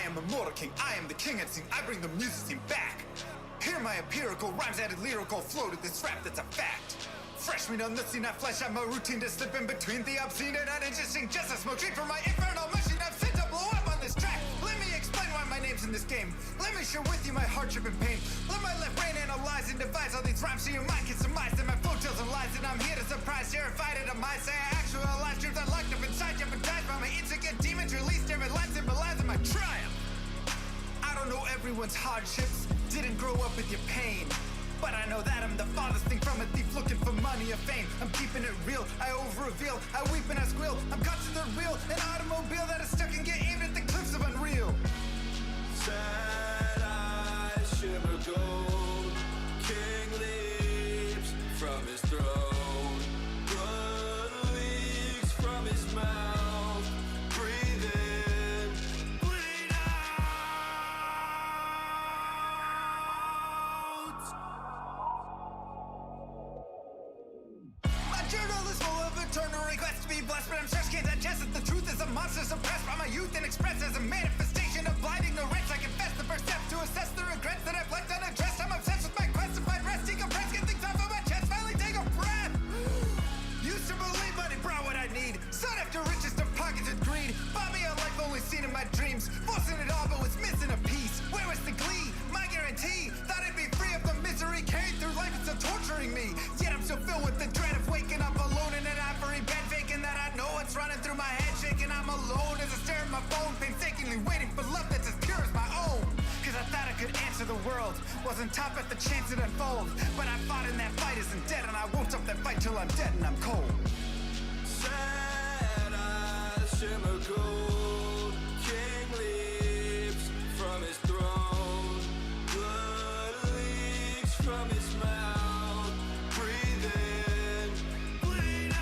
am immortal king, I am the king and sing, I bring the music scene back. Hear my empirical rhymes added lyrical flow to this rap that's a fact. Fresh meat on the scene, I flesh out my routine to slip in between the obscene and uninteresting. Just a smoke dream for my infernal machine I've sent to blow up on this track. Let me explain why my name's in this game. Let me share with you my hardship and pain. Let my left brain analyze and devise all these rhymes so your mind can surmise that my flow tells and lies. And I'm here to surprise, terrified at a mind. Say I actualize truth I locked up inside, jeopardized by my intricate demons. Released every line symbolizing my triumph. I don't know everyone's hardships, didn't grow up with your pain. But I know that I'm the farthest thing from a thief looking for money or fame. I'm keeping it real, I over-reveal, I weep and I squeal. I'm caught to the reel, an automobile that is stuck and get aimed at the cliffs of unreal. Sad eyes shimmer gold, king leaps from his throne. Blood leaks from his mouth, breathe in, bleed out. My journal is full of eternal requests to be blessed, but I'm stressed, can't digest it. The truth is a monster suppressed by my youth and expressed as a manifestation of blind ignorance. I confess the first step to assess the regrets that I've left unaddressed. I'm obsessed with my quest to find rest, decompress, get things off of my chest, finally take a breath. Used to believe money brought what I need, sought after riches to pockets with greed. Bought me a life only seen in my dreams, forcing it all but was missing a piece. Where was the glee, my guarantee? Thought I'd be free of the misery carried through life, it's still torturing me. Yet I'm still filled with the dread of waking up alone in an ivory bed, faking that I know what's running through my head, shaking I'm alone as I stare at my phone, painstakingly waiting for love that's as pure as my own. Cause I thought I could answer the world, wasn't top at the chance it unfold. But I fought in that fight isn't dead, and I won't stop that fight till I'm dead and I'm cold. Sad eyes shimmer gold, king leaps from his throne. Blood leaks from his mouth, breathe in, bleed out.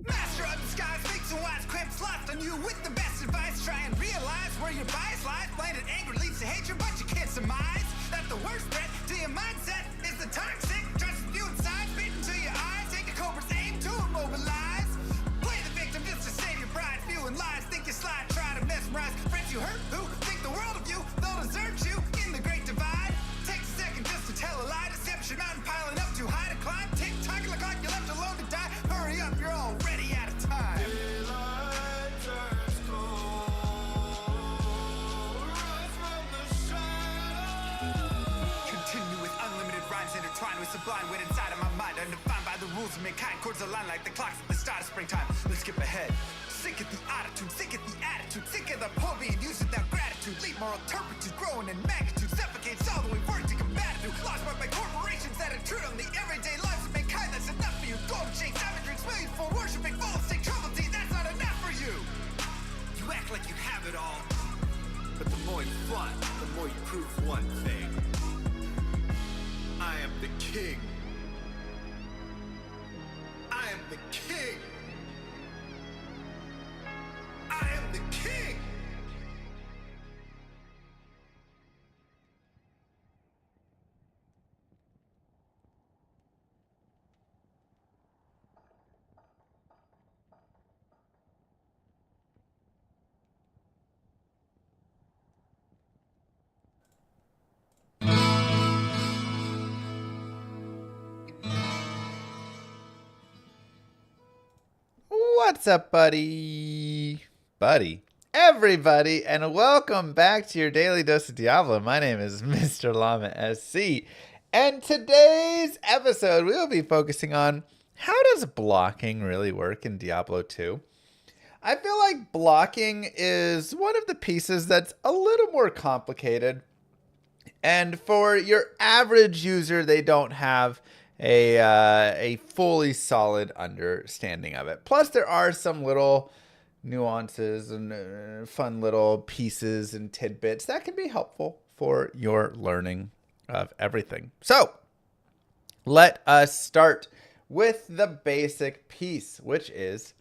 Master of the skies, makes and wise, cramps lost on you with the best advice. Try and realize where your bias lies. Blinded anger leads to hatred, but you can't surmise that the worst threat to your mindset is the toxic trust you inside, beating to your eyes. Take a cobra's aim to immobilize. Play the victim just to save your pride. Spewing lies, think you slide, try to mesmerize friends you hurt who think the world of you. They'll desert you in the great divide. Takes a second just to tell a lie. Deception mountain piling up too high to climb. Tick-tock like clock, you're left alone to die. Hurry up, you're already out of time. Daylight turns cold, rise from the shadows. Continue with unlimited rhymes intertwined with sublime wit inside of my mind, undefined by the rules of mankind. Chords align like the clocks at the start of springtime. Let's skip ahead. Sick of the attitude, sick of the attitude, sick of the poor being used without gratitude. Leave moral turpitude growing in magnitude, suffocates all the way work to combat it. Lost by corporations that intrude on the everyday lives of mankind. That's enough for you. Golden shakes, savagery, millions for worshiping, full of sick trouble tea. That's not enough for you. You act like you have it all, but the more you fight, the more you prove one thing. I am the king. I am the king. I am the king. What's up, everybody, and welcome back to your daily dose of Diablo. My name is Mr. Llama SC, and today's episode we will be focusing on how does blocking really work in Diablo 2. I feel like blocking is one of the pieces that's a little more complicated, and for your average user, they don't have a fully solid understanding of it. Plus, there are some little nuances and fun little pieces and tidbits that can be helpful for your learning of everything. So, let us start with the basic piece, which is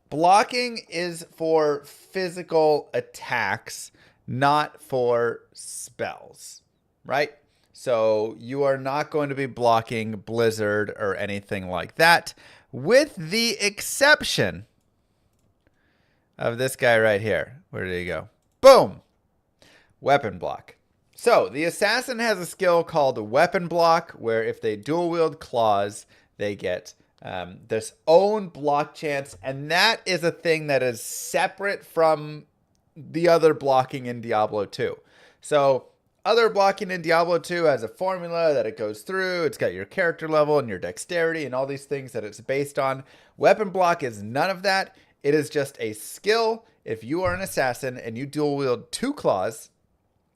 blocking is for physical attacks, not for spells, right? So you are not going to be blocking Blizzard or anything like that, with the exception of this guy right here. Where did he go? Boom! Weapon block. So the assassin has a skill called weapon block, where if they dual wield claws, they get this own block chance, and that is a thing that is separate from the other blocking in Diablo 2. So other blocking in Diablo 2 has a formula that it goes through. It's got your character level and your dexterity and all these things that it's based on. Weapon block is none of that. It is just a skill. If you are an assassin and you dual wield 2 claws,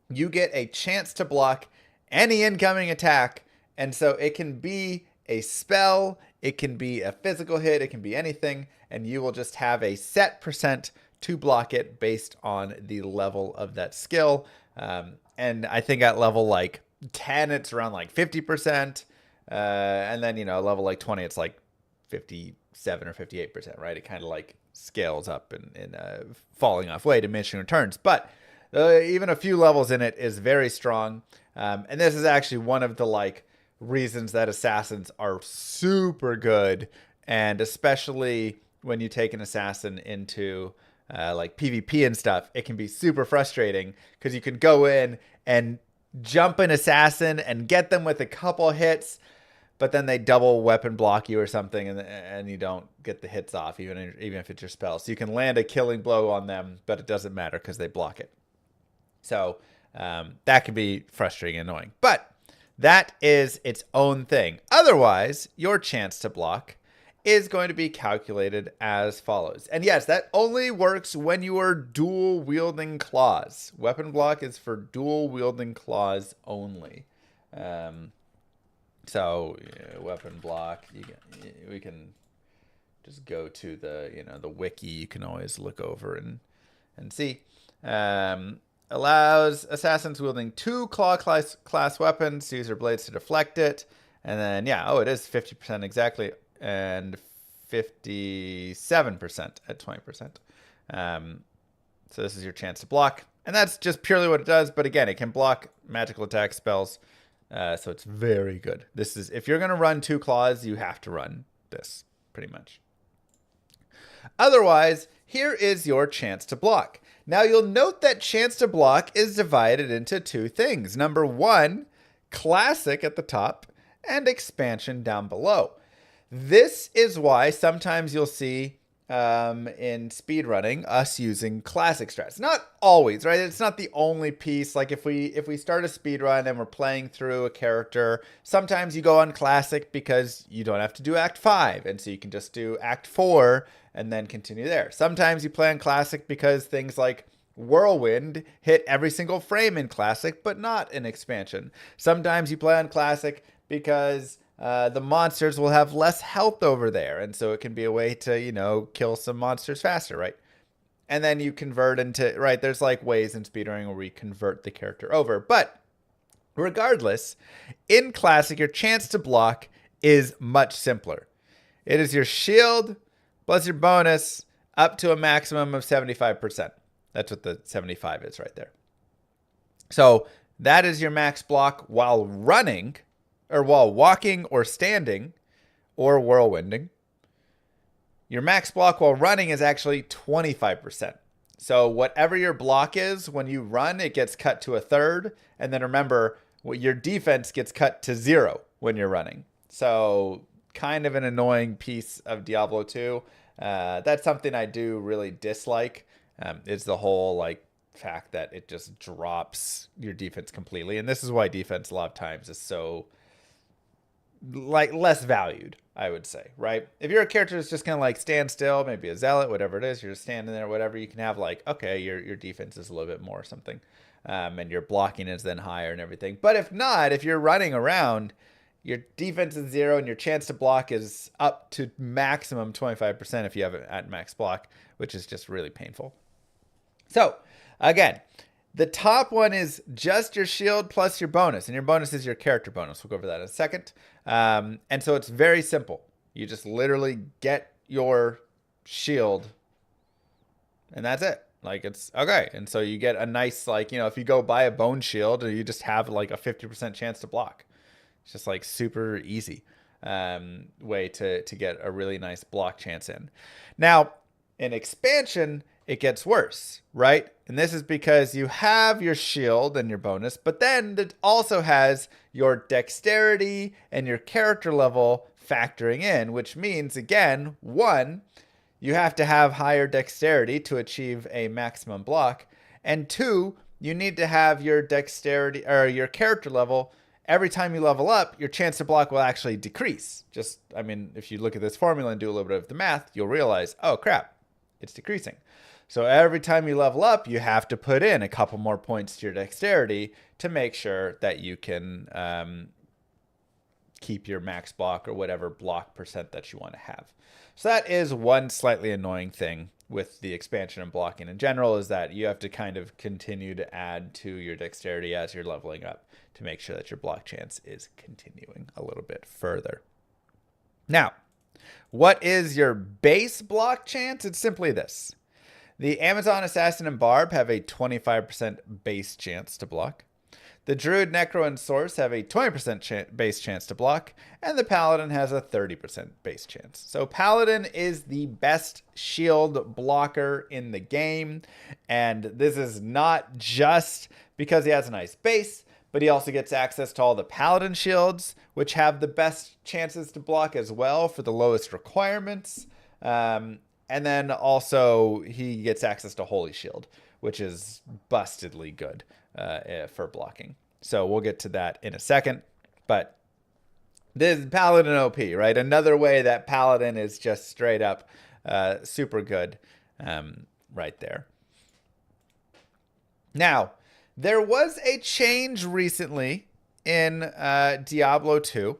you get a chance to block any incoming attack. And so it can be a spell, it can be a physical hit, it can be anything, and you will just have a set percent to block it based on the level of that skill. And I think at level like 10, it's around like 50%. And then, level like 20, it's like 57 or 58%, right? It kind of like scales up in falling off way, diminishing returns. But even a few levels in it is very strong. And this is actually one of the like reasons that assassins are super good. And especially when you take an assassin into like PvP and stuff, it can be super frustrating because you can go in and jump an assassin and get them with a couple hits, but then they double weapon block you or something, and you don't get the hits off, even if it's your spell. So you can land a killing blow on them, but it doesn't matter because they block it. So that can be frustrating and annoying, but that is its own thing. Otherwise, your chance to block is going to be calculated as follows. And yes, that only works when you are dual wielding claws. Weapon block is for dual wielding claws only. So weapon block, we can just go to the wiki. You can always look over and see. Allows assassins wielding 2 claw class weapons to use their blades to deflect it. And then, it is 50% exactly, and 57% at 20%. So this is your chance to block. And that's just purely what it does. But again, it can block magical attack spells. So it's very good. This is, if you're going to run 2 claws, you have to run this pretty much. Otherwise, here is your chance to block. Now you'll note that chance to block is divided into 2 things. Number 1, classic at the top, and expansion down below. This is why sometimes you'll see in speedrunning us using classic strats. Not always, right? It's not the only piece. Like if we start a speedrun and we're playing through a character, sometimes you go on classic because you don't have to do act 5, and so you can just do act 4 and then continue there. Sometimes you play on classic because things like whirlwind hit every single frame in classic, but not in expansion. Sometimes you play on classic because the monsters will have less health over there, and so it can be a way to, kill some monsters faster, right? And then you convert into, right, there's like ways in speedrunning where we convert the character over. But regardless, in classic, your chance to block is much simpler. It is your shield plus your bonus up to a maximum of 75%. That's what the 75 is right there. So that is your max block while running, or while walking or standing or whirlwinding. Your max block while running is actually 25%. So whatever your block is, when you run, it gets cut to 1/3. And then remember, your defense gets cut to 0 when you're running. So kind of an annoying piece of Diablo 2. That's something I do really dislike, is the whole fact that it just drops your defense completely. And this is why defense a lot of times is so less valued, I would say, right? If you're a character that's just gonna stand still, maybe a zealot, whatever it is, you're just standing there, whatever, you can have okay, your defense is a little bit more or something, and your blocking is then higher and everything. But if not, if you're running around, your defense is 0 and your chance to block is up to maximum 25% if you have it at max block, which is just really painful. So again, the top one is just your shield plus your bonus, and your bonus is your character bonus. We'll go over that in a second. And so it's very simple. You just literally get your shield, and that's it. Like, it's okay. And so you get a nice, like, you know, if you go buy a bone shield, you just have like a 50% chance to block. It's just like super easy way to get a really nice block chance in. Now, in expansion, it gets worse, right? And this is because you have your shield and your bonus, but then it also has your dexterity and your character level factoring in, which means, again, one, you have to have higher dexterity to achieve a maximum block, and two, you need to have your dexterity or your character level. Every time you level up, your chance to block will actually decrease. Just, I mean, if you look at this formula and do a little bit of the math, you'll realize, oh crap, it's decreasing. So every time you level up, you have to put in a couple more points to your dexterity to make sure that you can keep your max block or whatever block percent that you want to have. So that is one slightly annoying thing with the expansion and blocking in general, is that you have to kind of continue to add to your dexterity as you're leveling up to make sure that your block chance is continuing a little bit further. Now, what is your base block chance? It's simply this. The Amazon Assassin and Barb have a 25% base chance to block. The Druid, Necro, and Source have a 20% base chance to block, and the Paladin has a 30% base chance. So Paladin is the best shield blocker in the game, and this is not just because he has a nice base, but he also gets access to all the Paladin shields, which have the best chances to block as well for the lowest requirements. And then also he gets access to Holy Shield, which is bustedly good for blocking. So we'll get to that in a second. But this is Paladin OP, right? Another way that Paladin is just straight up super good right there. Now, there was a change recently in Diablo 2.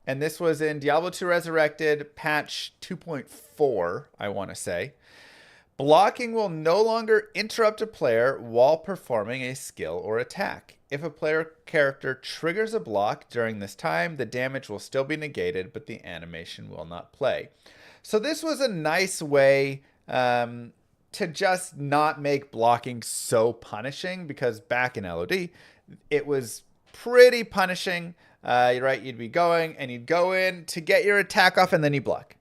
And this was in Diablo 2 Resurrected patch 2.4, I want to say. Blocking will no longer interrupt a player while performing a skill or attack. If a player character triggers a block during this time, the damage will still be negated, but the animation will not play. So this was a nice way to just not make blocking so punishing, because back in LOD, it was pretty punishing. Right, you'd be going and you'd go in to get your attack off and then you block.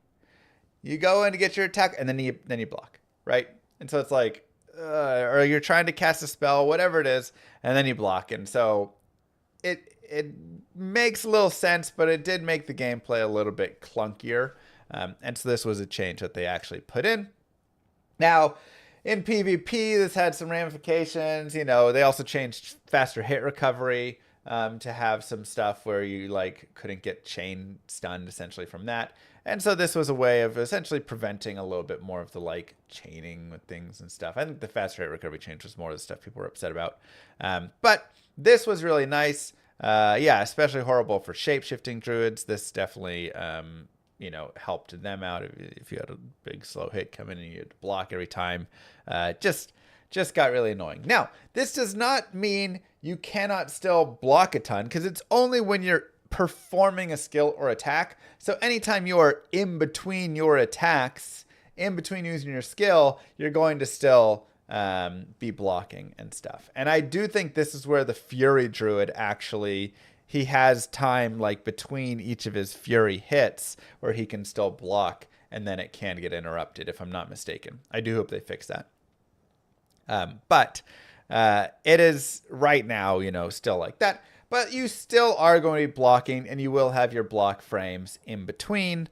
You go in to get your attack and then you block, right? And so it's like, or you're trying to cast a spell, whatever it is, and then you block. And so it makes a little sense, but it did make the gameplay a little bit clunkier. And so this was a change that they actually put in. Now, in PvP, this had some ramifications. You know, they also changed faster hit recovery. To have some stuff where you like couldn't get chain stunned essentially from that. And so this was a way of essentially preventing a little bit more of the like chaining with things and stuff. I think the faster hit recovery change was more of the stuff people were upset about. But this was really nice. Yeah, especially horrible for shape-shifting druids. This definitely, you know, helped them out if you had a big slow hit come in and you had to block every time. Just got really annoying. Now, this does not mean you cannot still block a ton, because it's only when you're performing a skill or attack. So anytime you are in between your attacks, in between using your skill, you're going to still be blocking and stuff. And I do think this is where the Fury Druid actually, he has time like between each of his Fury hits where he can still block, and then it can get interrupted, if I'm not mistaken. I do hope they fix that. But it is right now, you know, still like that. But you still are going to be blocking, and you will have your block frames in between.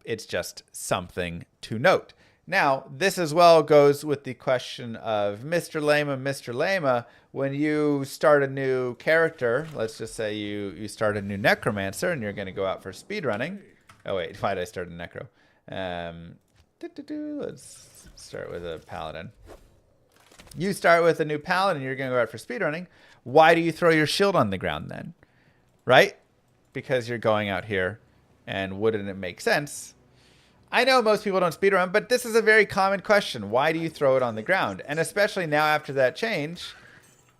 It's just something to note. Now, this as well goes with the question of Mr. Lama, when you start a new character, let's just say you start a new Necromancer, and you're going to go out for speedrunning. Oh, wait, why did I start a Necro? Let's start with a Paladin. You start with a new Paladin, you're going to go out for speedrunning. Why do you throw your shield on the ground then? Right? Because you're going out here, and wouldn't it make sense? I know most people don't speedrun, but this is a very common question. Why do you throw it on the ground? And especially now after that change,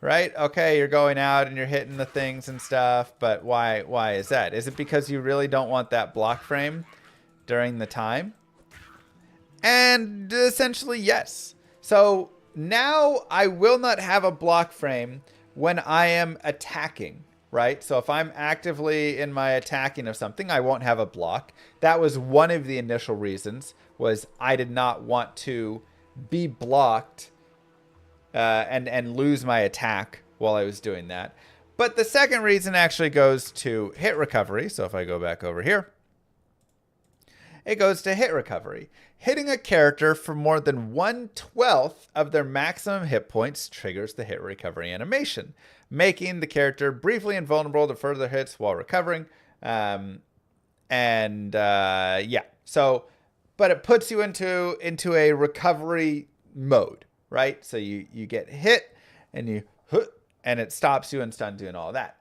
right? Okay, you're going out and you're hitting the things and stuff, but why is that? Is it because you really don't want that block frame during the time? And essentially, yes. So now I will not have a block frame when I am attacking, right? So if I'm actively in my attacking of something, I won't have a block. That was one of the initial reasons, was I did not want to be blocked and lose my attack while I was doing that. But the second reason actually goes to hit recovery. So if I go back over here, it goes to hit recovery. Hitting a character for more than 1/12 of their maximum hit points triggers the hit recovery animation, making the character briefly invulnerable to further hits while recovering. Yeah. So, but it puts you into a recovery mode, right? So you get hit and and it stops you and stuns you and all that.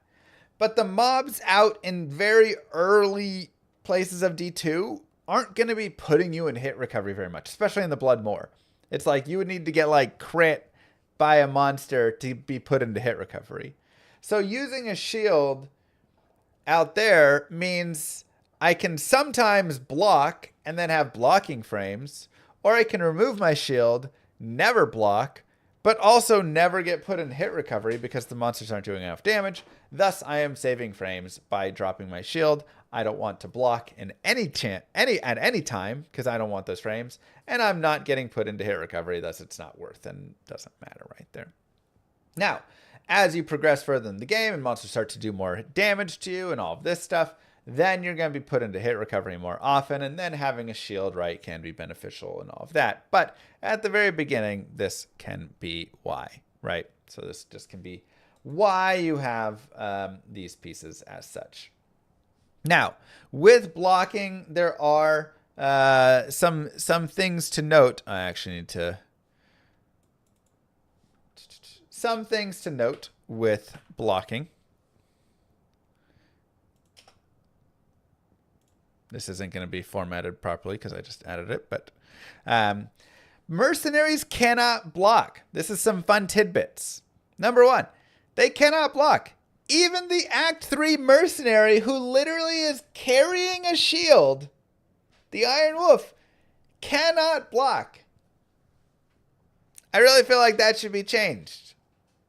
But the mobs out in very early places of D2 aren't going to be putting you in hit recovery very much, especially in the Blood Moor. It's like you would need to get like crit by a monster to be put into hit recovery. So using a shield out there means I can sometimes block and then have blocking frames, or I can remove my shield, never block, but also never get put in hit recovery because the monsters aren't doing enough damage. Thus, I am saving frames by dropping my shield. I don't want to block in at any time because I don't want those frames, and I'm not getting put into hit recovery. Thus, it's not worth and doesn't matter right there. Now, as you progress further in the game and monsters start to do more damage to you and all of this stuff, then you're going to be put into hit recovery more often, and then having a shield, right, can be beneficial and all of that. But at the very beginning, this can be why, right? So this just can be why you have these pieces as such. Now, with blocking, there are some things to note. I actually need to... Some things to note with blocking. This isn't going to be formatted properly because I just added it, but mercenaries cannot block. This is some fun tidbits. Number one, they cannot block. Even the Act 3 mercenary who literally is carrying a shield, the Iron Wolf, cannot block. I really feel like that should be changed,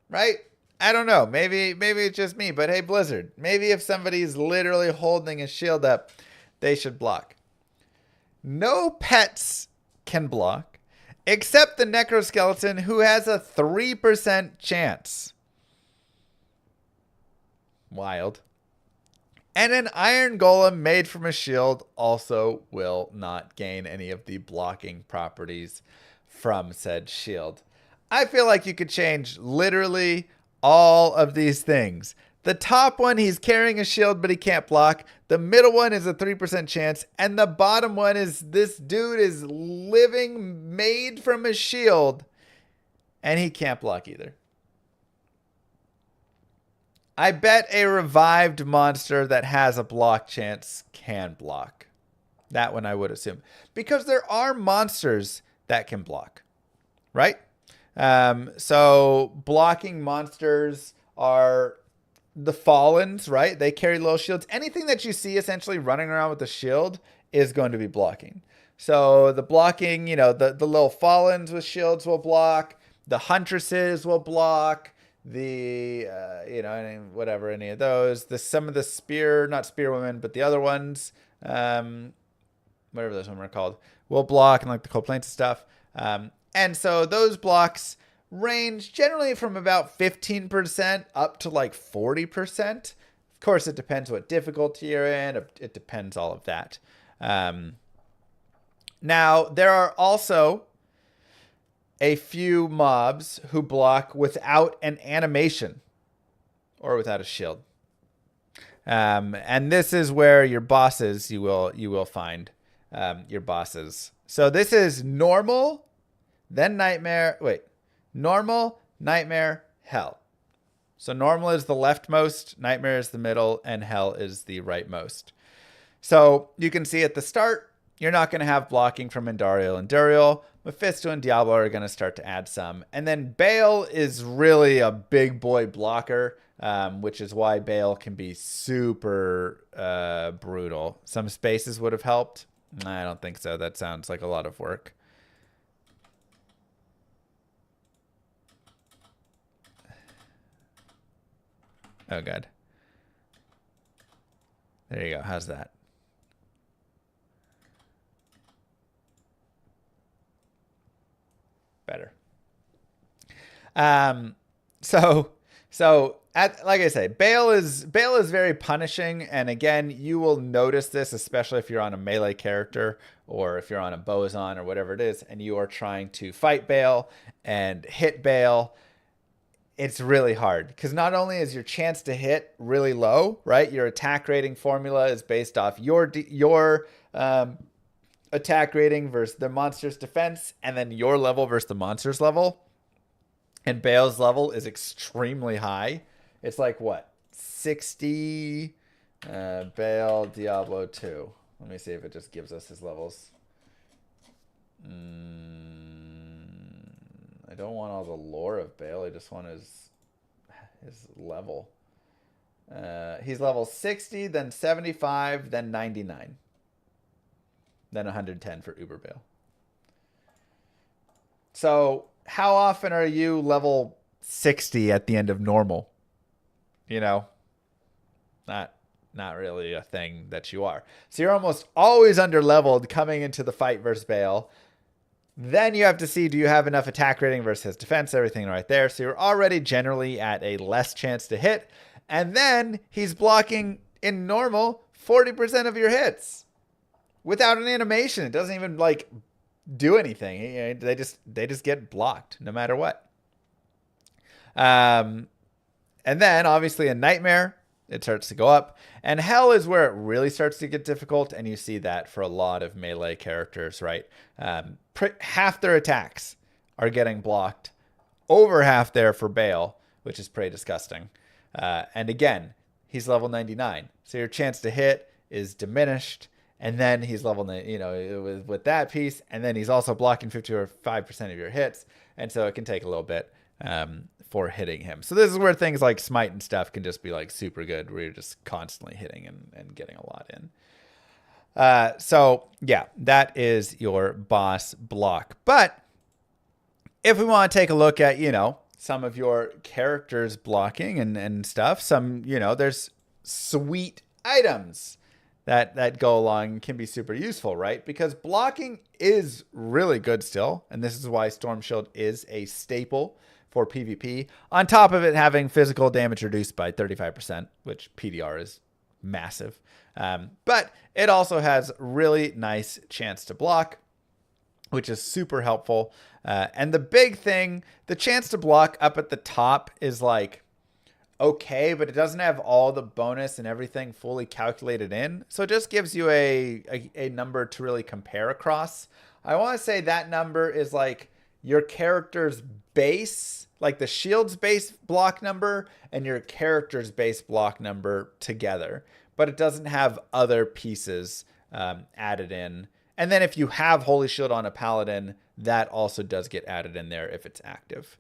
right? I don't know. Maybe it's just me, but hey, Blizzard, maybe if somebody's literally holding a shield up, they should block. No pets can block, except the Necroskeleton, who has a 3% chance. Wild. And an Iron Golem made from a shield also will not gain any of the blocking properties from said shield. I feel like you could change literally all of these things. The top one, he's carrying a shield, but he can't block. The middle one is a 3% chance. And the bottom one is this dude is living made from a shield, and he can't block either. I bet a revived monster that has a block chance can block. That one I would assume. Because there are monsters that can block, right? So blocking monsters are the Fallens, right? They carry little shields. Anything that you see essentially running around with a shield is going to be blocking. So the blocking, you know, the little Fallens with shields will block. The Huntresses will block. The, you know, whatever, any of those. Some of the not spearwomen, but the other ones, whatever those women are called, will block, and like the cold plains and stuff. And so those blocks range generally from about 15% up to like 40%. Of course, it depends what difficulty you're in. It depends all of that. Now, there are also a few mobs who block without an animation or without a shield. And this is where your bosses, you will find your bosses. So this is normal, then nightmare. Wait, normal, nightmare, hell. So normal is the leftmost, nightmare is the middle, and hell is the rightmost. So you can see at the start, you're not going to have blocking from Andariel and Duriel. Mephisto and Diablo are going to start to add some. And then Baal is really a big boy blocker, which is why Baal can be super brutal. Some spaces would have helped. I don't think so. That sounds like a lot of work. Oh, good. There you go. How's that? Better. Like I say, Bale is very punishing, and again, you will notice this, especially if you're on a melee character or if you're on a Bozon or whatever it is, and you are trying to fight Bale and hit Bale. It's really hard because not only is your chance to hit really low, right? Your attack rating formula is based off your attack rating versus the monster's defense, and then your level versus the monster's level. And Bale's level is extremely high. It's like what? 60 Bale Diablo 2. Let me see if it just gives us his levels. I don't want all the lore of Bale. I just want his level. He's level 60, then 75, then 99. Then 110 for Uber Bale. So how often are you level 60 at the end of normal? You know, not really a thing that you are. So you're almost always under leveled coming into the fight versus Bale. Then you have to see, do you have enough attack rating versus defense, everything right there. So you're already generally at a less chance to hit. And then he's blocking in normal 40% of your hits without an animation. It doesn't even like do anything. They just get blocked no matter what. And then obviously in Nightmare, it starts to go up, and Hell is where it really starts to get difficult. And you see that for a lot of melee characters, right? Half their attacks are getting blocked, over half there for Bale, which is pretty disgusting. And again, he's level 99. So your chance to hit is diminished. And then he's level, with that piece. And then he's also blocking 55% of your hits. And so it can take a little bit for hitting him. So this is where things like Smite and stuff can just be like super good, where you're just constantly hitting and getting a lot in. So yeah, that is your boss block. But if we want to take a look at, some of your characters blocking and stuff, there's sweet items that go along and can be super useful, right? Because blocking is really good still. And this is why Storm Shield is a staple for PvP. On top of it having physical damage reduced by 35%, which PDR is massive. But it also has really nice chance to block, which is super helpful. And the big thing, the chance to block up at the top is like, okay, but it doesn't have all the bonus and everything fully calculated in. So it just gives you a number to really compare across. I want to say that number is like your character's base, like the shield's base block number and your character's base block number together. But it doesn't have other pieces added in. And then if you have Holy Shield on a Paladin, that also does get added in there if it's active.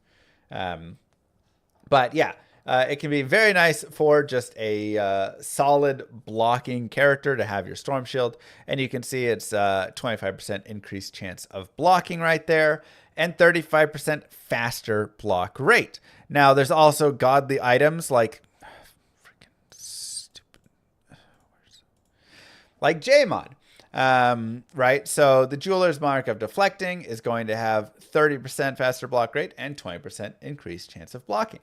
But yeah. It can be very nice for just a solid blocking character to have your Storm Shield. And you can see it's 25% increased chance of blocking right there and 35% faster block rate. Now, there's also godly items like freaking stupid, like Jmod. Right? So the Jeweler's Mark of Deflecting is going to have 30% faster block rate and 20% increased chance of blocking.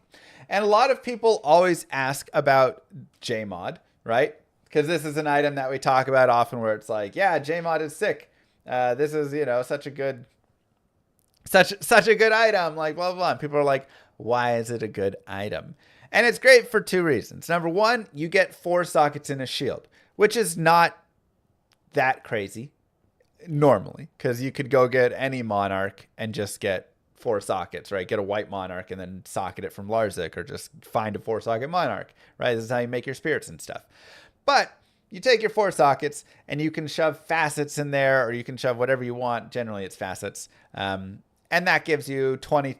And a lot of people always ask about Jmod, right? Because this is an item that we talk about often where it's like, yeah, Jmod is sick. This is, such a good item, like blah, blah, blah. And people are like, why is it a good item? And it's great for two reasons. Number one, you get 4 sockets in a shield, which is not that crazy normally, because you could go get any Monarch and just get 4 sockets, right? Get a white Monarch and then socket it from Larzik, or just find a 4-socket Monarch, right? This is how you make your spirits and stuff. But you take your 4 sockets and you can shove facets in there, or you can shove whatever you want. Generally it's facets. And And that gives you 20,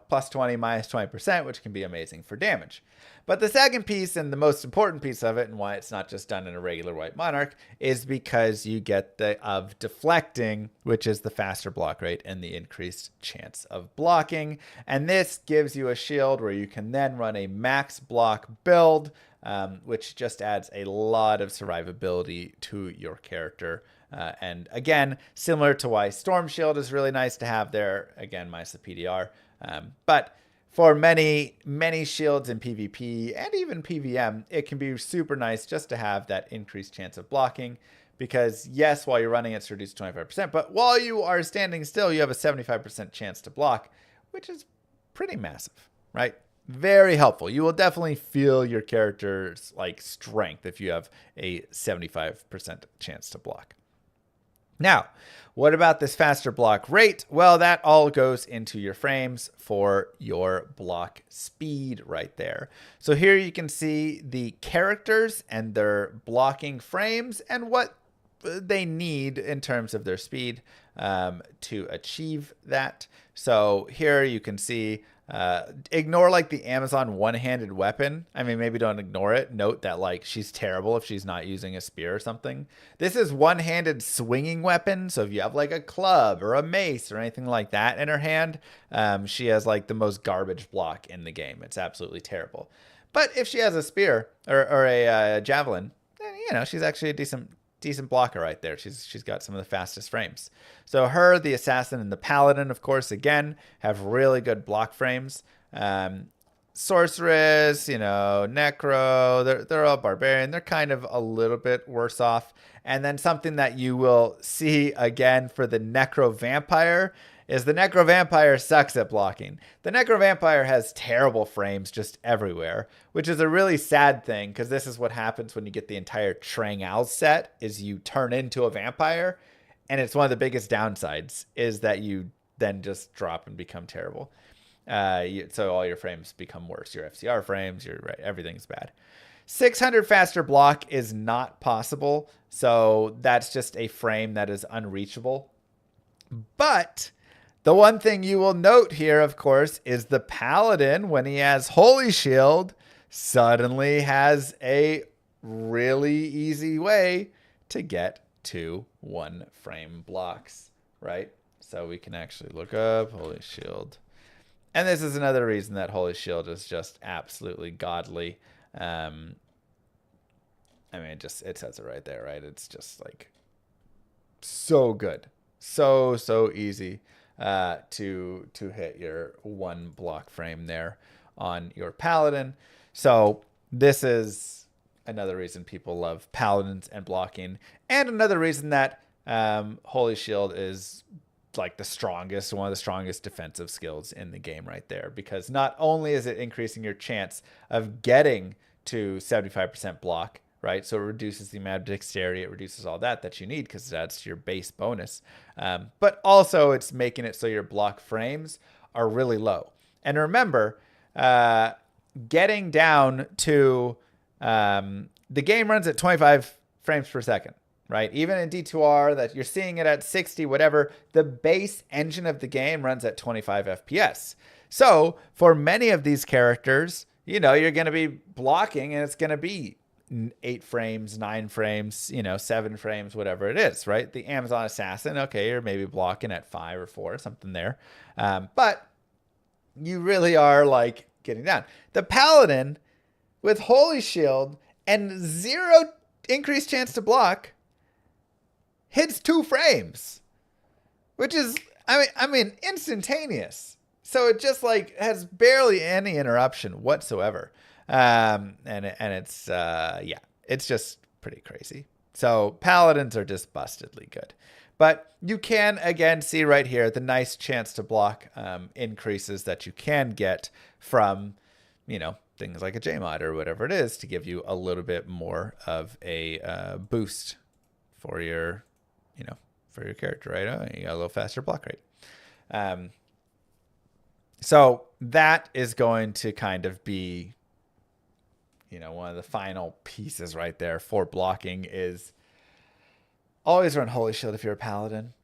plus 20 minus 20%, which can be amazing for damage. But the second piece, and the most important piece of it, and why it's not just done in a regular White Monarch, is because you get the of deflecting, which is the faster block rate and the increased chance of blocking. And this gives you a shield where you can then run a max block build, which just adds a lot of survivability to your character. And again, similar to why Storm Shield is really nice to have there, again, minus the PDR. But for many, many shields in PvP and even PvM, it can be super nice just to have that increased chance of blocking. Because yes, while you're running, it's reduced to 25%. But while you are standing still, you have a 75% chance to block, which is pretty massive, right? Very helpful. You will definitely feel your character's strength if you have a 75% chance to block. Now, what about this faster block rate? Well, that all goes into your frames for your block speed right there. So here you can see the characters and their blocking frames and what they need in terms of their speed to achieve that. So here you can see, ignore the Amazon one-handed weapon. I mean, maybe don't ignore it. Note that she's terrible if she's not using a spear or something. This is one-handed swinging weapon. So if you have a club or a mace or anything like that in her hand, she has the most garbage block in the game. It's absolutely terrible. But if she has a spear or a javelin, then she's actually a decent blocker right there. She's got some of the fastest frames. So her, the assassin, and the paladin, of course, again, have really good block frames. Sorceress, necro, they're all barbarian. They're kind of a little bit worse off. And then something that you will see again for the necro vampire is the necro vampire sucks at blocking. The necro vampire has terrible frames just everywhere, which is a really sad thing because this is what happens when you get the entire Trang Al set is you turn into a vampire, and it's one of the biggest downsides is that you then just drop and become terrible. So all your frames become worse. Your FCR frames, everything's bad. 600 faster block is not possible, so that's just a frame that is unreachable. But the one thing you will note here, of course, is the paladin, when he has Holy Shield, suddenly has a really easy way to get to 1 frame blocks, right? So we can actually look up Holy Shield. And this is another reason that Holy Shield is just absolutely godly. I mean, it says it right there, right? It's just so good. So easy to hit your 1 block frame there on your paladin. So this is another reason people love paladins and blocking, and another reason that Holy Shield is the strongest, one of the strongest defensive skills in the game right there, because not only is it increasing your chance of getting to 75% block, right? So it reduces the amount of dexterity, it reduces all that you need because it adds to your base bonus. But also it's making it so your block frames are really low. And remember, getting down to, the game runs at 25 frames per second, right? Even in D2R that you're seeing it at 60, whatever, the base engine of the game runs at 25 FPS. So for many of these characters, you're going to be blocking and it's going to be 8 frames, 9 frames, 7 frames, whatever it is, right? The Amazon assassin, okay, you're maybe blocking at 5 or 4, something there. But you really are getting down. The paladin with Holy Shield and 0 increased chance to block hits 2 frames, which is, I mean, instantaneous. So it just has barely any interruption whatsoever. And it's, it's just pretty crazy. So paladins are just bustedly good, but you can again see right here, the nice chance to block, increases that you can get from, things like a JMod or whatever it is to give you a little bit more of a, boost for your, for your character, right? Oh, you got a little faster block rate. So that is going to kind of be, one of the final pieces right there for blocking is always run Holy Shield if you're a paladin,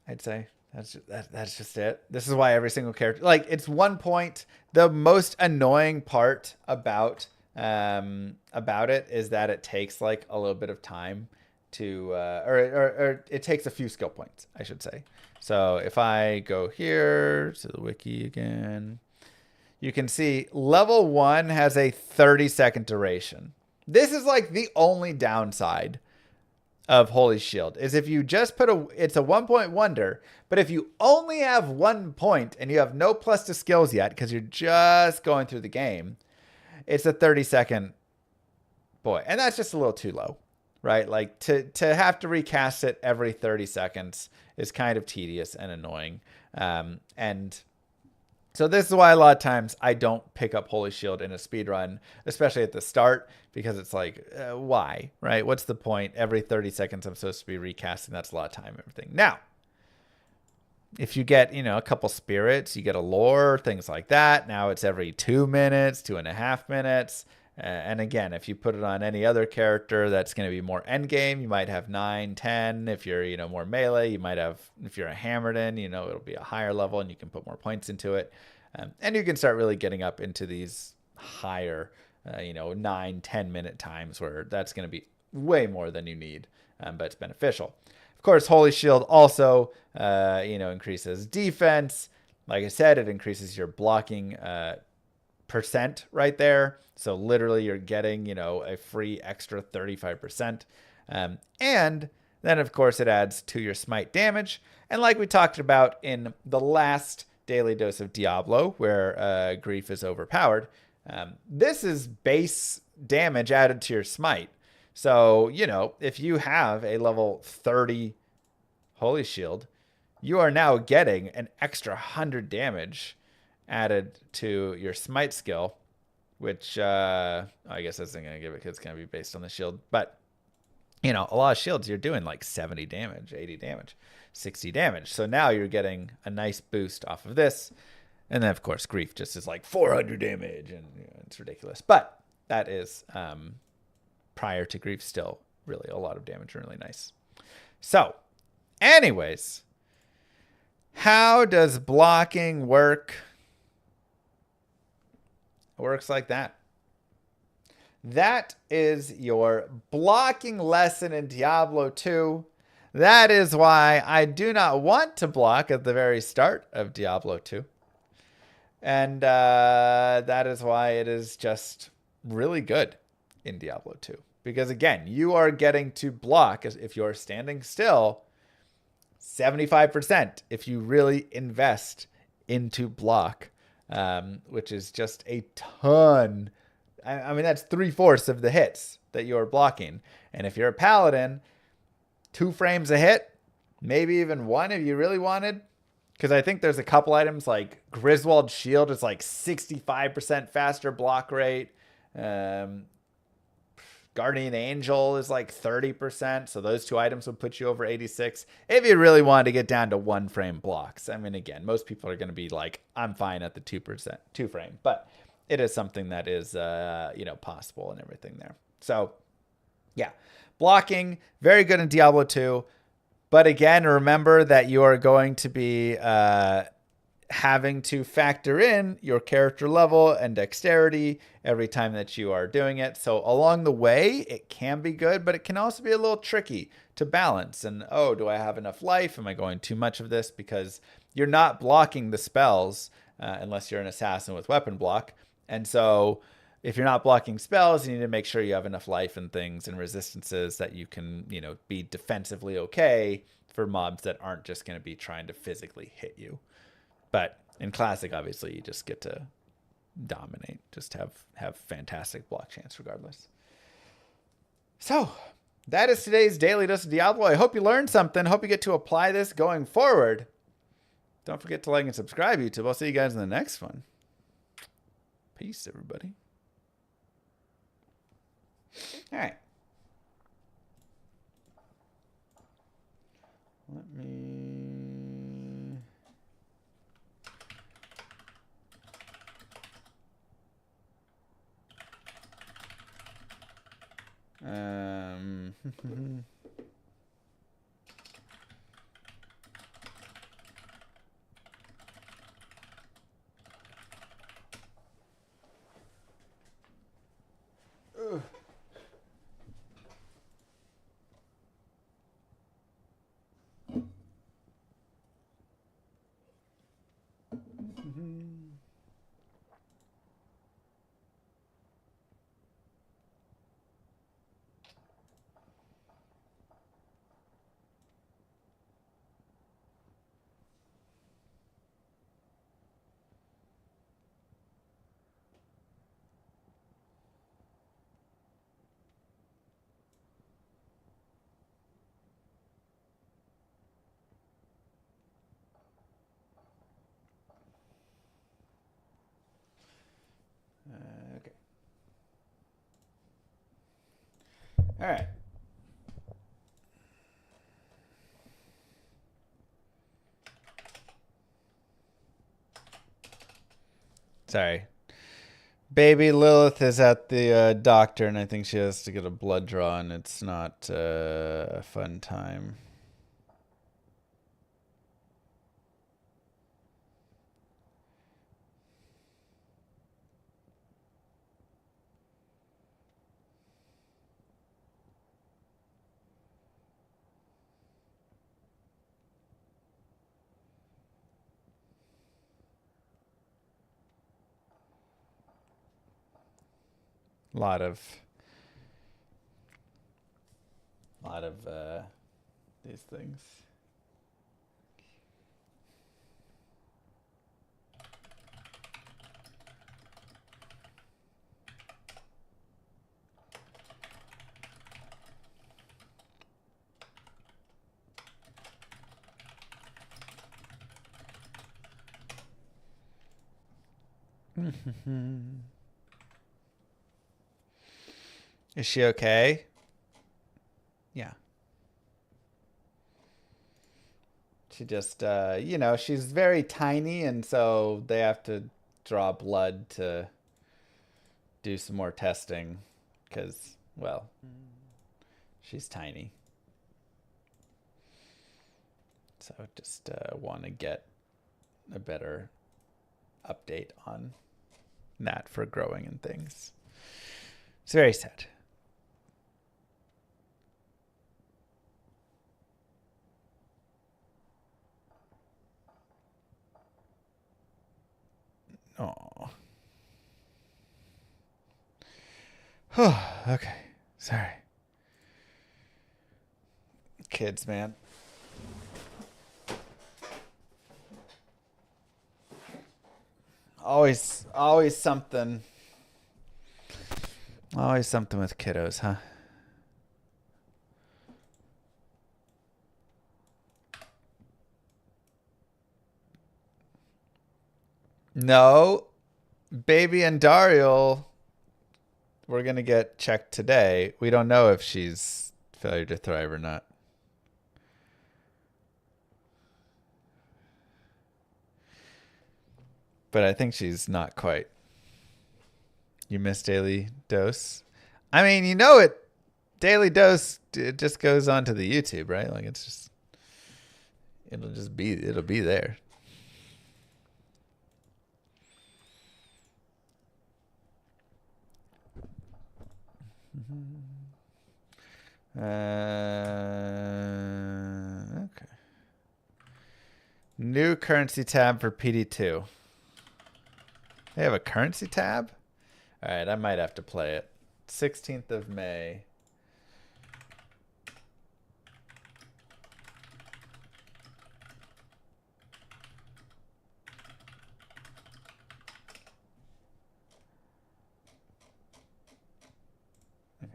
I'd say. That's just it. This is why every single character, like, it's 1 point. The most annoying part about it is that it takes like a little bit of time to or it takes a few skill points, I should say. So if I go here to the wiki again, you can see level 1 has a 30-second duration. This is like the only downside of Holy Shield is if you just put it's a 1-point wonder, but if you only have 1 point and you have no plus to skills yet because you're just going through the game, it's a 30-second boy. And that's just a little too low, right? Like to have to recast it every 30 seconds is kind of tedious and annoying. And so this is why a lot of times I don't pick up Holy Shield in a speedrun, especially at the start, because it's like, why, right? What's the point? Every 30 seconds I'm supposed to be recasting. That's a lot of time and everything. Now, if you get, a couple spirits, you get a lore, things like that. Now it's every 2 minutes, 2.5 minutes. And again, if you put it on any other character that's going to be more end game, you might have 9, 10. If you're, more melee, you might have, if you're a hammered in, it'll be a higher level and you can put more points into it. And you can start really getting up into these higher, 9, 10 minute times where that's going to be way more than you need, but it's beneficial. Of course, Holy Shield also, increases defense. Like I said, it increases your blocking percent right there. So literally you're getting, a free extra 35%. And then, of course, it adds to your smite damage. And like we talked about in the last Daily Dose of Diablo, where grief is overpowered, this is base damage added to your smite. So, if you have a level 30 Holy Shield, you are now getting an extra 100 damage added to your smite skill, which I guess that's not going to give it because it's going to be based on the shield. But, a lot of shields, you're doing like 70 damage, 80 damage, 60 damage. So now you're getting a nice boost off of this. And then, of course, grief just is like 400 damage, and it's ridiculous. But that is prior to grief still really a lot of damage, really nice. So, anyways, how does blocking work? It works like that. That is your blocking lesson in Diablo 2. That is why I do not want to block at the very start of Diablo 2. And that is why it is just really good in Diablo 2. Because again, you are getting to block, if you're standing still, 75% if you really invest into block, which is just a ton. I mean, that's 3/4 of the hits that you're blocking. And if you're a paladin, 2 frames a hit, maybe even 1 if you really wanted. Because I think there's a couple items like Griswold Shield is like 65% faster block rate. Guardian Angel is like 30%. So those 2 items would put you over 86. If you really wanted to get down to 1 frame blocks. I mean, again, most people are going to be like, I'm fine at the 2%, 2 frame. But it is something that is, possible and everything there. So, yeah. Blocking, very good in Diablo 2. But again, remember that you are going to be having to factor in your character level and dexterity every time that you are doing it. So along the way, it can be good, but it can also be a little tricky to balance. And, do I have enough life? Am I going too much of this? Because you're not blocking the spells unless you're an assassin with weapon block. And so if you're not blocking spells, you need to make sure you have enough life and things and resistances that you can, be defensively okay for mobs that aren't just going to be trying to physically hit you. But in Classic, obviously, you just get to dominate, just have fantastic block chance regardless. So that is today's Daily Dose of Diablo. I hope you learned something. Hope you get to apply this going forward. Don't forget to like and subscribe, YouTube. I'll see you guys in the next one. Peace, everybody. All right. Let me... All right. Sorry. Baby Lilith is at the doctor, and I think she has to get a blood draw, and it's not a fun time. lot of these things. Is she okay? Yeah. She just, you know, she's very tiny, and so they have to draw blood to do some more testing because, well, she's tiny. So just want to get a better update on that for growing and things. It's very sad. Oh. Okay. Sorry. Kids, man. Always something. Always something with kiddos, huh? No, Baby and Daryl, we're going to get checked today. We don't know if she's failure to thrive or not. But I think she's not quite. You miss Daily Dose? I mean, you know it. Daily Dose, it just goes onto the YouTube, right? Like it's just, it'll be there. Okay. New currency tab for PD2. They have a currency tab? All right, I might have to play it. 16th of May. Okay.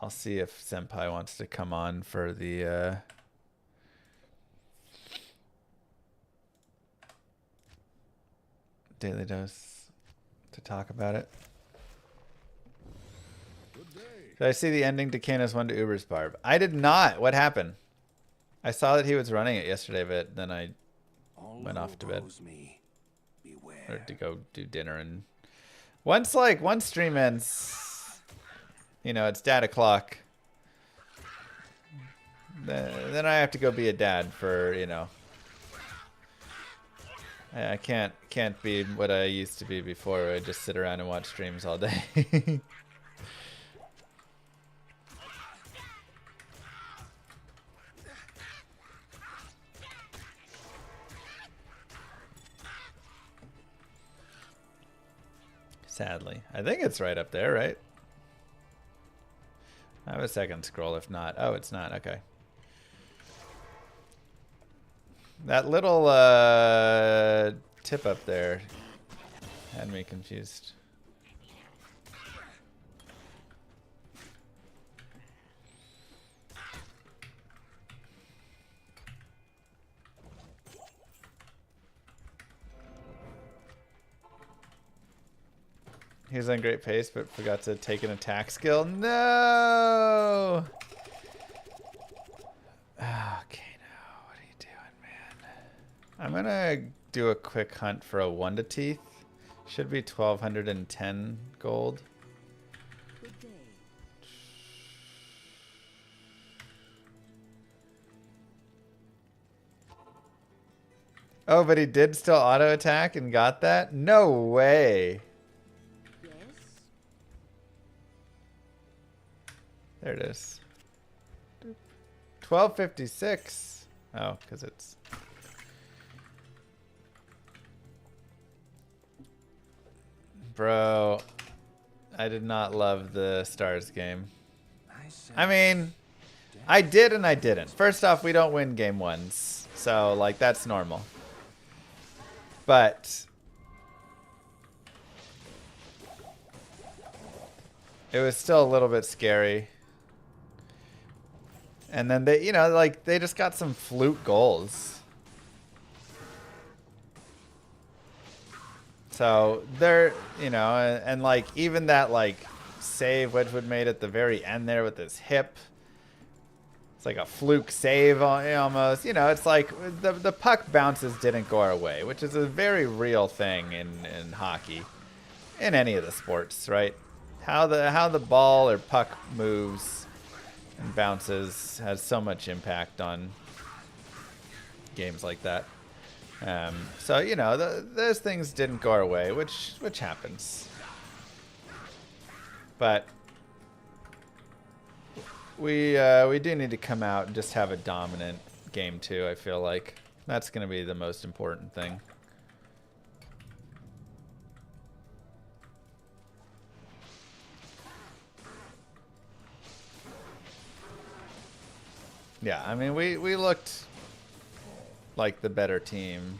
I'll see if Senpai wants to come on for the Daily Dose to talk about it. Did I see the ending to Canis 1 to Uber's Barb? I did not. What happened? I saw that he was running it yesterday, but then I went off to bed. Or to go do dinner. And once stream ends, you know, it's dad o'clock. Then I have to go be a dad for, you know. I can't be what I used to be before, where I just sit around and watch streams all day. Sadly. I think it's right up there, right? I have a second scroll if not. Oh, it's not. Okay. That little tip up there had me confused. He was on great pace, but forgot to take an attack skill. No! Okay, no. What are you doing, man? I'm going to do a quick hunt for a Wonder Teeth. Should be 1,210 gold. Oh, but he did still auto attack and got that? No way. Yes. There it is. 1256. Oh, because it's... Bro, I did not love the Stars game. I mean, I did and I didn't. First off, we don't win game ones. So, like, that's normal. But it was still a little bit scary. And then they, you know, like, they just got some fluke goals. So they're, you know, and like, even that, like, save Wedgwood made at the very end there with his hip. It's like a fluke save almost. You know, it's like the puck bounces didn't go our way, which is a very real thing in hockey. In any of the sports, right? How the ball or puck moves and bounces has so much impact on games like that. So, you know, those things didn't go our way, which happens. But we do need to come out and just have a dominant game too. I feel like that's going to be the most important thing. Yeah, I mean, we looked like the better team,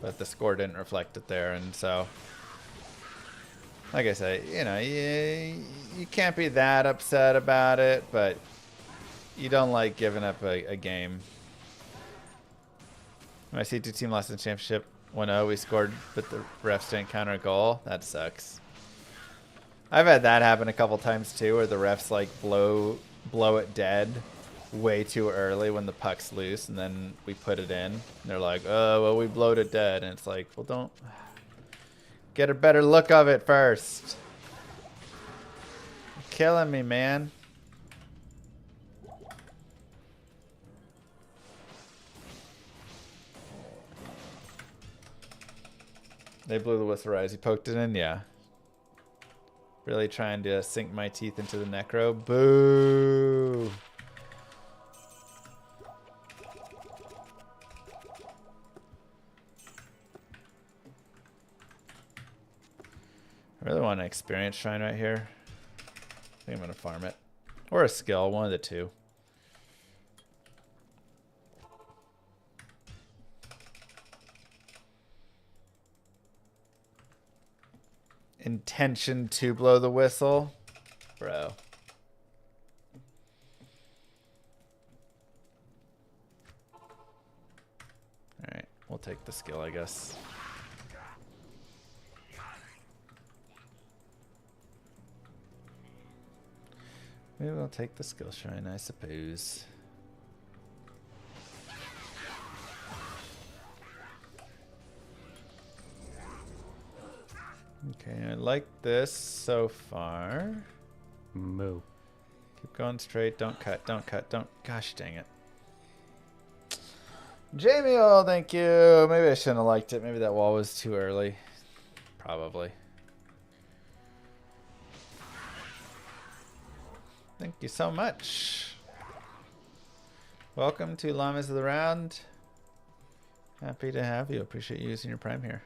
but the score didn't reflect it there, and so, like I say, you know, you can't be that upset about it, but you don't like giving up a game. My C2 team lost in the championship 1-0. We scored, but the refs didn't counter a goal. That sucks. I've had that happen a couple times too, where the refs like blow it dead way too early when the puck's loose, and then we put it in. And they're like, oh, well, we blowed it dead. And it's like, well, don't get a better look of it first. You're killing me, man. They blew the whistle right as he poked it in, yeah. Really trying to sink my teeth into the necro. Boo! I really want an experience shrine right here. I think I'm going to farm it. Or a skill, one of the two. Intention to blow the whistle? Bro. Alright, we'll take the skill, I guess. Maybe we'll take the skill shrine, I suppose. Okay, I like this so far. Moo. Keep going straight. Don't cut. Don't cut. Don't. Gosh dang it. Jamie, oh, thank you. Maybe I shouldn't have liked it. Maybe that wall was too early. Probably. Thank you so much. Welcome to Llamas of the Round. Happy to have you. Appreciate you using your Prime here.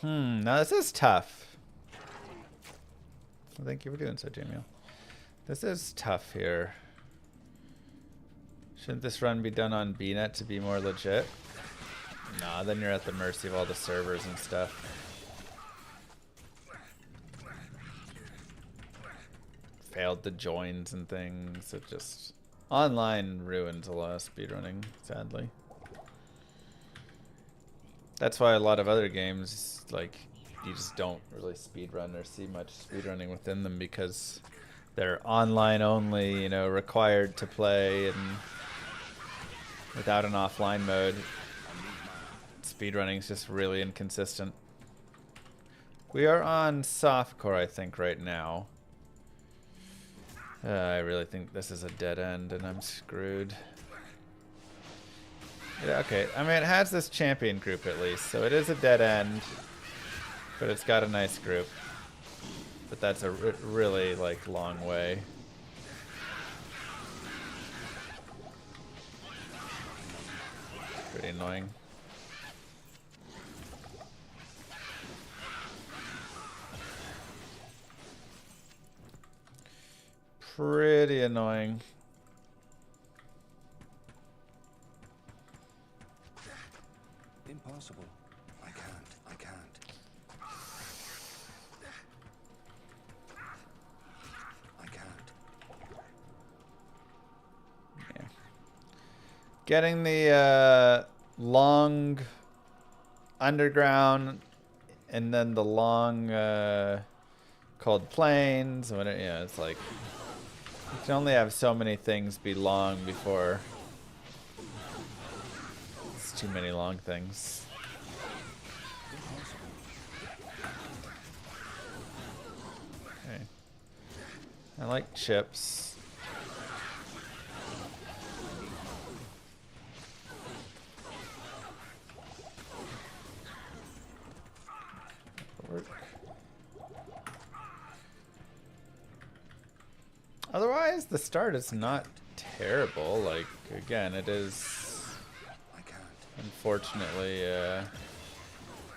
Now this is tough. Well, thank you for doing so, Jamie. This is tough here. Shouldn't this run be done on BNet to be more legit? Nah, then you're at the mercy of all the servers and stuff. Failed the joins and things. It just... Online ruins a lot of speedrunning, sadly. That's why a lot of other games, like, you just don't really speedrun or see much speedrunning within them because they're online only, you know, required to play and without an offline mode. Speedrunning is just really inconsistent. We are on softcore, I think, right now. I really think this is a dead end and I'm screwed. Yeah, okay, I mean, it has this champion group at least, so it is a dead end, but it's got a nice group. But that's a really, like, long way. Pretty annoying. Pretty annoying. Impossible. I can't. Yeah. Getting the long underground and then the long cold plains. Yeah, it's like you can only have so many things be long before it's too many long things. Okay. I like chips. Work. Otherwise, the start is not terrible. Like, again, it is unfortunately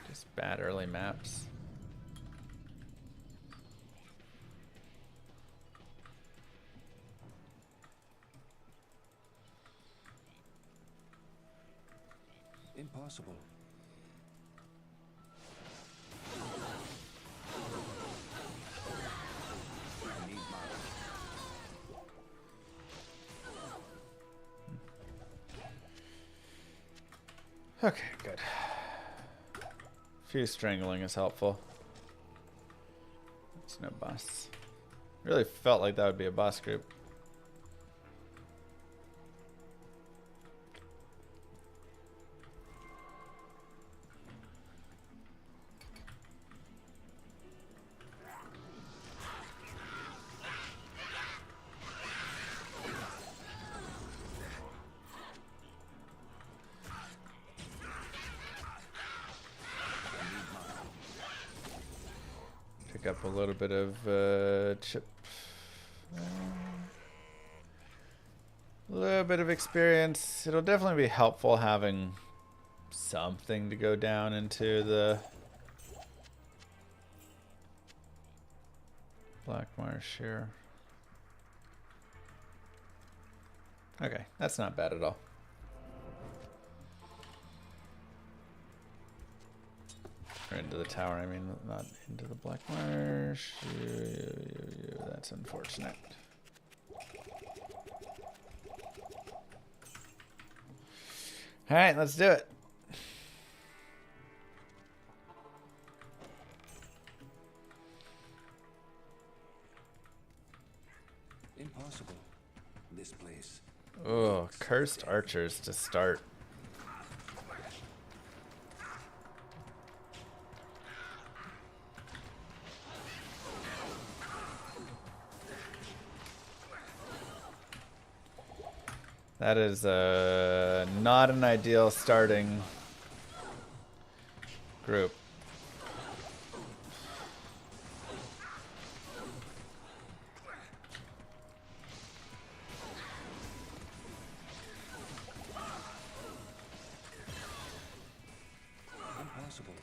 just bad early maps. Impossible. Okay, good. Few strangling is helpful. It's no boss. Really felt like that would be a boss group. Up a little bit of chip, a little bit of experience. It'll definitely be helpful having something to go down into the Black Marsh here. Okay, that's not bad at all. Or into the tower, I mean, not into the Black Marsh. That's unfortunate. Alright, let's do it. Impossible. This place. Oh, cursed archers to start. That is not an ideal starting group. Impossible.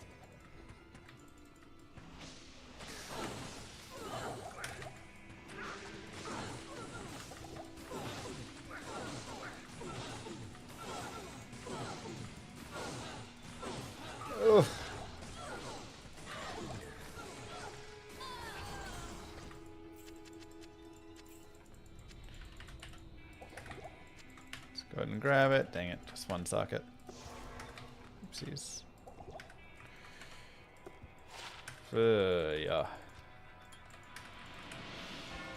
ahead and grab it. Dang it, just one socket. Oopsies. Yeah.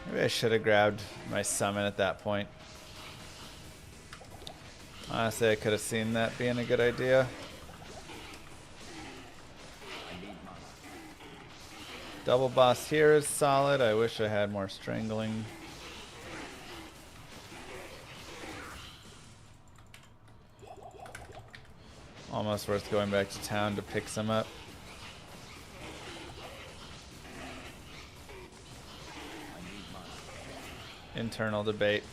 Maybe I should have grabbed my summon at that point. Honestly, I could have seen that being a good idea. Double boss here is solid. I wish I had more strangling. Almost worth going back to town to pick some up. Internal debate.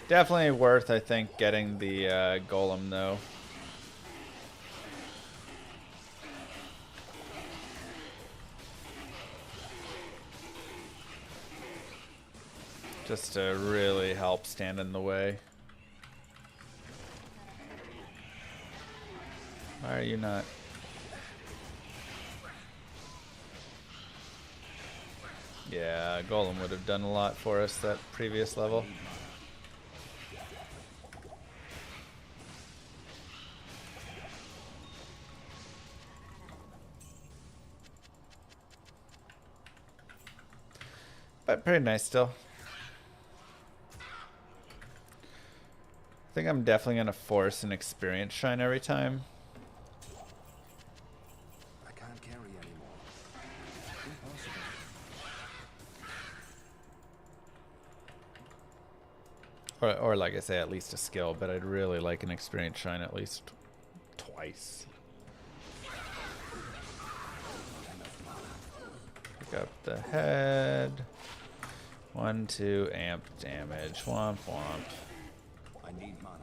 Definitely worth, I think, getting the golem, though. Just to really help stand in the way. Why are you not? Yeah, golem would have done a lot for us that previous level. But pretty nice still. I think I'm definitely going to force an experience shine every time. I can't carry anymore. Impossible. Or like I say, at least a skill, but I'd really like an experience shine at least twice. Pick up the head. 1, 2, amp damage. Womp womp. I need mana.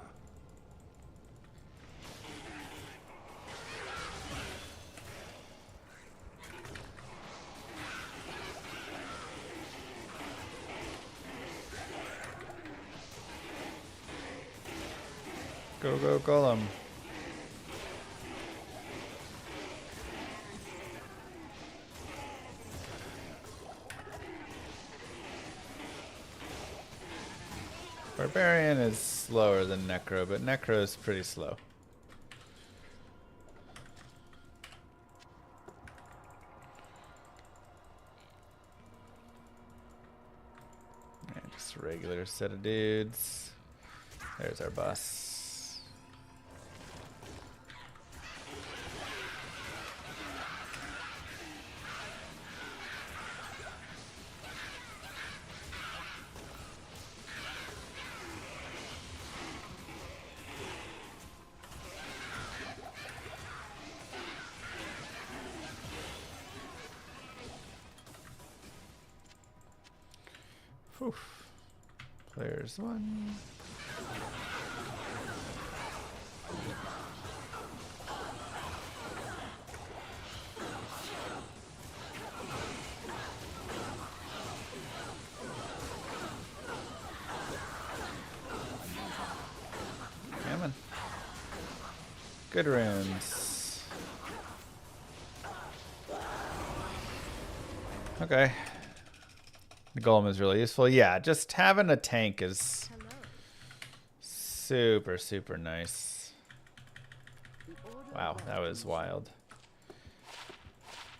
Go, go, golem. Barbarian is slower than Necro, but Necro is pretty slow. And just a regular set of dudes. There's our boss. Oof. Players 1. Come on. Good runes. Okay. The golem is really useful. Yeah, just having a tank is super, super nice. Wow, that was wild.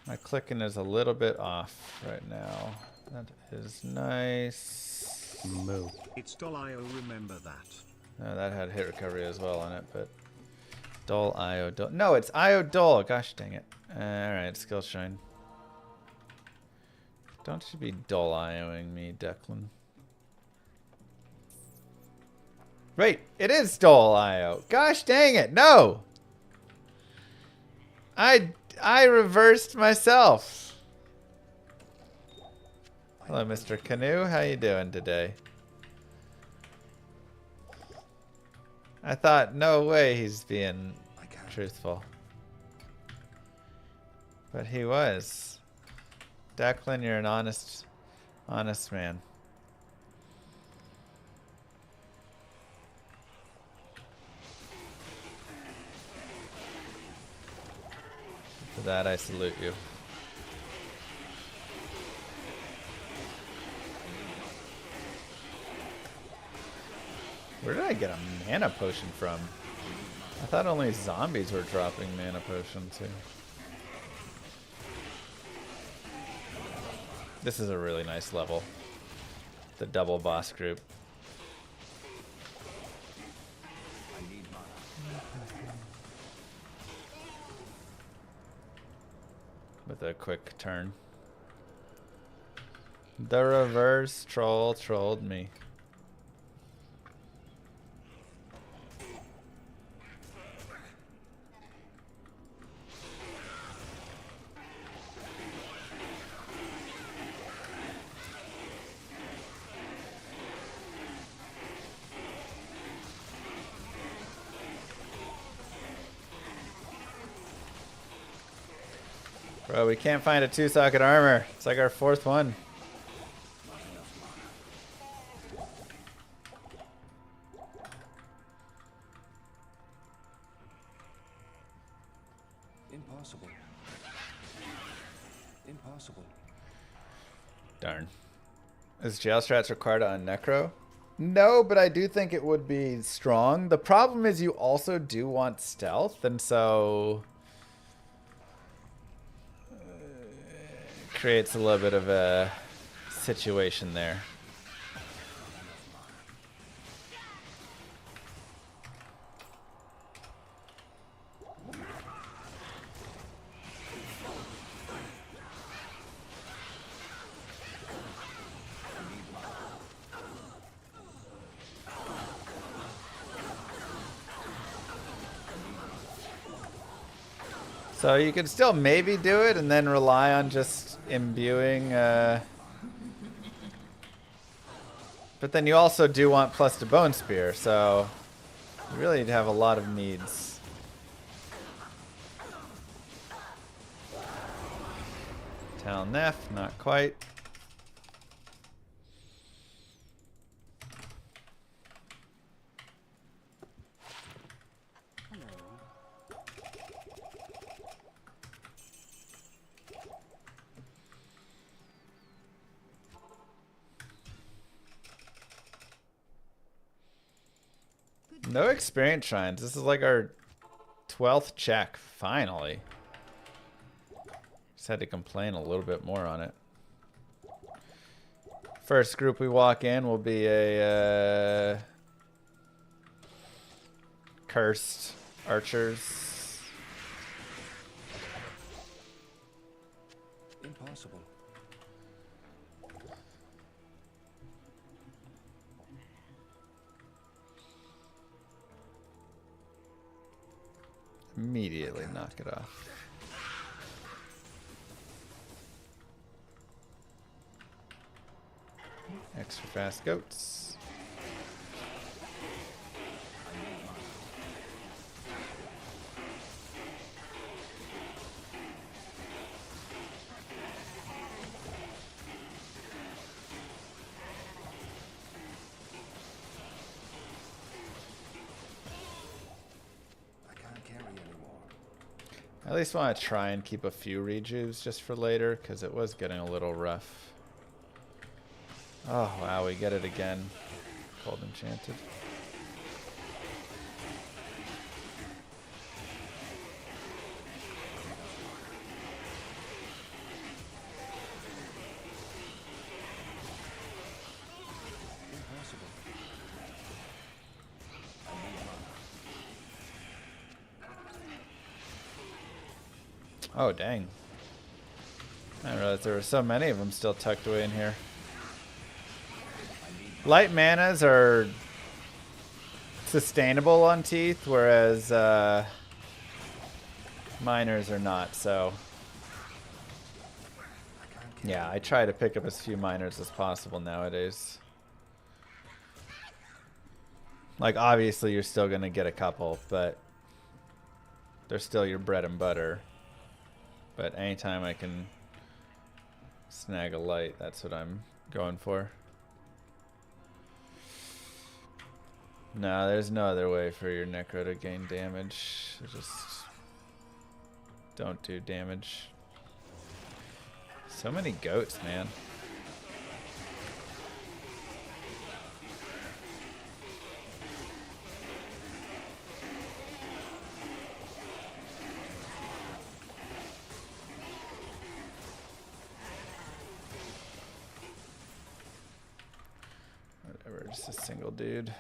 My clicking is a little bit off right now. That is nice. Moo. It's Dolio, remember that. No, that had hit recovery as well on it, but Dol Io Dol. No, it's Io Dol. Gosh dang it. Alright, skill shine. Don't you be dull-ioing me, Declan. Wait, it is dull-io. Gosh dang it, no! I reversed myself. Hello, Mr. Canoe. How you doing today? I thought, no way he's being truthful. But he was. Declan, you're an honest man. For that, I salute you. Where did I get a mana potion from? I thought only zombies were dropping mana potions here. This is a really nice level. The double boss group. With a quick turn. The reverse troll trolled me. Bro, we can't find a 2-socket armor. It's like our 4th one. Impossible. Impossible. Darn. Is jail strats required on Necro? No, but I do think it would be strong. The problem is you also do want stealth, and so creates a little bit of a situation there. So you could still maybe do it and then rely on just imbuing. But then you also do want plus to Bone Spear, so you really have a lot of needs. Tal Nef, not quite. No experience shrines. This is like our 12th check, finally. Just had to complain a little bit more on it. First group we walk in will be a cursed archers. Impossible. Immediately knock it off. Extra fast goats. I at least want to try and keep a few rejuves just for later, because it was getting a little rough. Oh, wow, we get it again. Cold Enchanted. Oh, dang. I didn't realize there were so many of them still tucked away in here. Light manas are sustainable on Teeth, whereas minors are not, so... Yeah, I try to pick up as few minors as possible nowadays. Like, obviously you're still gonna get a couple, but they're still your bread and butter. But anytime I can snag a light, that's what I'm going for. No, there's no other way for your Necro to gain damage. Just don't do damage. So many goats, man. just a single dude.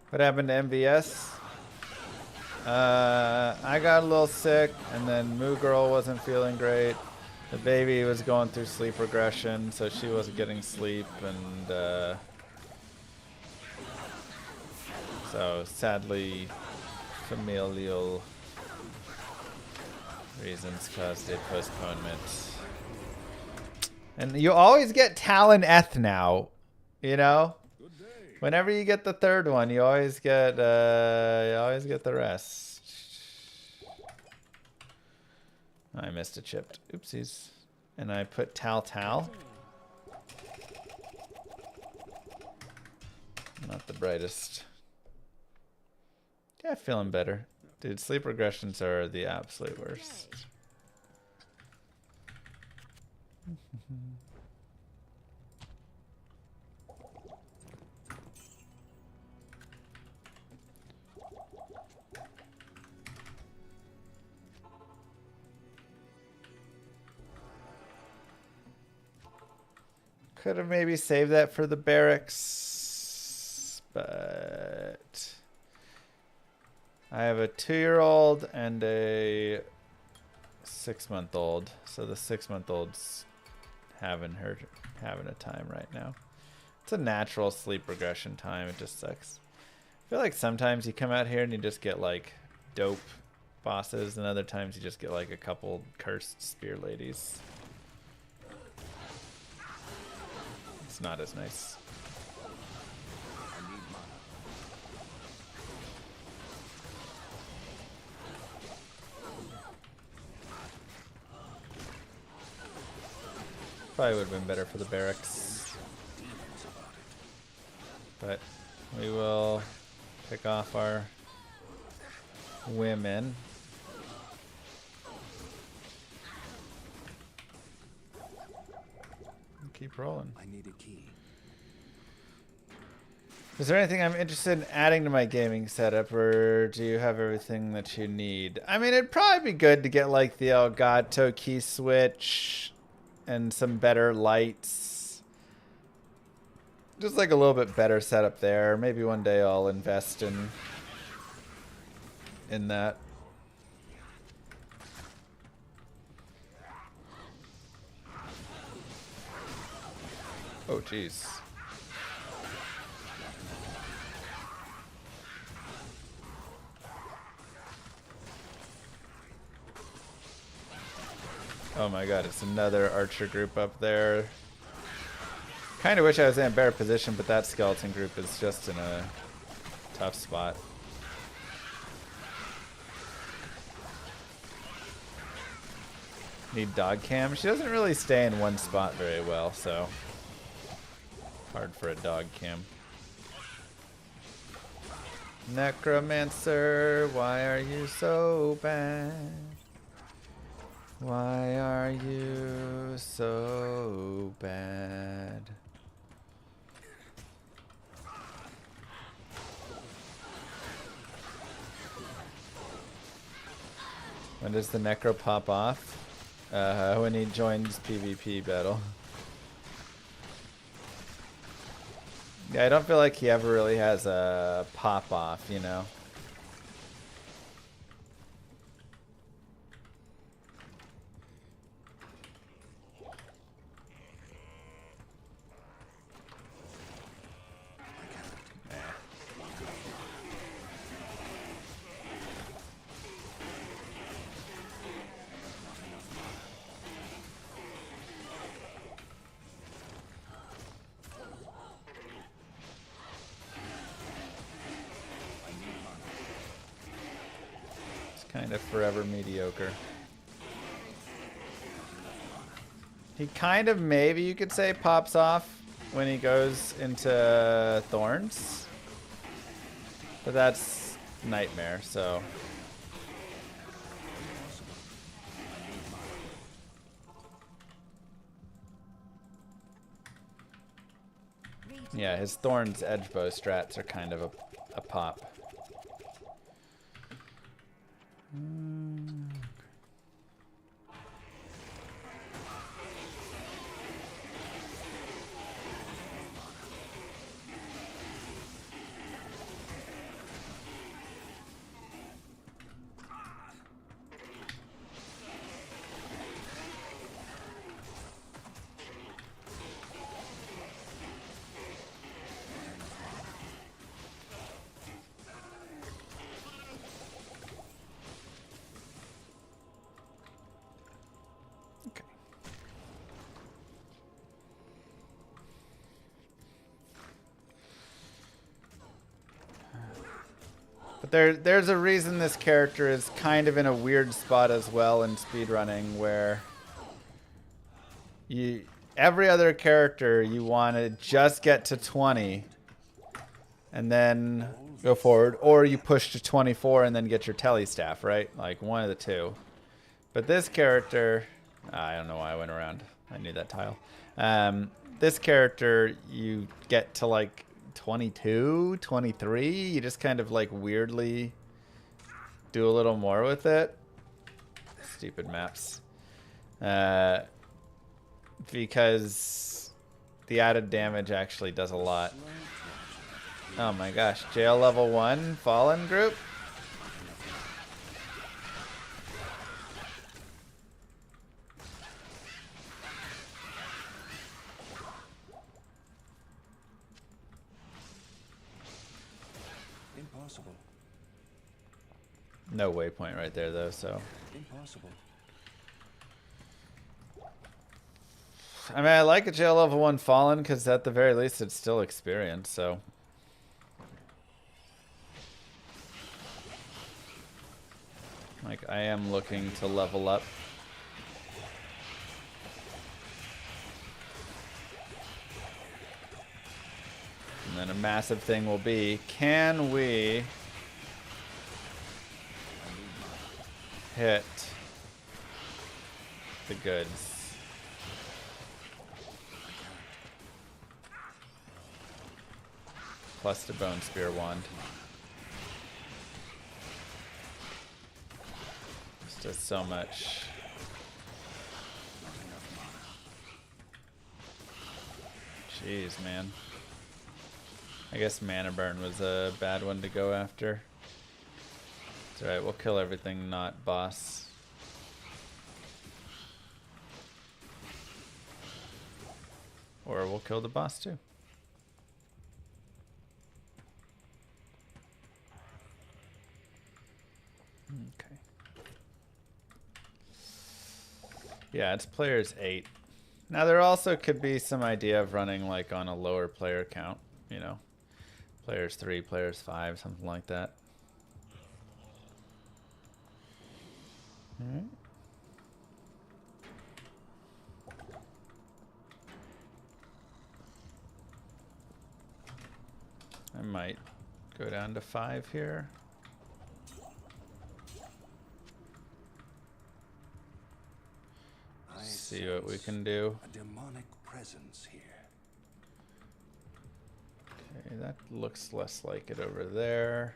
What happened to MVS? I got a little sick, and then Moo Girl wasn't feeling great. The baby was going through sleep regression, so she wasn't getting sleep, and so sadly, familial reasons caused a postponement. And you always get Talon Eth now, you know? Whenever you get the third one, you always get the rest. I missed a chip. Oopsies. And I put Tal. Not the brightest. Yeah, feeling better. Dude, sleep regressions are the absolute worst. Could have maybe saved that for the barracks, but I have a 2-year-old and a 6-month-old, so the 6-month-old's having a time right now. It's a natural sleep regression time. It just sucks. I feel like sometimes you come out here and you just get like dope bosses, and other times you just get like a couple cursed spear ladies. It's not as nice. Probably would have been better for the barracks. But we will pick off our women. Keep rolling. I need a key. Is there anything I'm interested in adding to my gaming setup, or do you have everything that you need? I mean, it'd probably be good to get like the Elgato key switch and some better lights. Just like a little bit better setup there. Maybe one day I'll invest in that. Oh, jeez. Oh my god, it's another archer group up there. Kind of wish I was in a better position, but that skeleton group is just in a tough spot. Need dog cam. She doesn't really stay in one spot very well, so hard for a dog cam. Necromancer, why are you so bad? Why are you so bad? When does the necro pop off? When he joins PvP battle. Yeah, I don't feel like he ever really has a pop off, you know? Kind of forever mediocre. He kind of, maybe you could say, pops off when he goes into Thorns. But that's Nightmare, so... Yeah, his Thorn's edge bow strats are kind of a pop. Okay. But there's a reason this character is kind of in a weird spot as well in speedrunning, where every other character you want to just get to 20 and then go forward, or you push to 24 and then get your telly staff, right? Like one of the two. But this character, I don't know why I went around. I knew that tile. This character, you get to like 22, 23. You just kind of like weirdly do a little more with it. Stupid maps. Because the added damage actually does a lot. Oh my gosh, jail level 1 fallen group? Impossible. No waypoint right there though, so. Impossible. I mean, I like a jail level 1 fallen because at the very least it's still experience, so. Like, I am looking to level up. And then a massive thing will be, can we hit the goods? Plus the bone spear wand. This does so much. Jeez, man. I guess mana burn was a bad one to go after. It's alright, we'll kill everything not boss. Or we'll kill the boss too. Okay. Yeah, it's players 8. Now there also could be some idea of running like on a lower player count, you know. Players 3, players 5, something like that. Alright. I might go down to 5 here. See what we can do. A demonic presence here. Okay, that looks less like it over there.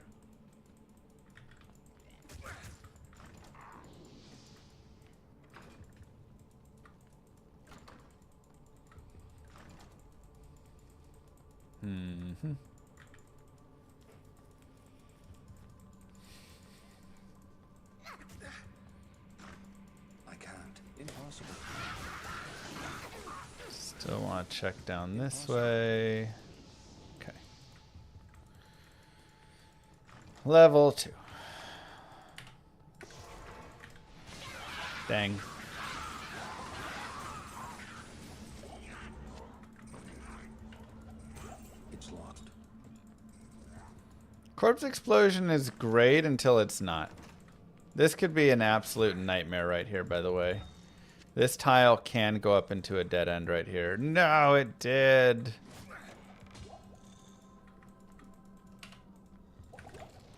Mm-hmm. I can't. Impossible. Still want to check down this way. Okay. Level 2. Dang. It's locked. Corpse explosion is great until it's not. This could be an absolute nightmare right here, by the way. This tile can go up into a dead end right here. No, it did.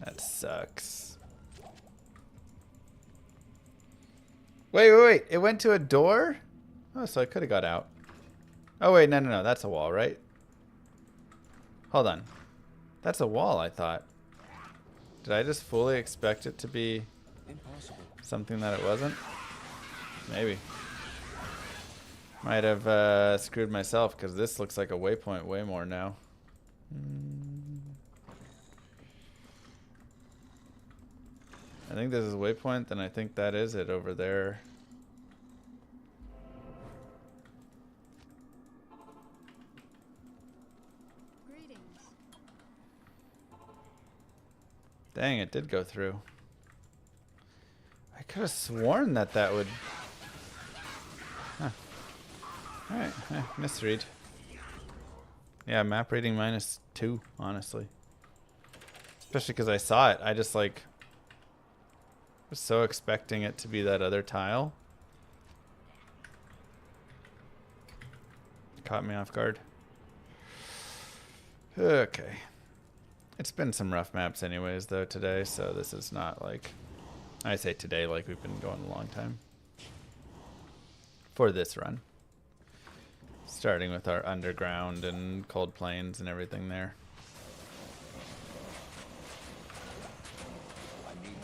That sucks. Wait. It went to a door? Oh, so I could have got out. Oh, wait, no. That's a wall, right? Hold on. That's a wall, I thought. Did I just fully expect it to be Impossible. something that it wasn't? Maybe. Might have screwed myself because this looks like a waypoint way more now. I think this is a waypoint, then I think that is it over there. Greetings. Dang, it did go through. I could have sworn that that would... Huh. Alright, misread. Yeah, map rating -2, honestly. Especially because I saw it. I just like... was so expecting it to be that other tile. Caught me off guard. Okay. It's been some rough maps anyways, though, today, so this is not like... I say today like we've been going a long time. For this run. Starting with our underground and cold plains and everything there. I need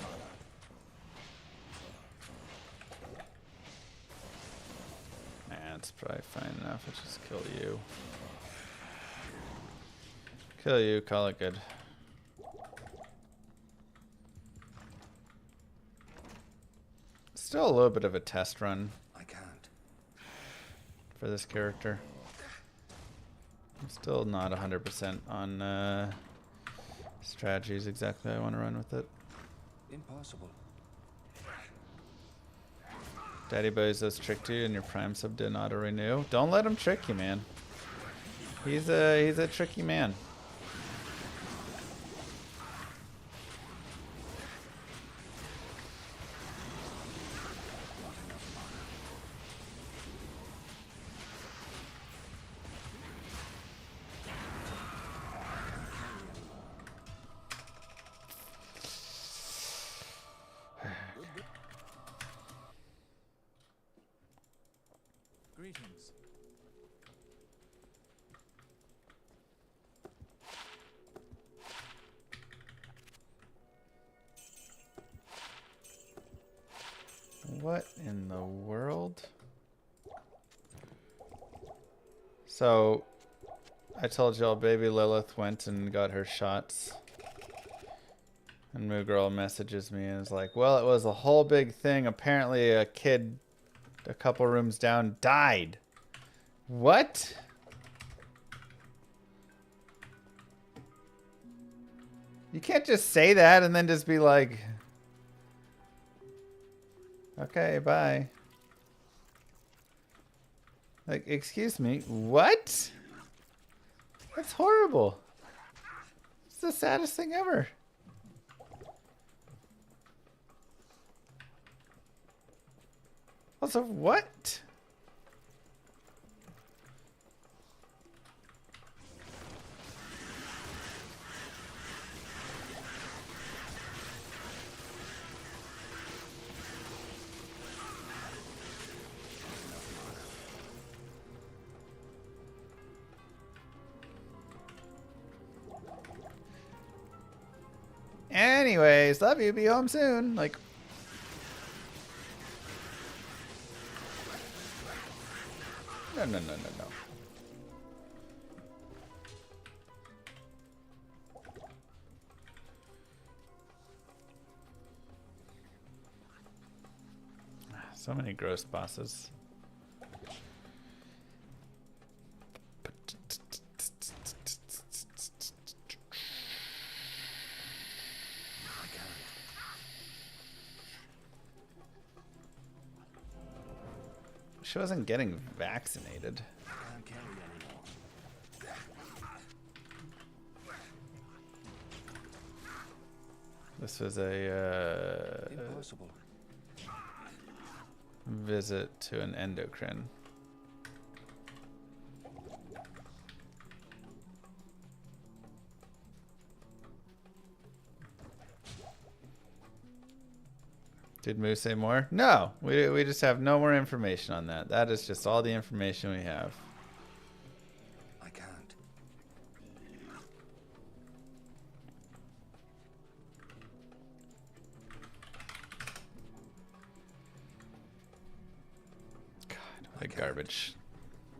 mana. Nah, it's probably fine enough. Let's just kill you. Kill you, call it good. Still a little bit of a test run I can't. for this character. I'm still not 100% on strategies exactly I want to run with it. Impossible. Daddy Bozo's tricked you and your prime sub didn't auto renew. Don't let him trick you, man. He's a tricky man. Greetings. What in the world? So, I told y'all baby Lilith went and got her shots. And Moo Girl messages me and is like, well, it was a whole big thing. Apparently a kid a couple rooms down died. What? You can't just say that and then just be like, okay, bye. Like, excuse me, what? That's horrible. It's the saddest thing ever. Also, what? Anyways, love you. Be home soon. Like, no, no, no, no, no. So many gross bosses. She wasn't getting vaccinated. Can't carry anymore. This was a Impossible. visit to an endocrine. Did Moo say more? No, we just have no more information on that. That is just all the information we have. I can't. Like garbage.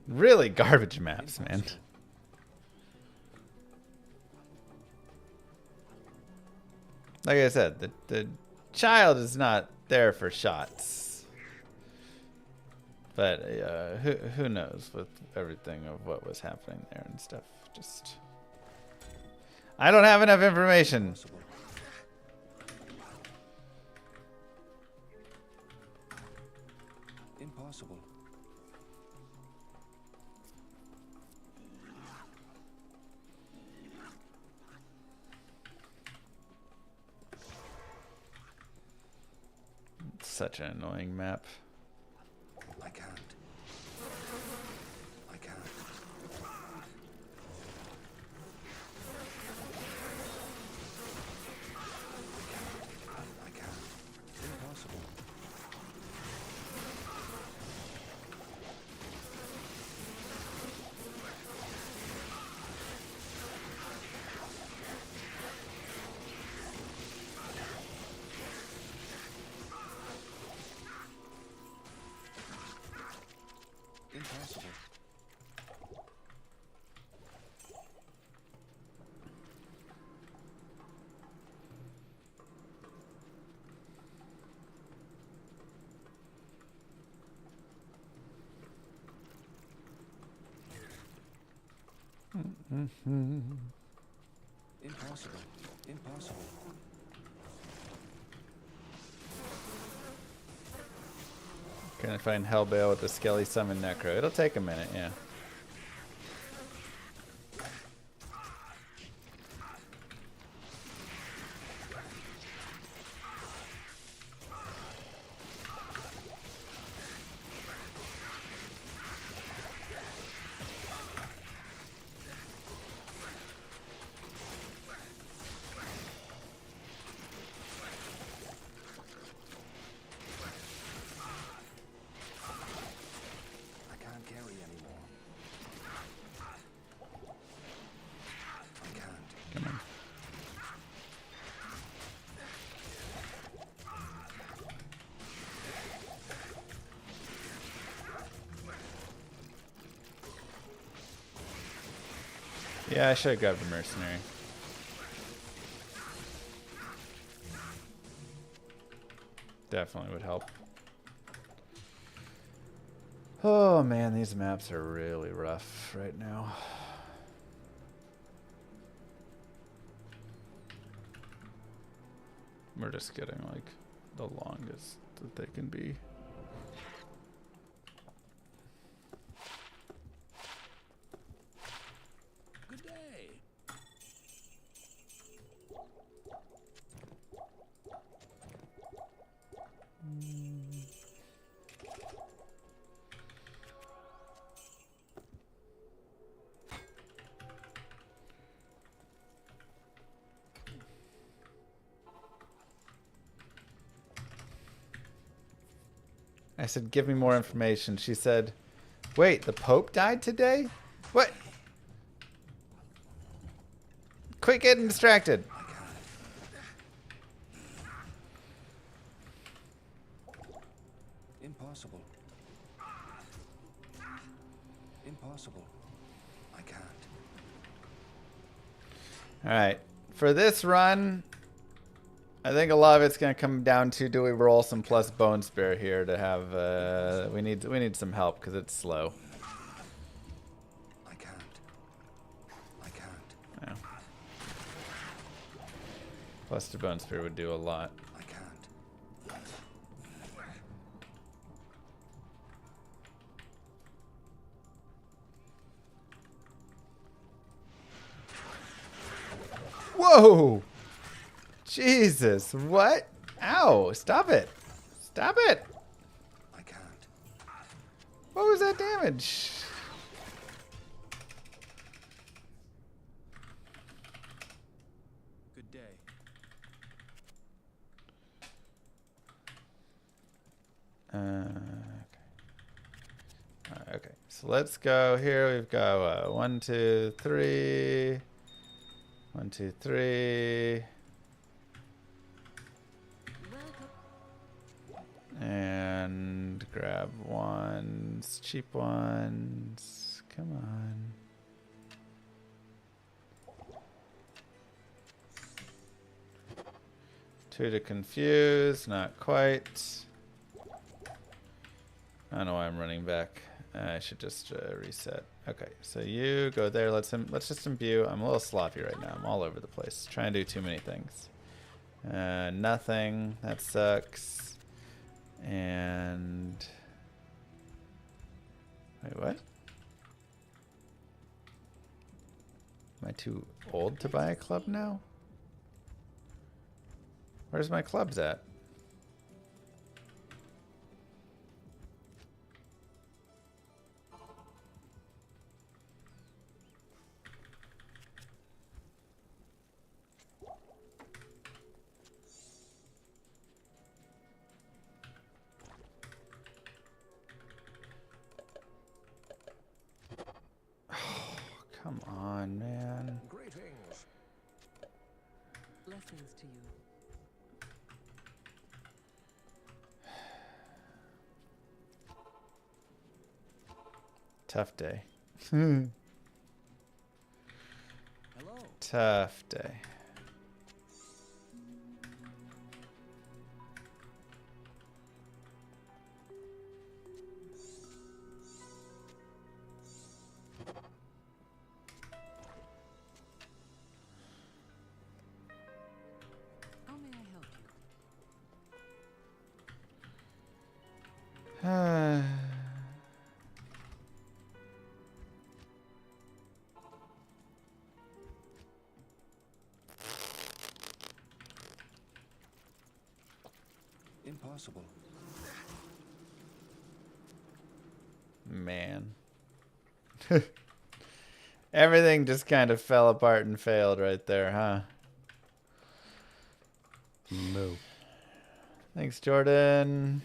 Really garbage maps, man. Impossible. Like I said, the child is not there for shots. But who knows with everything of what was happening there and stuff. Just I don't have enough information. Impossible. Impossible. It's such an annoying map. I can't. I can't. I can't. Impossible. Impossible. Impossible. Impossible. Gonna find Hellbale with the Skelly Summon Necro. It'll take a minute, yeah. I can't carry anymore. I can't. Come on. Yeah, I should have grabbed the mercenary. Definitely would help. Oh man, these maps are really rough right now. We're just getting like the longest that they can be. Good day. I said, give me more information. She said, wait, the Pope died today? What? Quit getting distracted. Impossible. Impossible. I can't. All right. For this run, I think a lot of it's going to come down to, do we roll some plus Bone Spear here to have, we need some help because it's slow. I can't. I can't. Yeah. Plus the Bone Spear would do a lot. I can't. Whoa! Jesus, what? Ow, stop it. Stop it. I can't. What was that damage? Good day. Okay, so let's go here. We've got 1, 2, 3. 1, 2, 3. And grab ones, cheap ones. Come on. Two to confuse, not quite. I don't know why I'm running back. I should just reset. Okay, so you go there. Let's just imbue. I'm a little sloppy right now. I'm all over the place. Trying to do too many things. Nothing. That sucks. And wait, what? Am I too old to buy a club now? Where's my clubs at? Come on, man. Greetings. Blessings to you. Tough day. Hello. Tough day. How may I help you? Impossible. Man. Everything just kind of fell apart and failed right there, huh? No. Thanks, Jordan.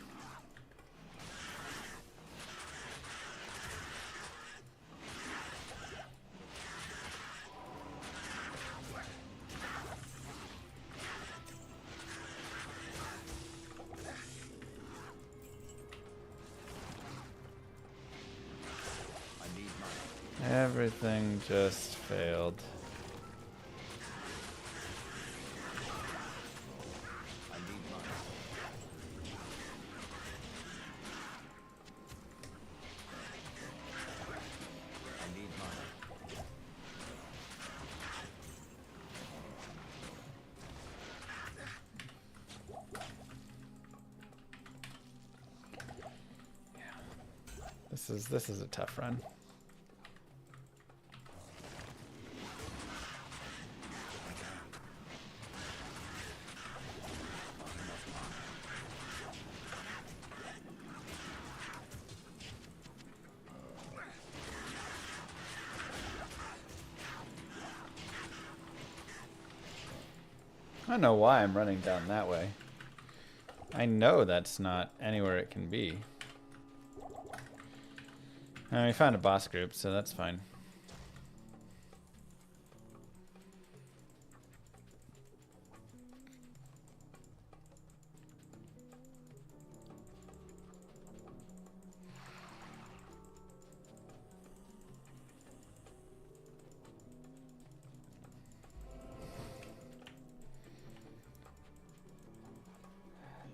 Everything just failed. This is a tough run. I don't know why I'm running down that way. I know that's not anywhere it can be. We found a boss group, so that's fine.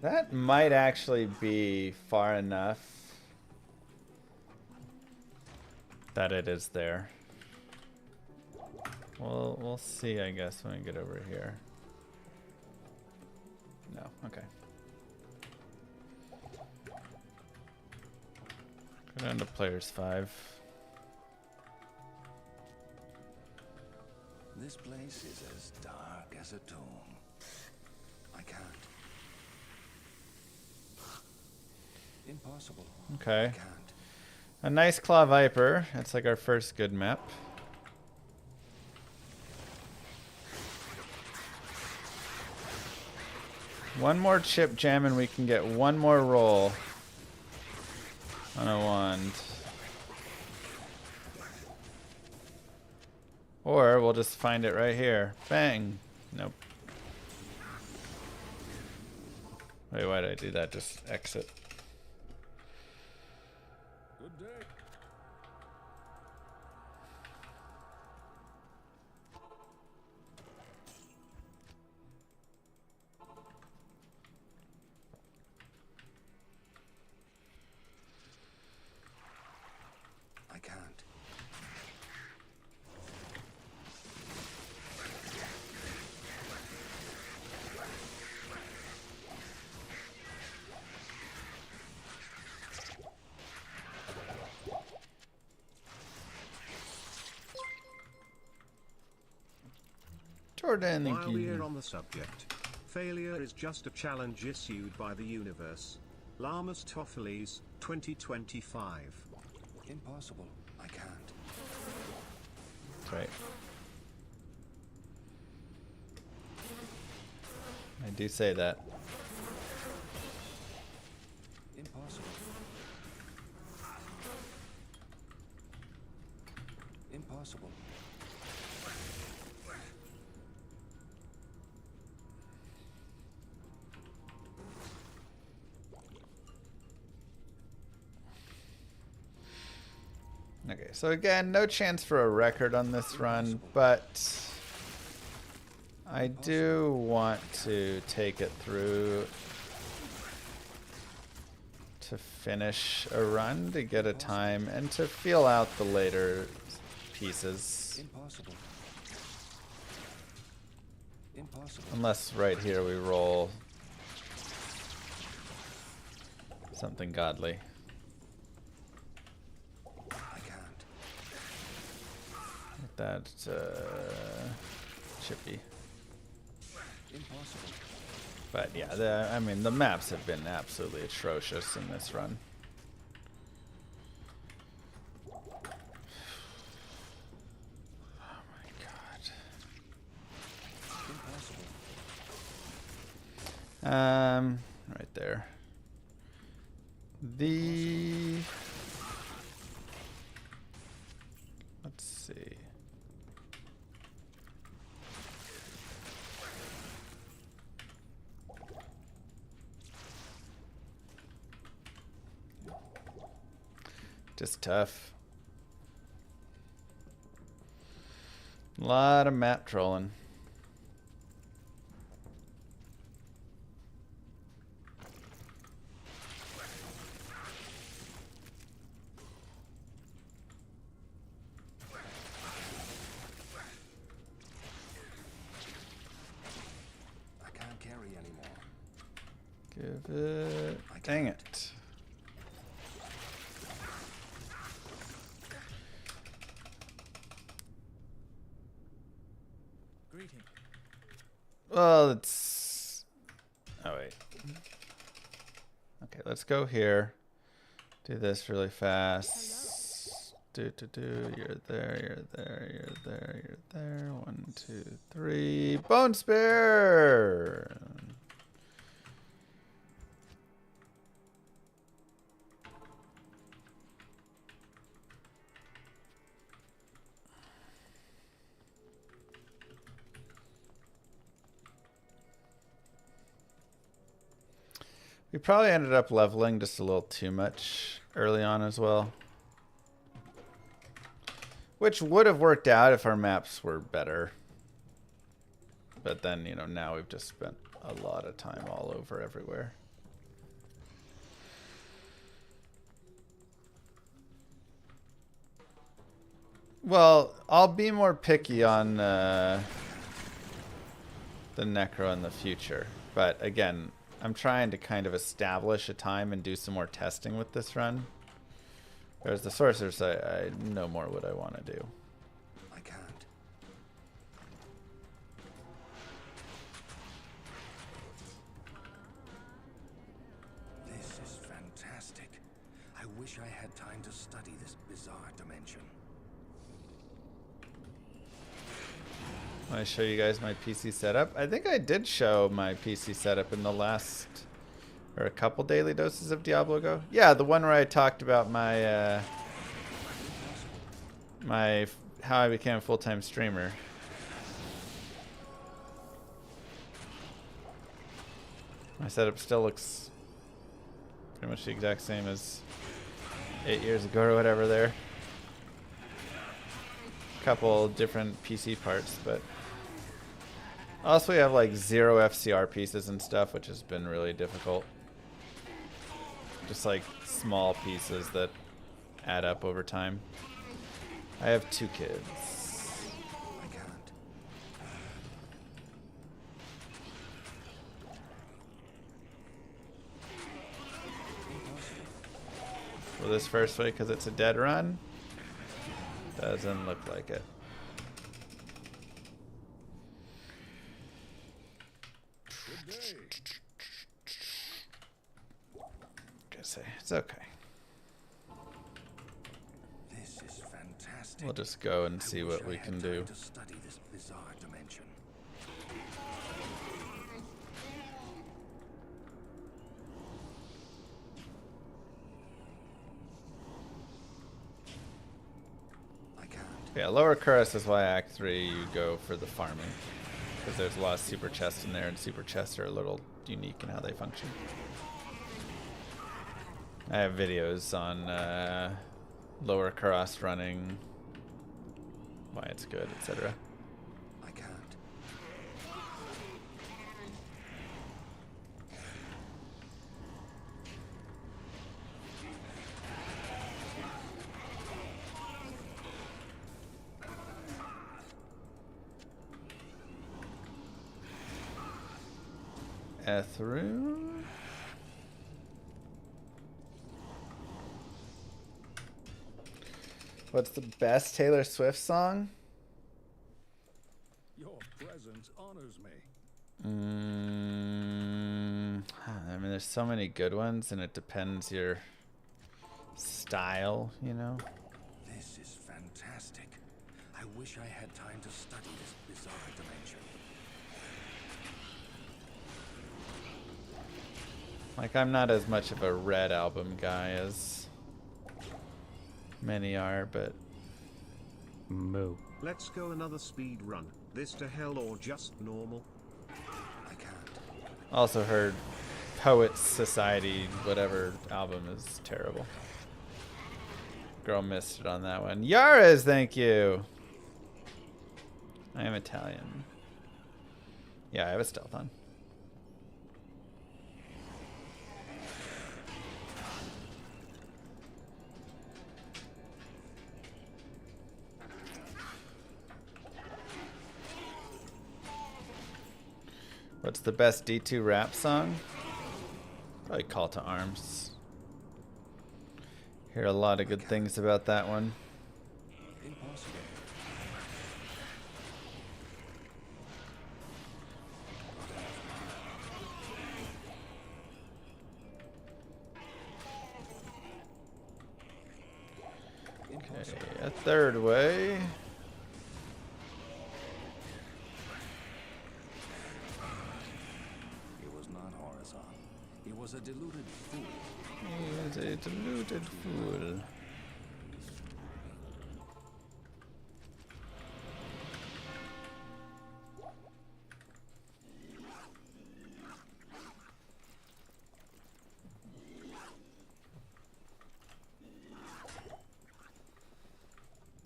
That might actually be far enough that it is there. We'll see, I guess, when we get over here. No, okay. Go down to players 5. This place is as dark as a tomb. I can't. Impossible. Okay. I can't. A nice Claw Viper. That's like our first good map. One more chip jam and we can get one more roll on a wand. Or we'll just find it right here. Bang. Nope. Wait, why did I do that? Just exit. Or didn't think While you we're on the subject, failure is just a challenge issued by the universe. Lamas Toffolies, 2025. Impossible. I can't. That's right. I do say that. Impossible. Impossible. Okay, so again, no chance for a record on this run, but I do want to take it through to finish a run to get a time and to feel out the later pieces. Impossible. Impossible. Unless right here we roll something godly. I can't. Like that chippy. Impossible. But yeah, I mean, the maps have been absolutely atrocious in this run. Oh my god. Impossible. Right there. Let's see. Just tough. A lot of map trolling. I can't carry anymore. Give it. Dang it. Greeting. Well, it's... Oh, wait. Okay, let's go here. Do this really fast. You're there, you're there, you're there, you're there. 1, 2, 3. Bone Spear! We probably ended up leveling just a little too much early on as well. Which would have worked out if our maps were better. But then, you know, now we've just spent a lot of time all over everywhere. Well, I'll be more picky on the Necro in the future. But again, I'm trying to kind of establish a time and do some more testing with this run. Whereas the Sorcerers, I know more what I want to do. I can't. This is fantastic. I wish I had time to study this bizarre dimension. Want to show you guys my PC setup? I think I did show my PC setup in the last, or a couple daily doses of Diablo ago. Yeah, the one where I talked about my, how I became a full-time streamer. My setup still looks pretty much the exact same as 8 years ago or whatever there. Couple different PC parts, but also we have like 0 FCR pieces and stuff, which has been really difficult. Just like small pieces that add up over time. I have 2 kids. I can't. Will this first way because it's a dead run? Doesn't look like it. It's okay. This is fantastic. We'll just go and see I wish what I we had can time do. to study this bizarre dimension. I can't. Yeah, lower Curse is why Act 3 you go for the farming. Because there's a lot of super chests in there, and super chests are a little unique in how they function. I have videos on lower Curse running, why it's good, etc. I can't. Through. What's the best Taylor Swift song? Your presence honors me. I mean, there's so many good ones, and it depends your style, you know? This is fantastic. I wish I had time to study this bizarre dimension. Like, I'm not as much of a Red album guy as many are, but Moo. Let's go another speed run. This to hell or just normal? I can't. also heard Poets Society, whatever album, is terrible. Girl missed it on that one. Yaras, thank you. I am Italian. Yeah, I have a stealth on. What's the best D2 rap song? Probably Call to Arms. Hear a lot of good things about that one. Impossible. Okay, a third way. He was not Horizon. He was a deluded fool. He is a deluded fool.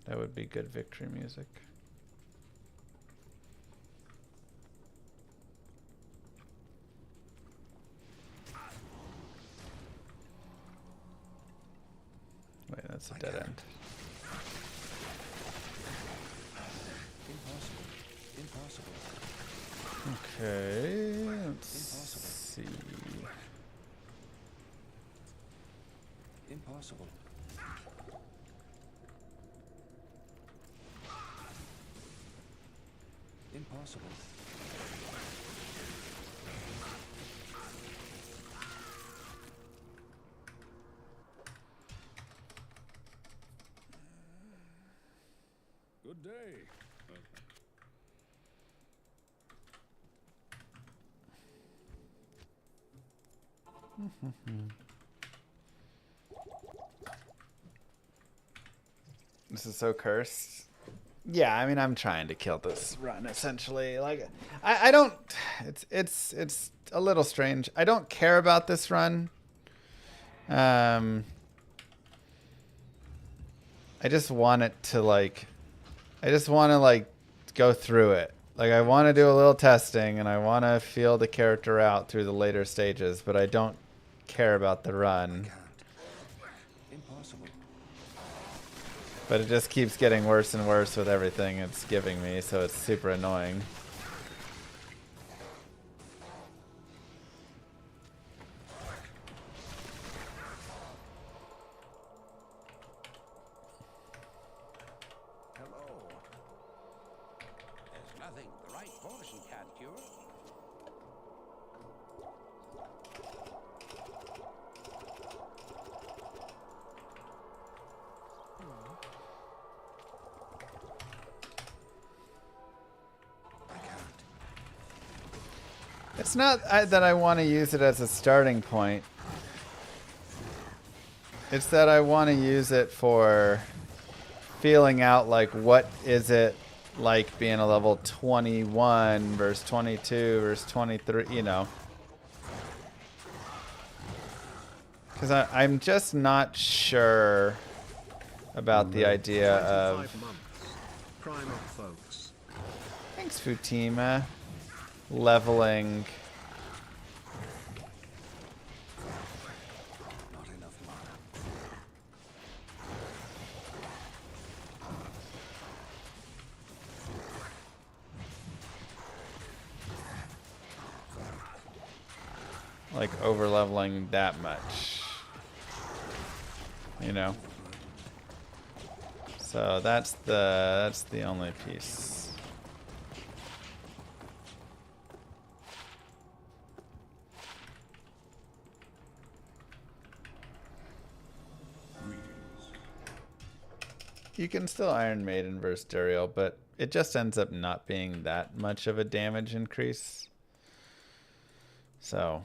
That would be good victory music. Wait, that's a dead end. Impossible. Impossible. Okay, let's Impossible. see. Impossible. Impossible. Good day. This is so cursed. Yeah, I mean, I'm trying to kill this run essentially. Like, I don't. It's a little strange. I don't care about this run. I just want it to like. I just want to like go through it. Like, I want to do a little testing and I want to feel the character out through the later stages, but I don't care about the run. Can't. Impossible. But it just keeps getting worse and worse with everything it's giving me, so it's super annoying. Hello. There's nothing the right poison can't cure. It's not that I want to use it as a starting point. It's that I want to use it for feeling out, like, what is it like being a level 21 versus 22 versus 23, you know. Because I'm just not sure about the idea of... 25 months. Prime up, folks. Thanks, Futima. Leveling. Not enough mana. Like over leveling that much. You know. So that's the only piece. You can still Iron Maiden versus Duriel, but it just ends up not being that much of a damage increase. So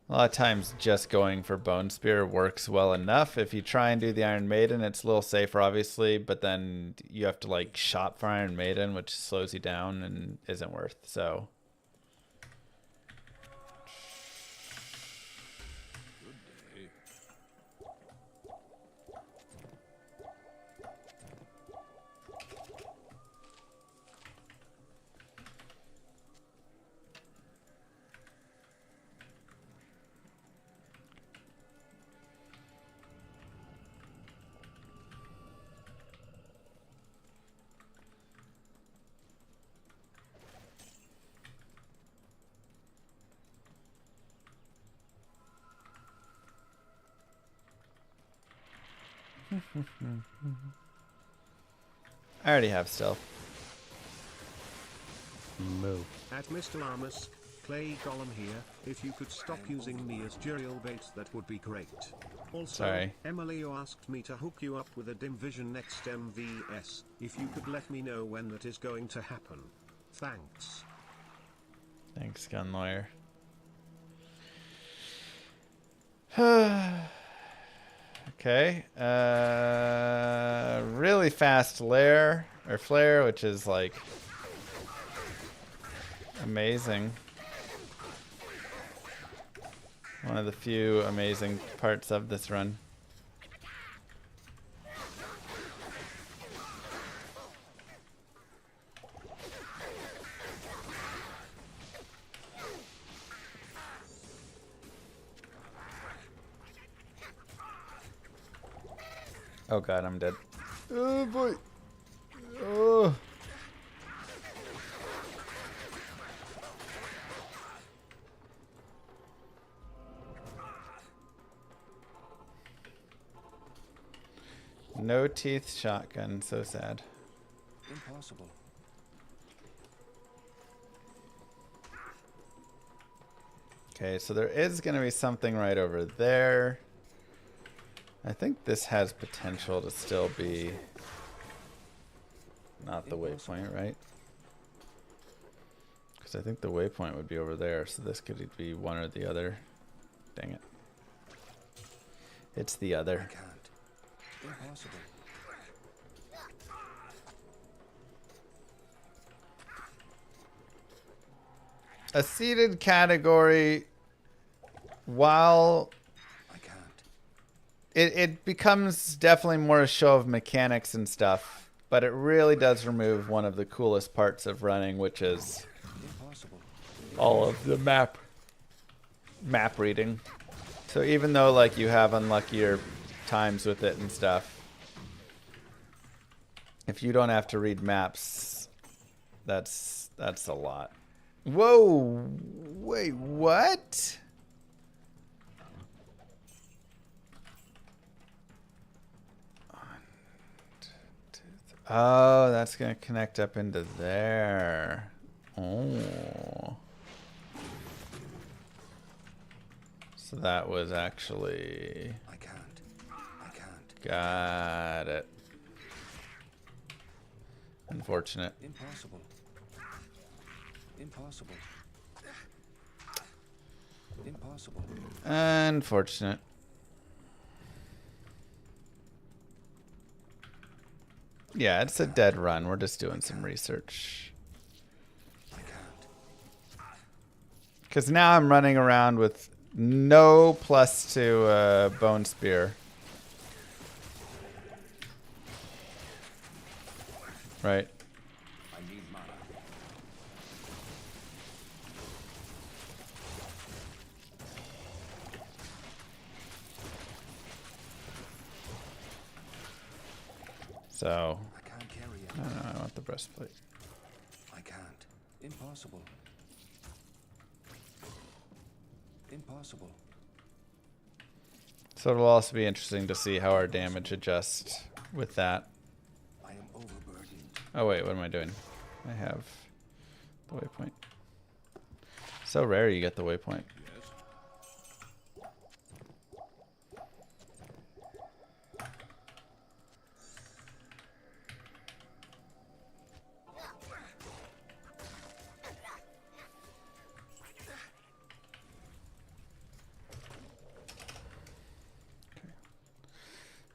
a lot of times just going for Bone Spear works well enough. If you try and do the Iron Maiden, it's a little safer, obviously, but then you have to like shop for Iron Maiden, which slows you down and isn't worth. So I already have stealth. Move. At Mr. Armus, Clay Golem here. If you could stop using me as Duriel bait, that would be great. Also, Sorry. Emily asked me to hook you up with a Division next MVS. If you could let me know when that is going to happen. Thanks. Thanks, Gun Lawyer. Okay. Really fast flare, which is like amazing. One of the few amazing parts of this run. Oh god, I'm dead. Oh boy. Oh. No teeth shotgun, so sad. Impossible. Okay, so there is going to be something right over there. I think this has potential to still be not the waypoint, right? Because I think the waypoint would be over there, so this could be one or the other. Dang it. It's the I other. can't. Impossible. A seeded category, while I can't. it becomes definitely more a show of mechanics and stuff, but it really does remove one of the coolest parts of running, which is Impossible. all of the map reading. So even though like you have unluckier times with it and stuff, if you don't have to read maps, that's a lot. Whoa, wait, what? Oh, that's gonna connect up into there. Oh. So that was actually... I can't. I can't. Got it. Unfortunate. Impossible. Impossible. Impossible. Unfortunate. Yeah, it's a dead run. We're just doing some research. I can't. Because now I'm running around with no plus to bone spear. Right. I need mana. So, I can't carry it. I don't know, I want the breastplate. I can't. Impossible. Impossible. So it'll also be interesting to see how our damage adjusts with that. I am overburdened. Oh wait, what am I doing? I have the waypoint. So rare you get the waypoint. Yes.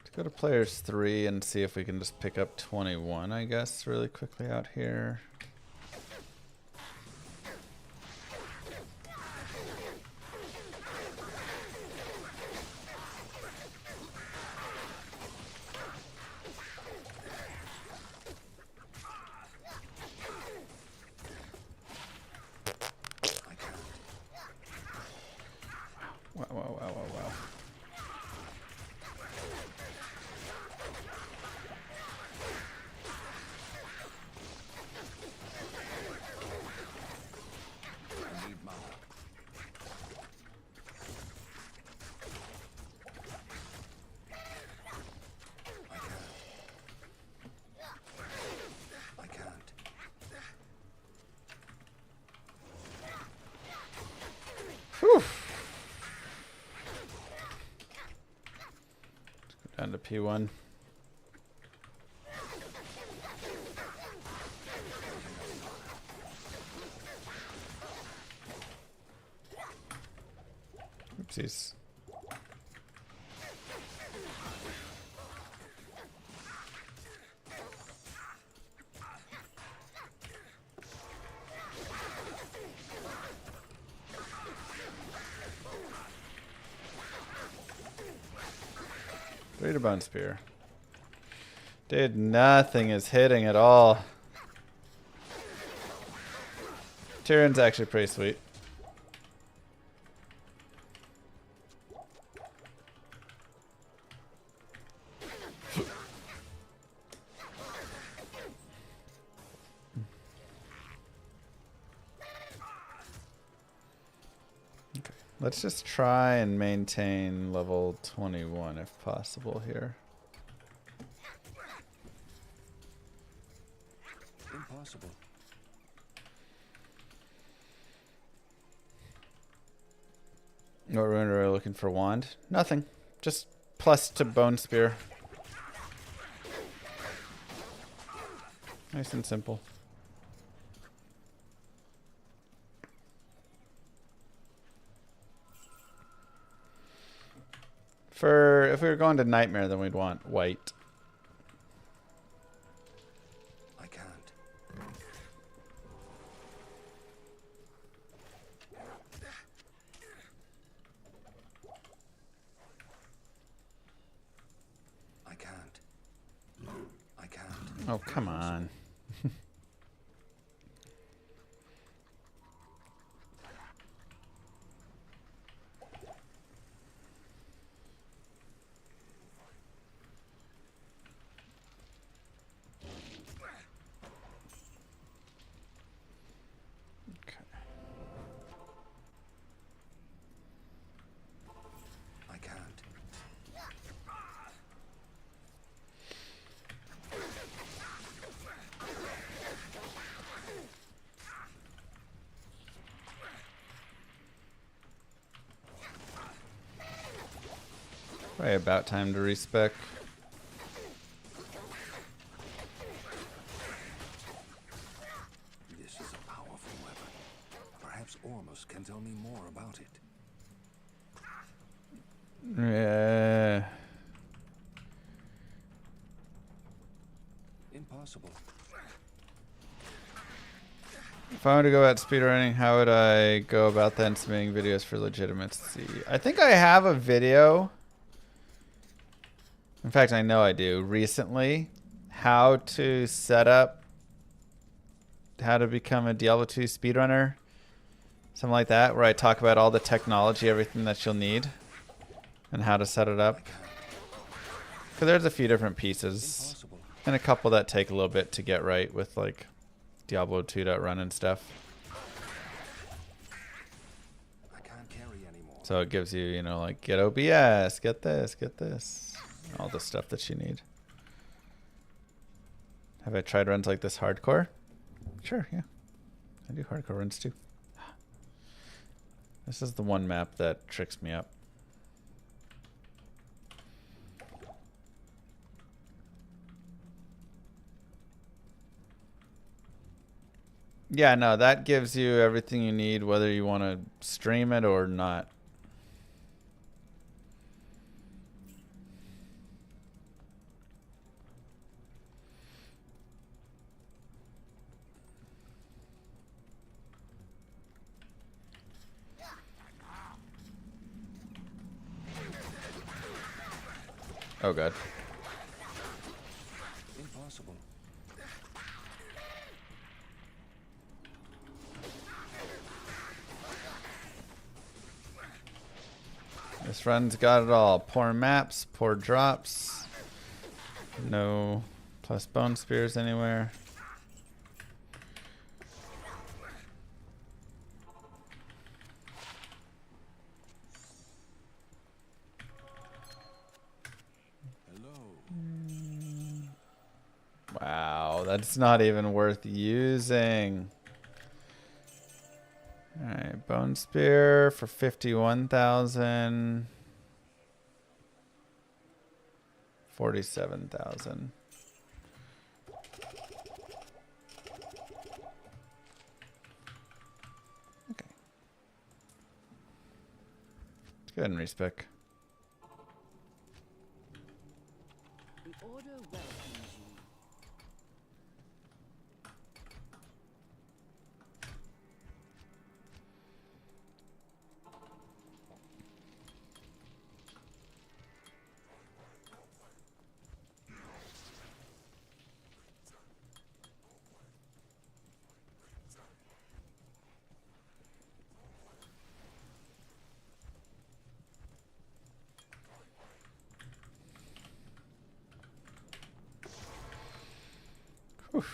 Let's go to players 3 and see if we can just pick up 21, I guess, really quickly out here. I can't. Wow, wow, wow, wow, wow. I need mana. I can't. I can't. Whew. Let's go down to P1. Oopsies. Greater bone spear. Dude, nothing is hitting at all. Tyrion's actually pretty sweet. Okay, let's just try and maintain level 21 if possible here. Impossible. What rune are we looking for? Wand? Nothing. Just plus to bone spear. Nice and simple. For if we were going to nightmare, then we'd want white. I can't. I can't. I can't. Oh, come on. Okay. I can't. Probably about time to respec. This is a powerful weapon. Lamus can tell me more about it. Yeah. Impossible. If I were to go about speedrunning, how would I go about then submitting videos for legitimacy? I think I have a video. In fact, I know I do. Recently, how to set up, how to become a Diablo 2 speedrunner. Something like that, where I talk about all the technology, everything that you'll need, and how to set it up. Because there's a few different pieces, Impossible. and a couple that take a little bit to get right with like Diablo 2.run and stuff. I can't carry anymore. So it gives you, you know, like get OBS, get this, all the stuff that you need. Have I tried runs like this hardcore? Sure, yeah. I do hardcore runs too. This is the one map that tricks me up. Yeah, no, that gives you everything you need, whether you want to stream it or not. Oh, God. Impossible. This run's got it all. Poor maps, poor drops. No plus bone spears anywhere. Wow, that's not even worth using. Alright, bone spear for 51,000. 47,000. Okay. Let's go ahead and respec. The order welcomes you. Whew.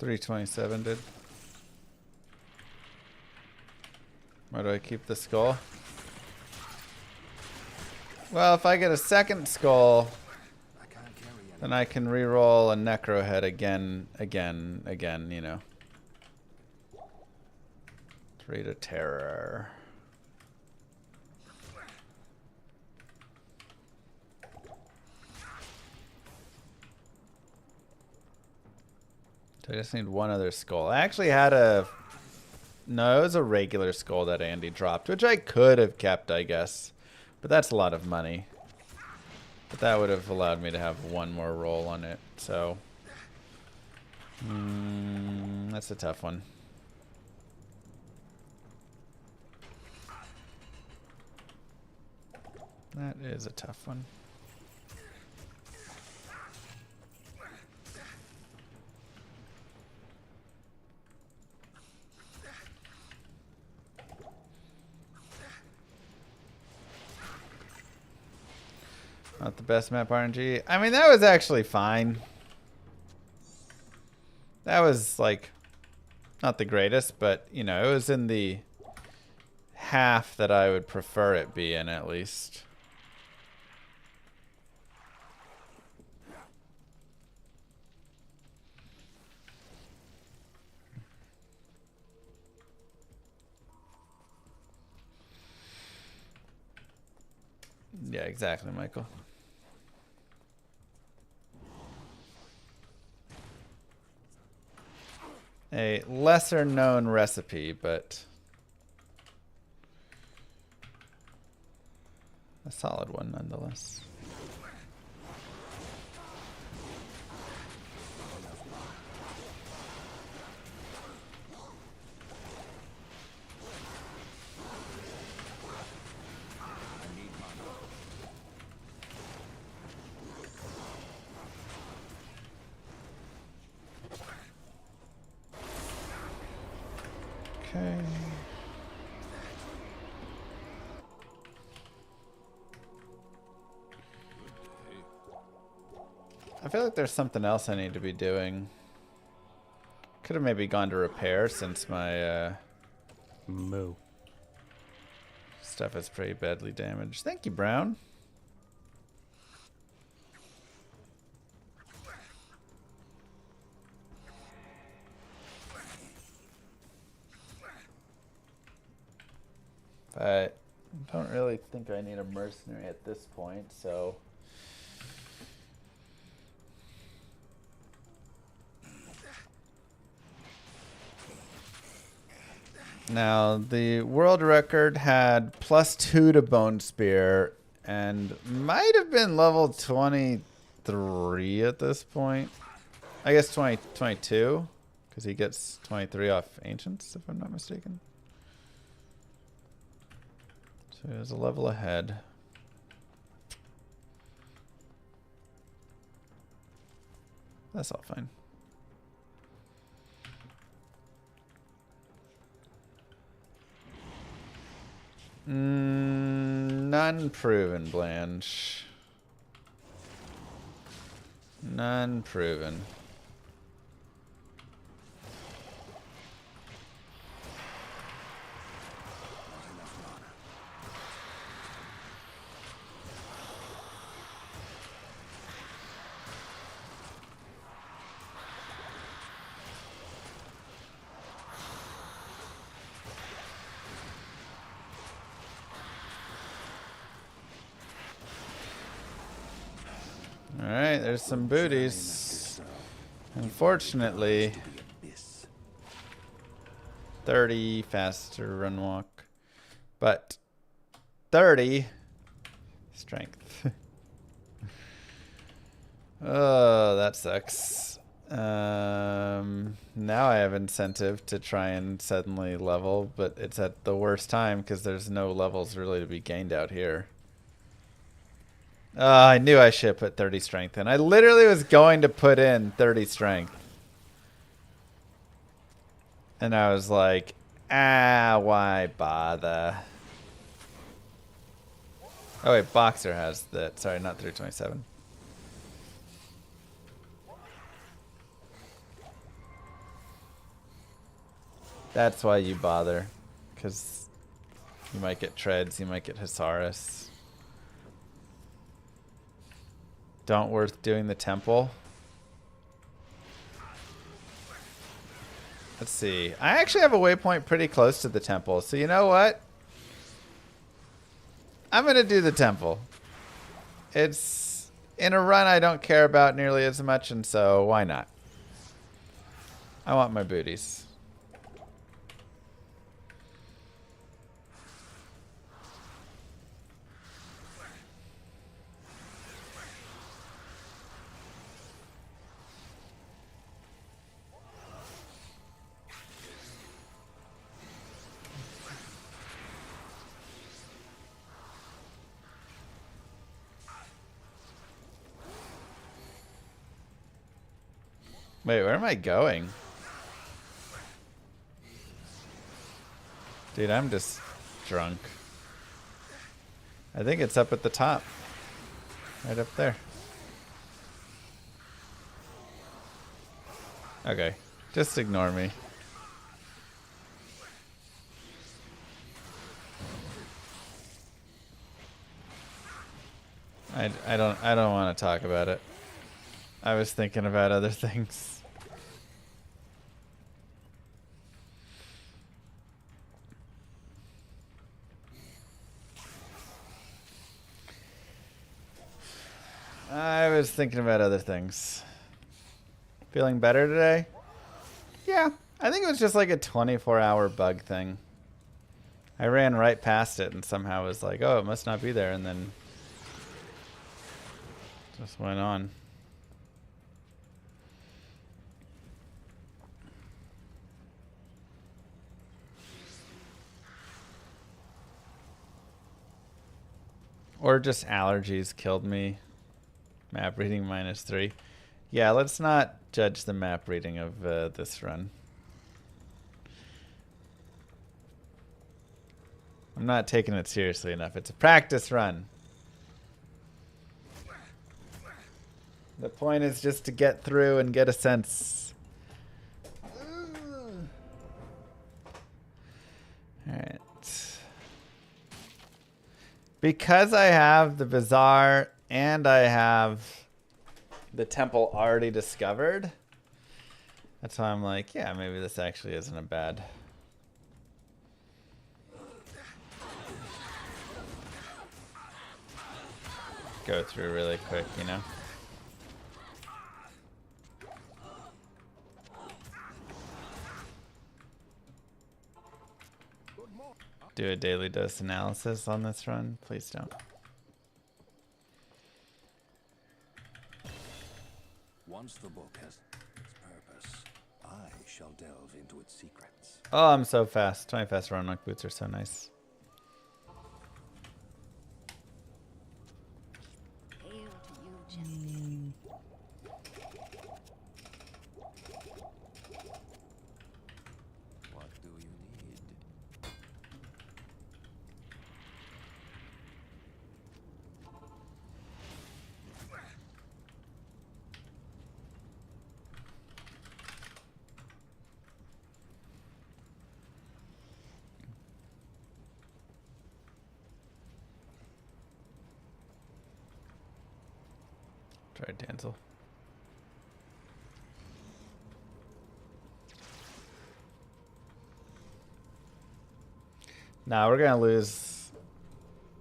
327 did. Why do I keep the skull? Well, if I get a second skull, I can't carry anymore. then I can re-roll a necro head again, you know. 3 to terror. So I just need one other skull. I actually had a... No, it was a regular skull that Andy dropped, which I could have kept, I guess. But that's a lot of money. But that would have allowed me to have one more roll on it, so... that's a tough one. That is a tough one. Not the best map RNG. I mean, that was actually fine. That was, like, not the greatest, but, you know, it was in the half that I would prefer it be in, at least. Yeah, exactly, Michael. a lesser known recipe, but a solid one nonetheless. Okay. I feel like there's something else I need to be doing. Could have maybe gone to repair since my Moo. stuff is pretty badly damaged. Thank you, Brown. But I don't really think I need a mercenary at this point, so... Now, the world record had +2 to Bone Spear and might have been level 23 at this point. I guess 22, because he gets 23 off Ancients, if I'm not mistaken. So he was a level ahead. That's all fine. None proven, Blanche. None proven. Alright, there's some booties. Unfortunately, 30 faster run walk, but 30 strength. Oh, that sucks. Now I have incentive to try and suddenly level, but it's at the worst time because there's no levels really to be gained out here. I knew I should have put 30 strength in. I literally was going to put in 30 strength. And I was like, why bother? Oh wait, Boxer has that. Sorry, not 327. That's why you bother. Because you might get Treads, you might get Hisaurus. Don't worth doing the temple. Let's see. I actually have a waypoint pretty close to the temple. So you know what? I'm going to do the temple. It's in a run I don't care about nearly as much, and so why not? I want my booties. Wait, where am I going? Dude, I'm just drunk. I think it's up at the top. Right up there. Okay. Just ignore me. I don't want to talk about it. I was thinking about other things. I was thinking about other things. Feeling better today? Yeah, I think it was just like a 24-hour bug thing. I ran right past it and somehow was like, oh, it must not be there, and then just went on. Or just allergies killed me. Map reading -3. Yeah, let's not judge the map reading of this run. I'm not taking it seriously enough. It's a practice run. The point is just to get through and get a sense. Alright. Because I have the Bazaar and I have the temple already discovered, that's why I'm like, yeah, maybe this actually isn't a bad... go through really quick, you know? Do a daily dose analysis on this run? Please don't. Once the book has its purpose, I shall delve into its secrets. Oh, I'm so fast. 20 fast run knock boots are so nice. Hail to you, champion. What do you need? Try Danzel. Nah, we're gonna lose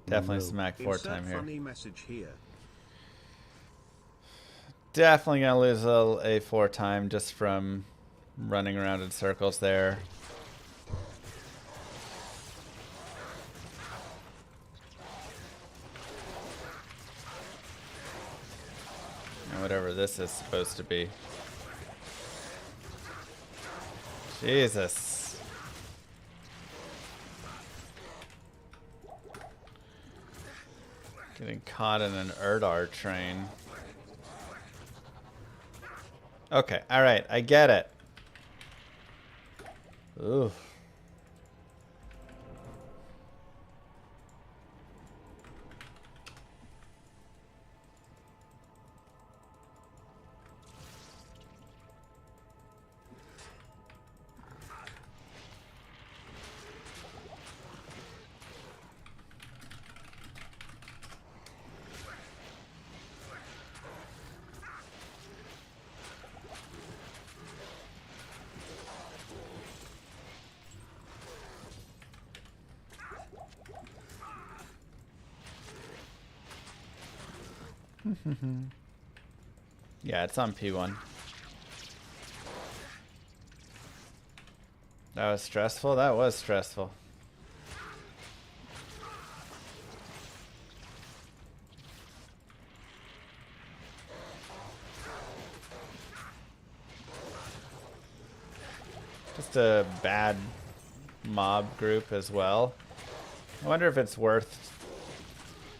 definitely No. smack 4 Insert time here. funny message here. Definitely gonna lose a 4 time just from running around in circles there. And whatever this is supposed to be. Jesus. Getting caught in an Erdar train. Okay, alright, I get it. Ooh. Yeah, it's on P1. That was stressful? That was stressful. Just a bad mob group as well. I wonder if it's worth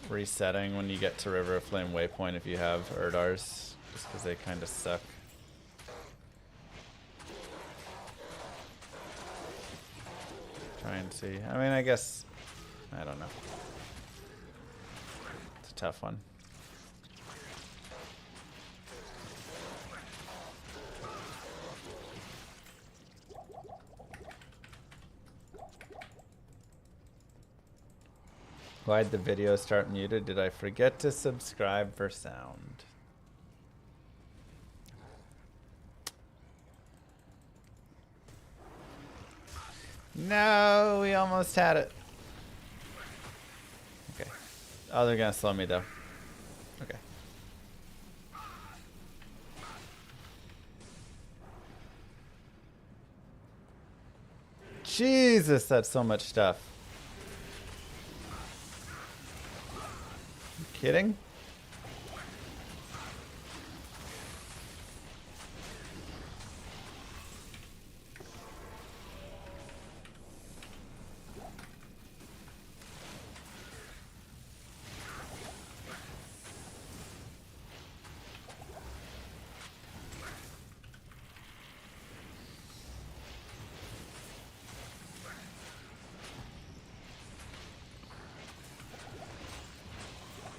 resetting when you get to River of Flame Waypoint if you have Erdars, just because they kind of suck. Try and see. I mean, I guess, I don't know. It's a tough one. Why'd the video start muted? Did I forget to subscribe for sound? No, we almost had it. Okay. Oh, they're gonna slow me though. Okay. Jesus, that's so much stuff. You kidding?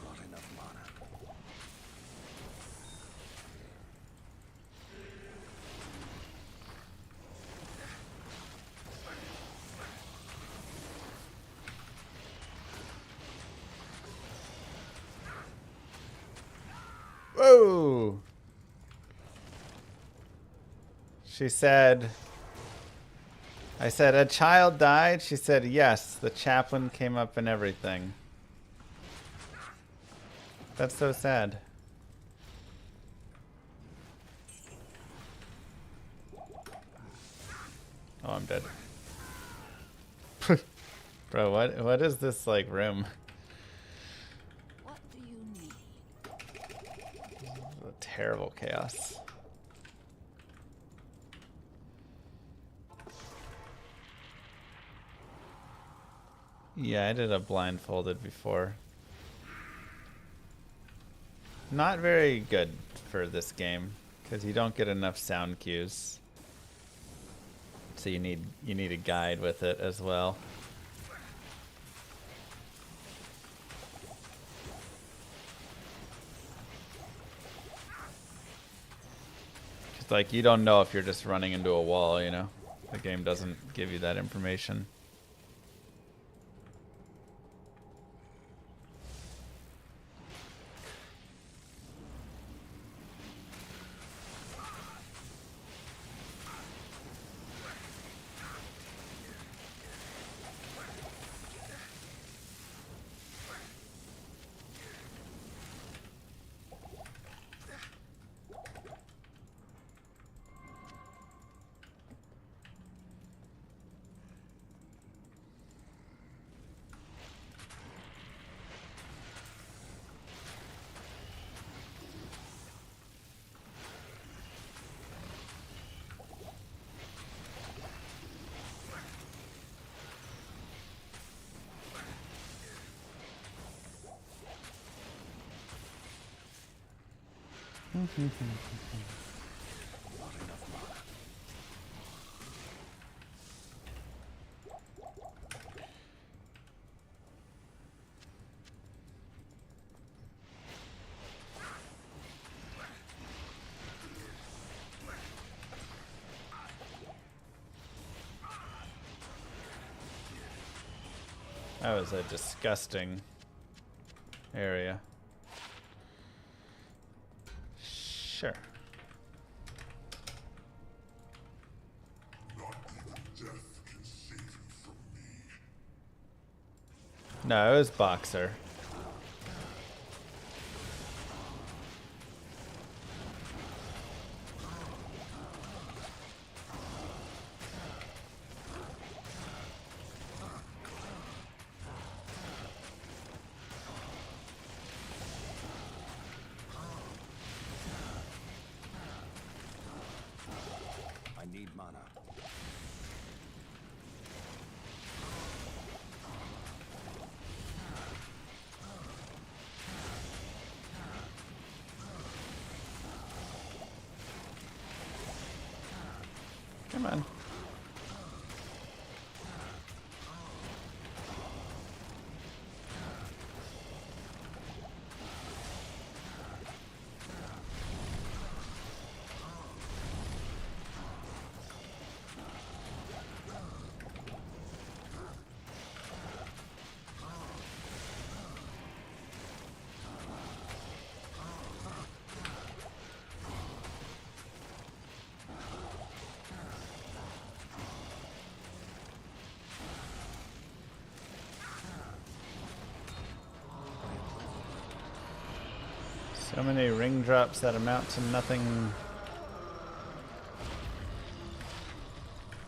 Not enough mana. Whoa! She said, I said, a child died? She said, yes, the chaplain came up and everything. That's so sad. Oh, I'm dead. Bro, what is this, like, room? What do you need? A terrible chaos. Yeah, I did a blindfolded before. Not very good for this game because you don't get enough sound cues. So you need a guide with it as well. It's like you don't know if you're just running into a wall, you know? The game doesn't give you that information. That was a disgusting area. Sure. No, it was Boxer. I need mana. Come on. So many ring drops that amount to nothing.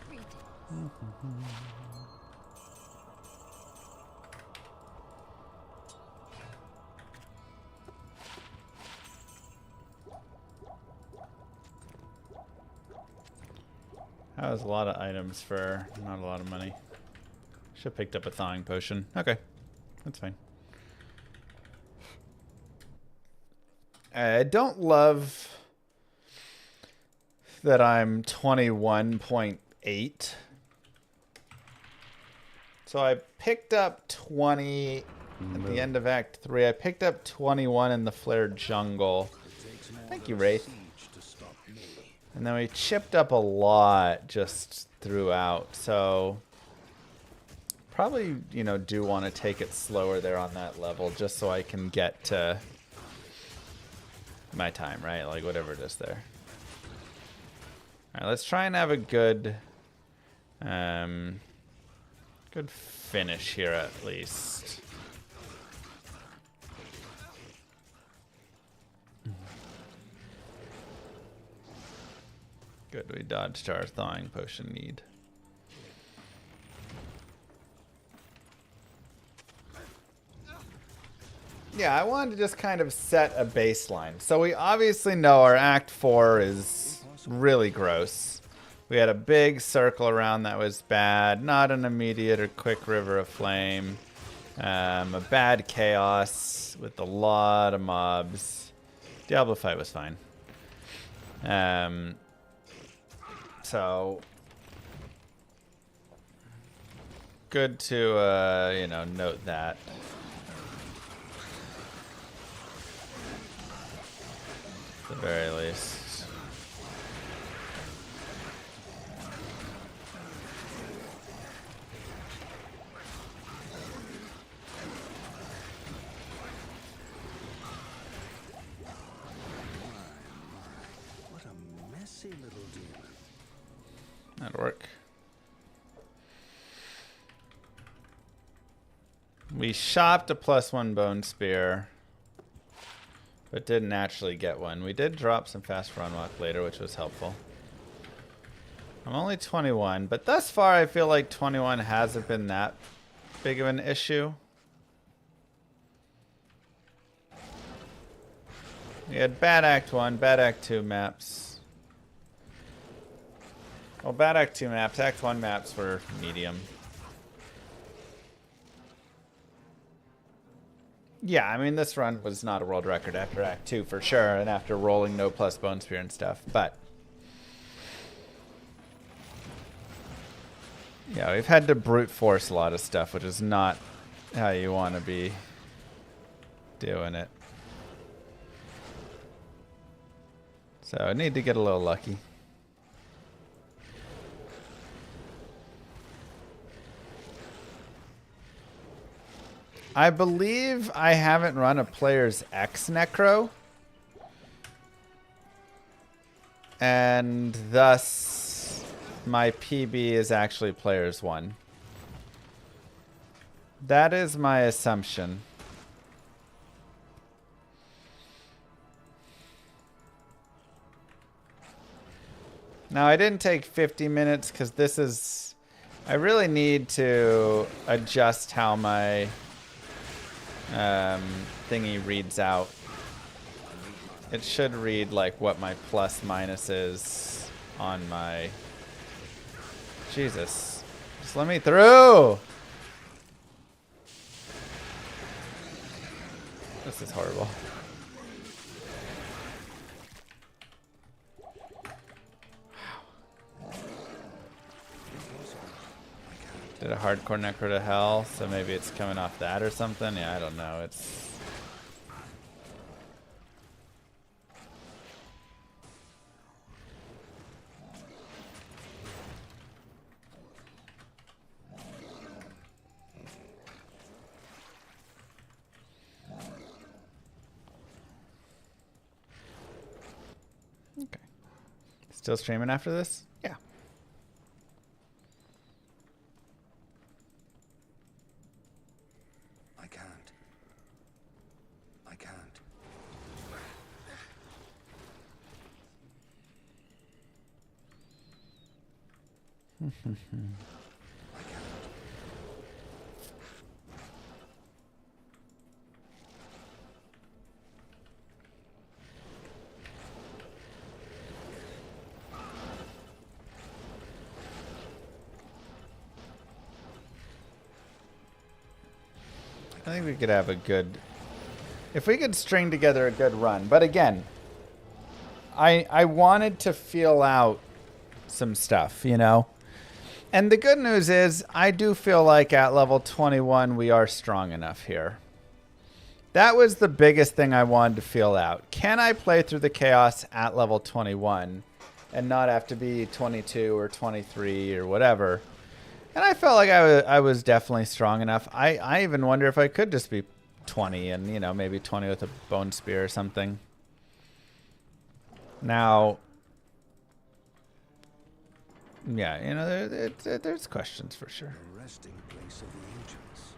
Greetings. That was a lot of items for not a lot of money. Should have picked up a thawing potion. Okay, that's fine. I don't love that I'm 21.8. So I picked up 20 at the end of Act 3. I picked up 21 in the Flared Jungle. Thank you, Wraith. And then we chipped up a lot just throughout. So probably, you know, do want to take it slower there on that level just so I can get to my time, right? Like whatever it is there. All right, let's try and have a good good finish here at least. Good, we dodged our thawing potion need. Yeah, I wanted to just kind of set a baseline. So we obviously know our Act 4 is really gross. We had a big circle around that was bad. Not an immediate or quick river of flame. A bad chaos with a lot of mobs. Diablo fight was fine. So good to you know, note that. At the very least. What a messy little demon. That'll work. We shopped a +1 bone spear, but didn't actually get one. We did drop some fast run walk later, which was helpful. I'm only 21, but thus far I feel like 21 hasn't been that big of an issue. We had bad Act 1, bad Act 2 maps. Well, bad Act 2 maps, Act 1 maps were medium. Yeah, I mean, this run was not a world record after Act 2 for sure, and after rolling no plus bone spear and stuff, but yeah, we've had to brute force a lot of stuff, which is not how you want to be doing it. So I need to get a little lucky. I believe I haven't run a player's X Necro. And thus my PB is actually player's 1. That is my assumption. Now I didn't take 50 minutes because this is... I really need to adjust how my thingy reads out. It should read like what my plus minus is on my... Jesus. Just let me through! This is horrible. Did a hardcore necro to hell, so maybe it's coming off that or something? Yeah, I don't know. It's... Okay. Still streaming after this? Yeah. I can't. I can't. I think we could have a good... If we could string together a good run. But again, I wanted to feel out some stuff, you know? And the good news is, I do feel like at level 21, we are strong enough here. That was the biggest thing I wanted to feel out. Can I play through the chaos at level 21 and not have to be 22 or 23 or whatever? And I felt like I was definitely strong enough. I even wonder if I could just be 20 and, you know, maybe 20 with a bone spear or something. Now, yeah, you know, there's questions for sure. The resting place of the ancients.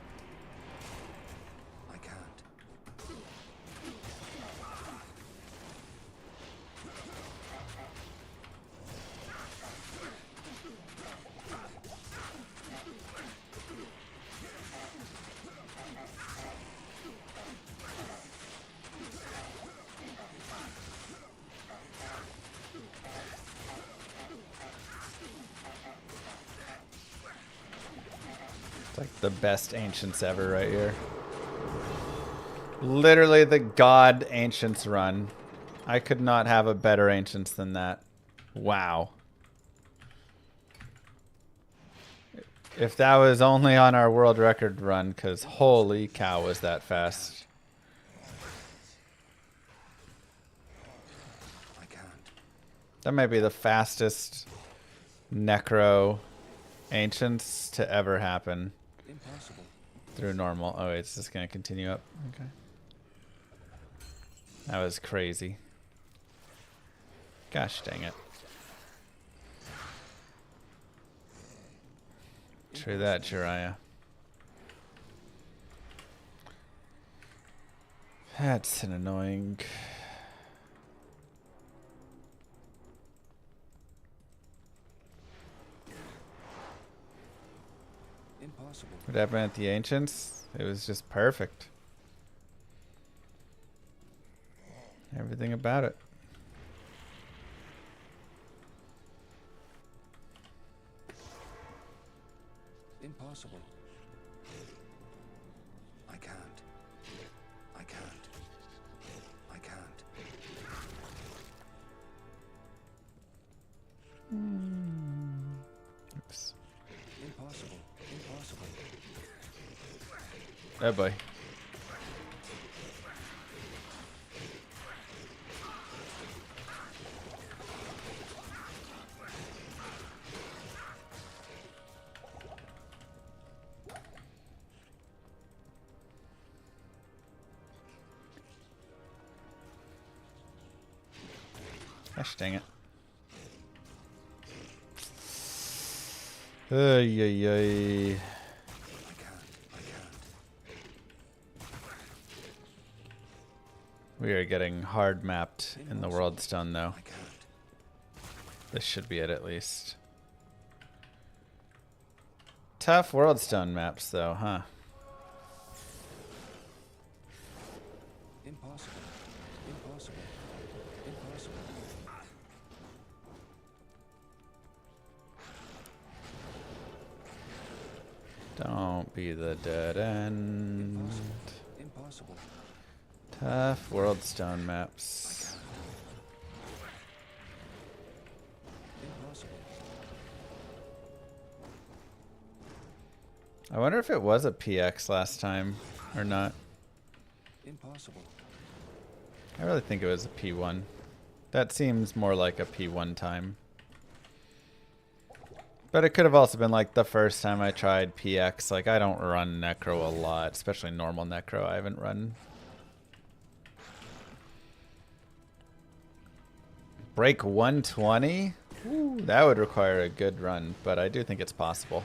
I can't. It's like the best ancients ever right here. Literally the god ancients run. I could not have a better ancients than that. Wow. If that was only on our world record run, because holy cow was that fast. I can't. That might be the fastest necro ancients to ever happen. Impossible. Through normal. Oh, wait, it's just going to continue up. Okay. That was crazy. Gosh dang it. True that, Jiraiya. That's an annoying... Impossible. What happened at the Ancients? It was just perfect. Everything about it. Impossible. I can't. I can't. I can't. Oops. Impossible. Impossible. Oh boy. Gosh dang it. Ay, ay, ay. I can't. I can't. We are getting hard mapped in the World Stone though. I can't. This should be it at least. Tough World Stone maps though, huh? Impossible. Impossible. Impossible. Don't be the dead end. Impossible. Tough World Stone maps. Impossible. I wonder if it was a PX last time or not. Impossible. I really think it was a P1. That seems more like a P1 time. But it could have also been like the first time I tried PX. Like, I don't run Necro a lot, especially normal Necro. I haven't run. Break 120? Ooh, that would require a good run, but I do think it's possible.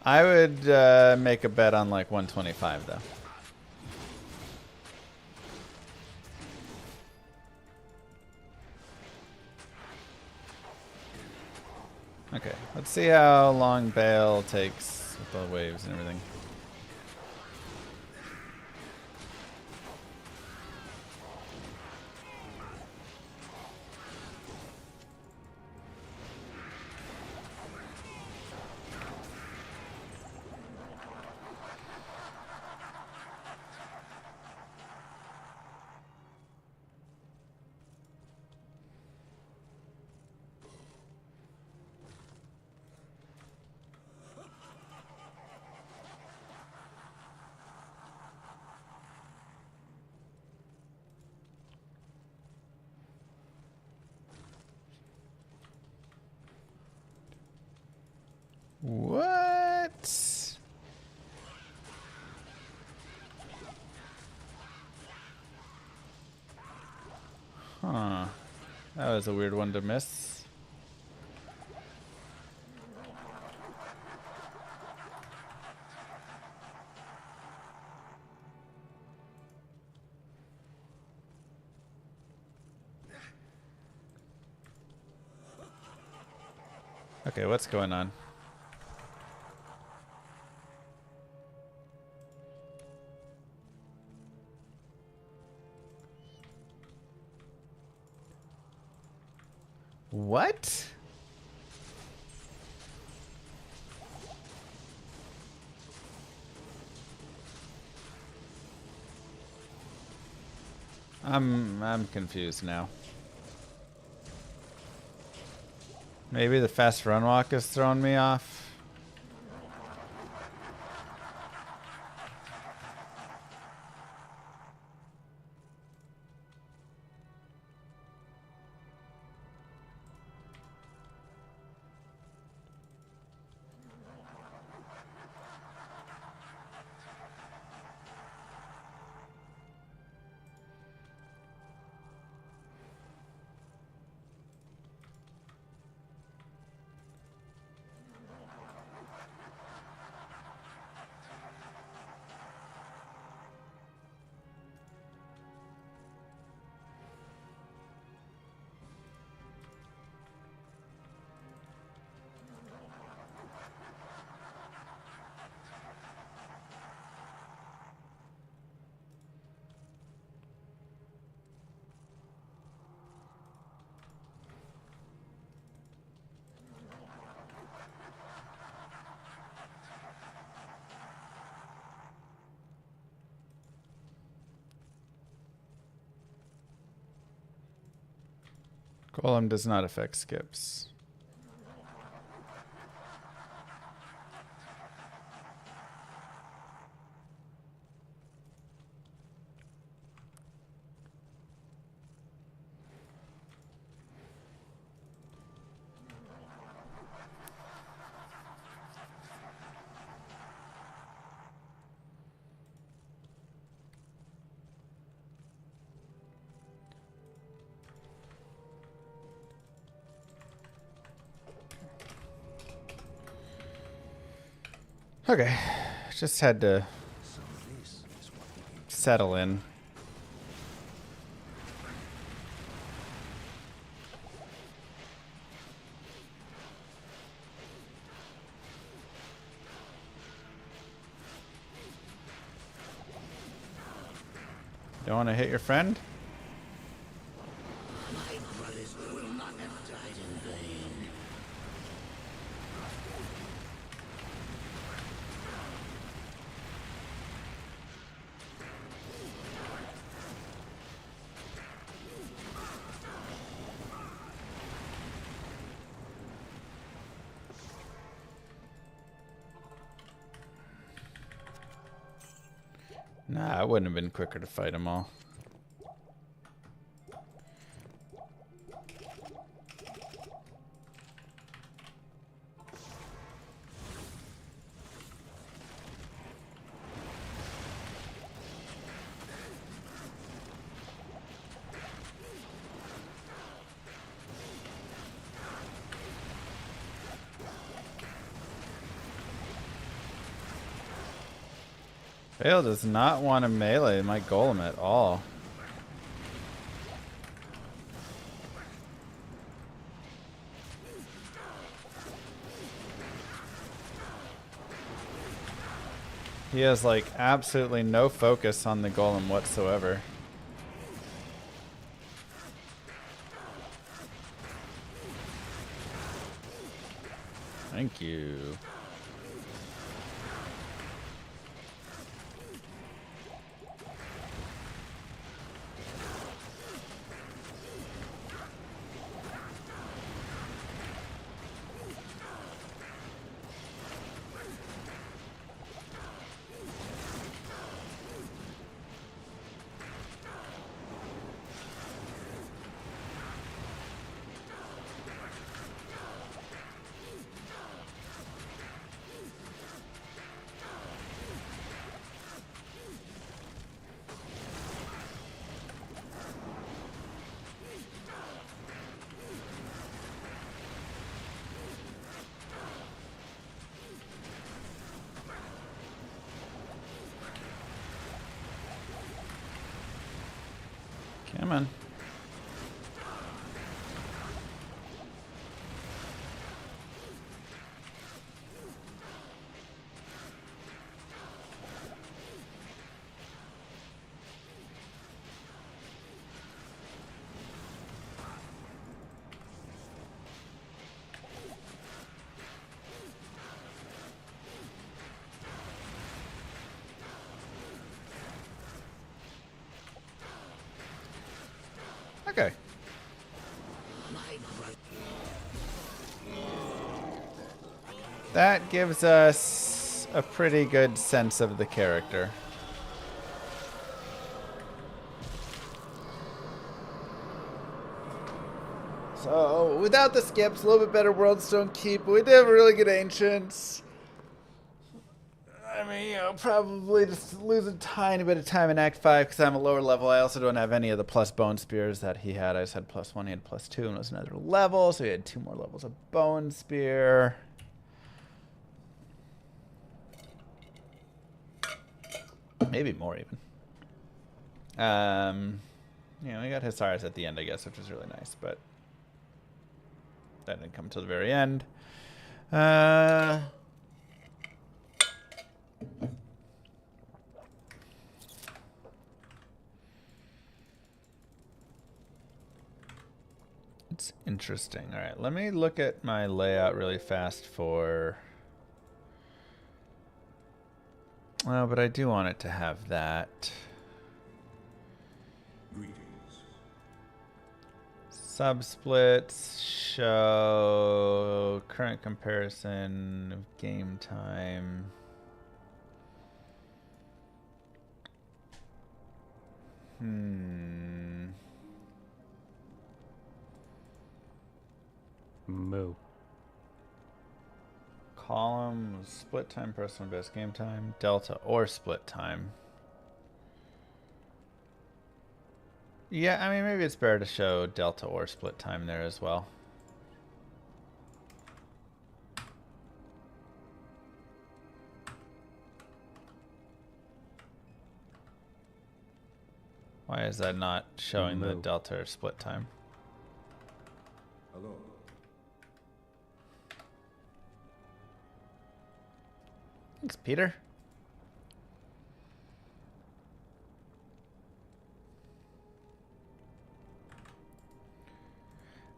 I would make a bet on like 125 though. Okay, let's see how long Bale takes with the waves and everything. What? Huh. That was a weird one to miss. Okay, what's going on? What? I'm confused now. Maybe the fast run walk is throwing me off. Golem does not affect skips. Okay, just had to settle in. Don't want to hit your friend? My brothers will not have died in vain. Nah, it wouldn't have been quicker to fight them all. Vale does not want to melee my golem at all. He has like absolutely no focus on the golem whatsoever. Thank you. Come on. Okay. That gives us a pretty good sense of the character. So, without the skips, a little bit better World Stone Keep. We did have really good Ancients. I mean, you know, probably just lose a tiny bit of time in Act 5 because I'm a lower level. I also don't have any of the plus bone spears that he had. I just had +1, he had +2, and it was another level, so he had 2 more levels of bone spear. Maybe more even. You know, we got Hisaris at the end, I guess, which was really nice, but that didn't come till the very end. It's interesting. All right, let me look at my layout really fast for... Oh, but I do want it to have that. Greetings. Subsplits show current comparison of game time. Moo. Column, split time, personal best game time, delta, or split time. Yeah, I mean, maybe it's better to show delta or split time there as well. Why is that not showing the delta or split time? Hello. Thanks, Peter.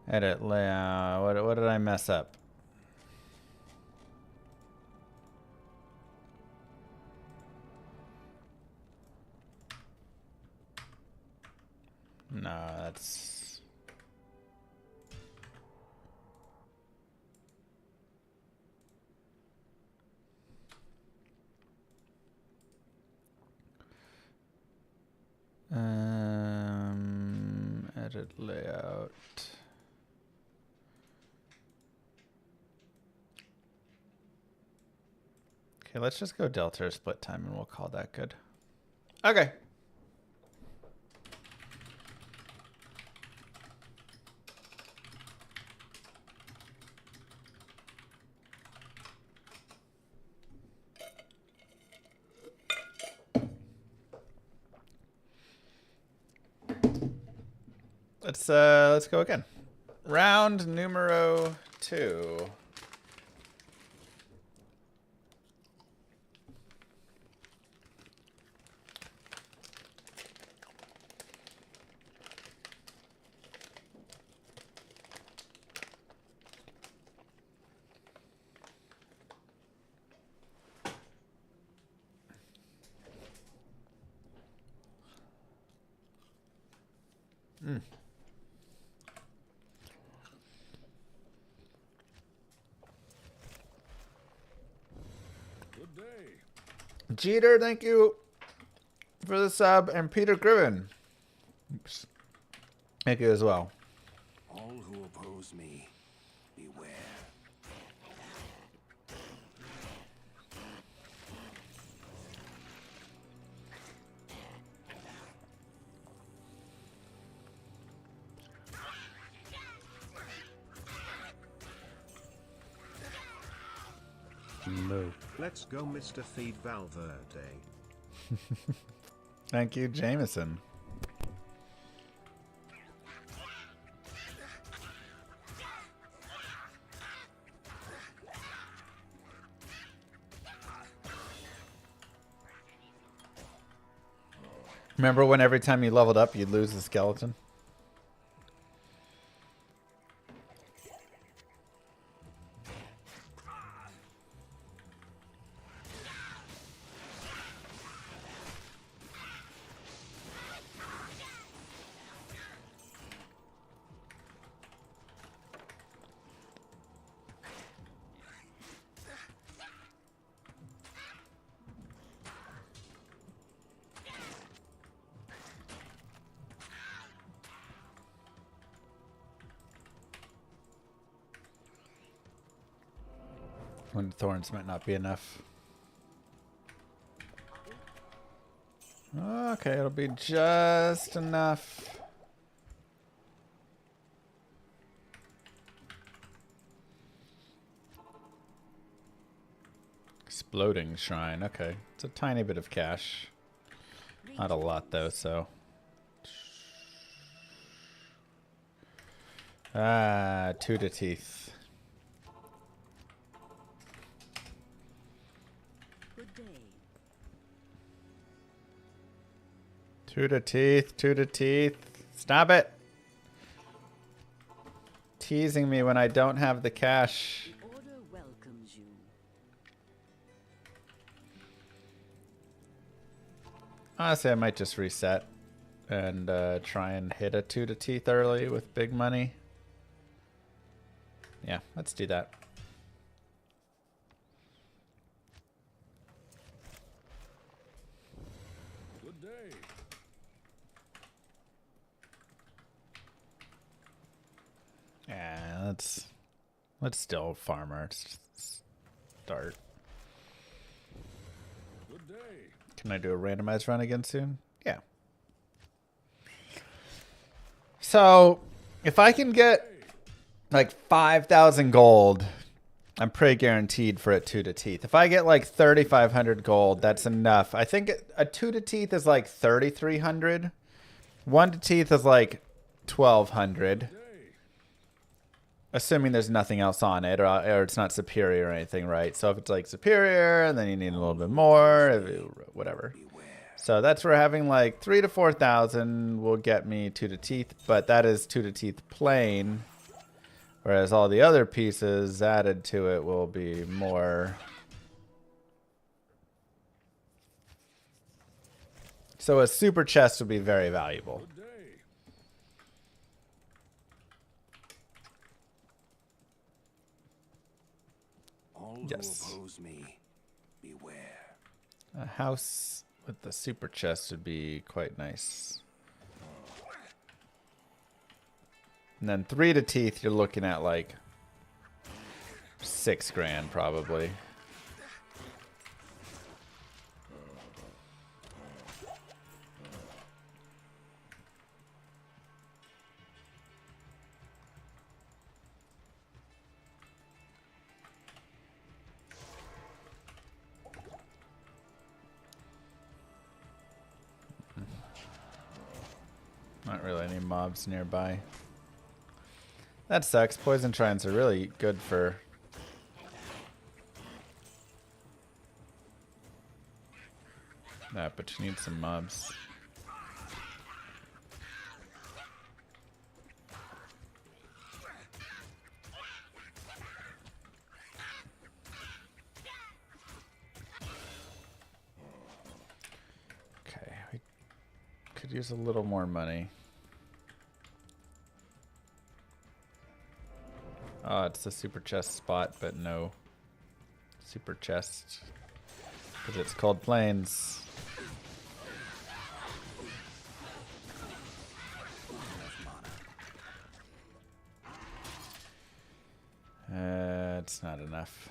Edit layout. What did I mess up? No, that's... edit layout. Okay, let's just go delta or split time and we'll call that good. Okay. Let's go again. Round numero 2. Good day. Jeter, thank you for the sub, and Peter Griven. Oops. Thank you as well. All who oppose me, beware. Moo. Let's go, Mr. Feed Valverde. Thank you, Jameson. Remember when every time you leveled up, you'd lose the skeleton? When thorns might not be enough. Okay, it'll be just enough. Exploding shrine. Okay, it's a tiny bit of cash. Not a lot though, so. Ah, 2 to teeth. Good day. 2 to teeth, 2 to teeth. Stop it. Teasing me when I don't have the cash. The order welcomes you. Honestly, I might just reset and try and hit a 2 to teeth early with big money. Yeah, let's do that. Good day. Yeah, let's still farmer start. Good day. Can I do a randomized run again soon? Yeah. So, if I can get like 5,000 gold, I'm pretty guaranteed for it 2 to teeth. If I get like 3,500 gold, that's enough. I think a 2 to teeth is like 3,300. 1 to teeth is like 1,200. Assuming there's nothing else on it, or it's not superior or anything, right? So if it's like superior, then you need a little bit more, whatever. So that's where having like 3,000 to 4,000 will get me 2 to teeth, but that is 2 to teeth plain. Whereas all the other pieces added to it will be more. So a super chest would be very valuable. All Yes. who oppose me, beware. A house with the super chest would be quite nice. And then 3 to teeth, you're looking at like 6 grand probably. Not really any mobs nearby. That sucks. Poison shrines are really good for... that, but you need some mobs. Okay, we could use a little more money. Oh, it's the super chest spot, but no super chest. Because it's called Plains. It's not enough.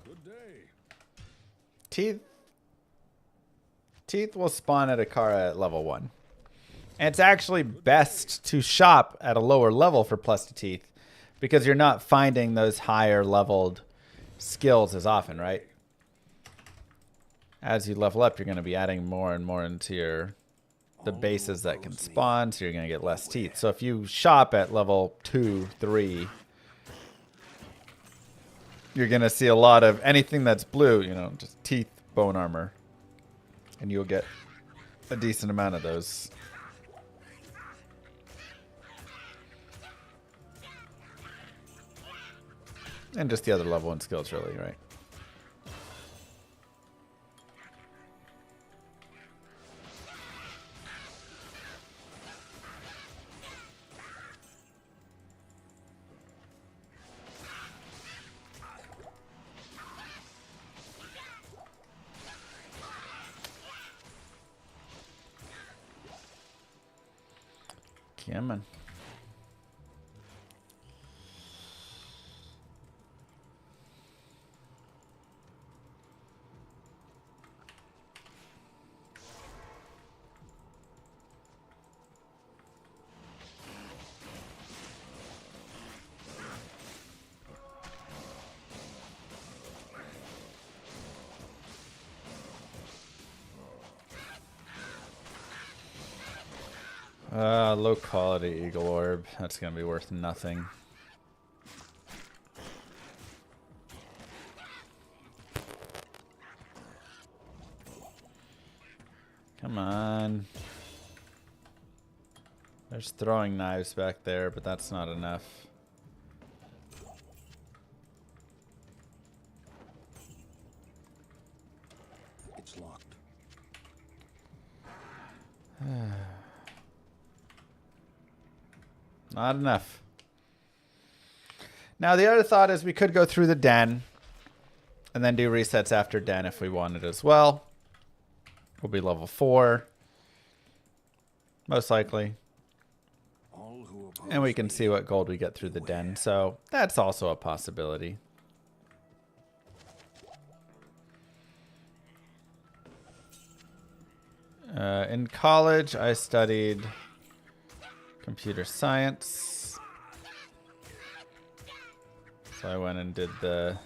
Good day. Teeth will spawn at Akara at level 1. And it's actually best to shop at a lower level for plus to teeth, because you're not finding those higher leveled skills as often, right? As you level up, you're going to be adding more and more into the bases that can spawn, so you're going to get less teeth. So if you shop at level 2, 3, you're going to see a lot of anything that's blue, you know, just teeth, bone armor. And you'll get a decent amount of those. And just the other level 1 skills, really, right? Yeah, man. Low quality Eagle Orb. That's going to be worth nothing. Come on. There's throwing knives back there, but that's not enough. It's locked. Not enough. Now, the other thought is we could go through the den and then do resets after den if we wanted as well. We'll be level 4. Most likely. And we can see what gold we get through the den. So that's also a possibility. In college, I studied computer science. So I went and did the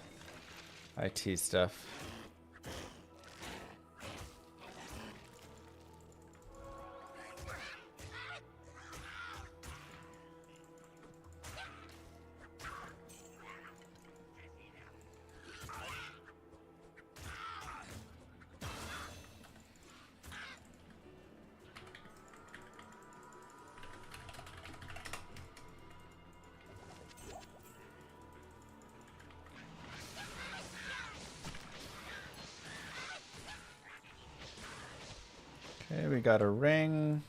IT stuff. Okay, we got a ring.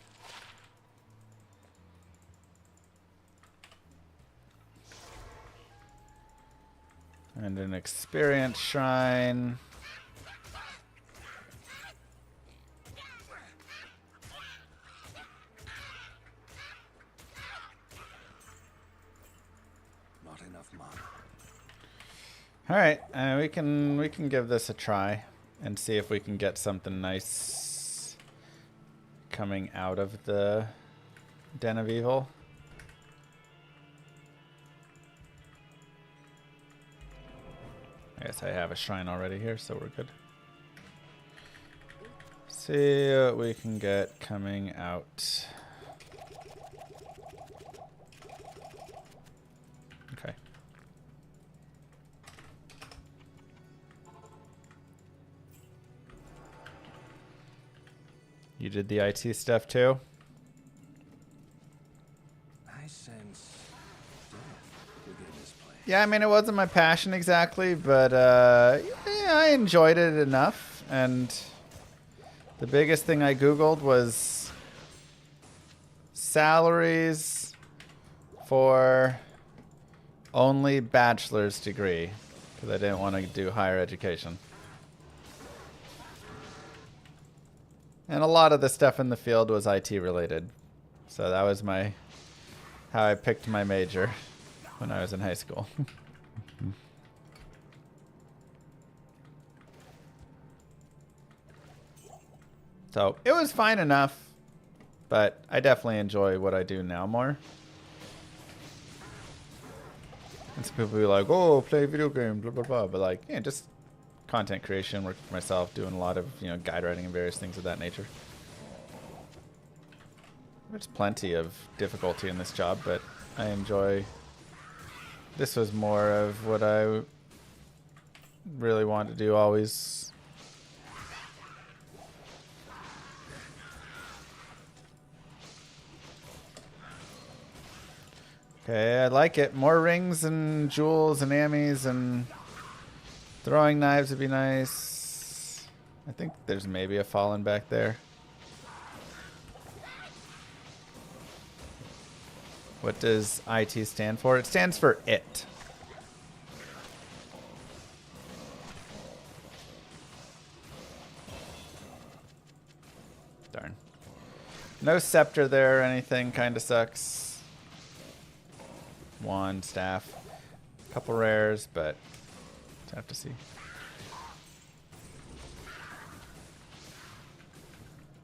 And an experience shrine. Not enough mana. All right, we can give this a try and see if we can get something nice coming out of the Den of Evil. I guess I have a shrine already here, so we're good. See what we can get coming out. Okay. You did the IT stuff too? I sense death within this place. Yeah, I mean, it wasn't my passion exactly, but yeah, I enjoyed it enough. And the biggest thing I Googled was salaries for only bachelor's degree, because I didn't want to do higher education. And a lot of the stuff in the field was IT related. So that was how I picked my major when I was in high school. So it was fine enough, but I definitely enjoy what I do now more. And some people be like, oh, play video games, blah, blah, blah. But like, yeah, just content creation, working for myself, doing a lot of, guide writing and various things of that nature. There's plenty of difficulty in this job, but I enjoy. This was more of what I really want to do always. Okay, I like it. More rings and jewels and ammies and throwing knives would be nice. I think there's maybe a fallen back there. What does IT stand for? It stands for it. Darn. No scepter there or anything. Kind of sucks. Wand, staff. Couple rares, but have to see.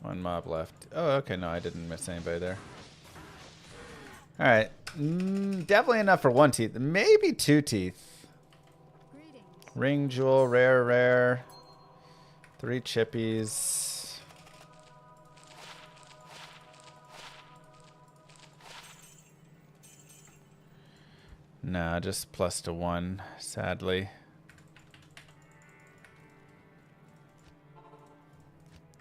One mob left. Oh, okay. No, I didn't miss anybody there. All right. Definitely enough for 1 teeth. Maybe 2 teeth. Greetings. Ring, jewel, rare, rare. 3 chippies. Nah, just +1, sadly.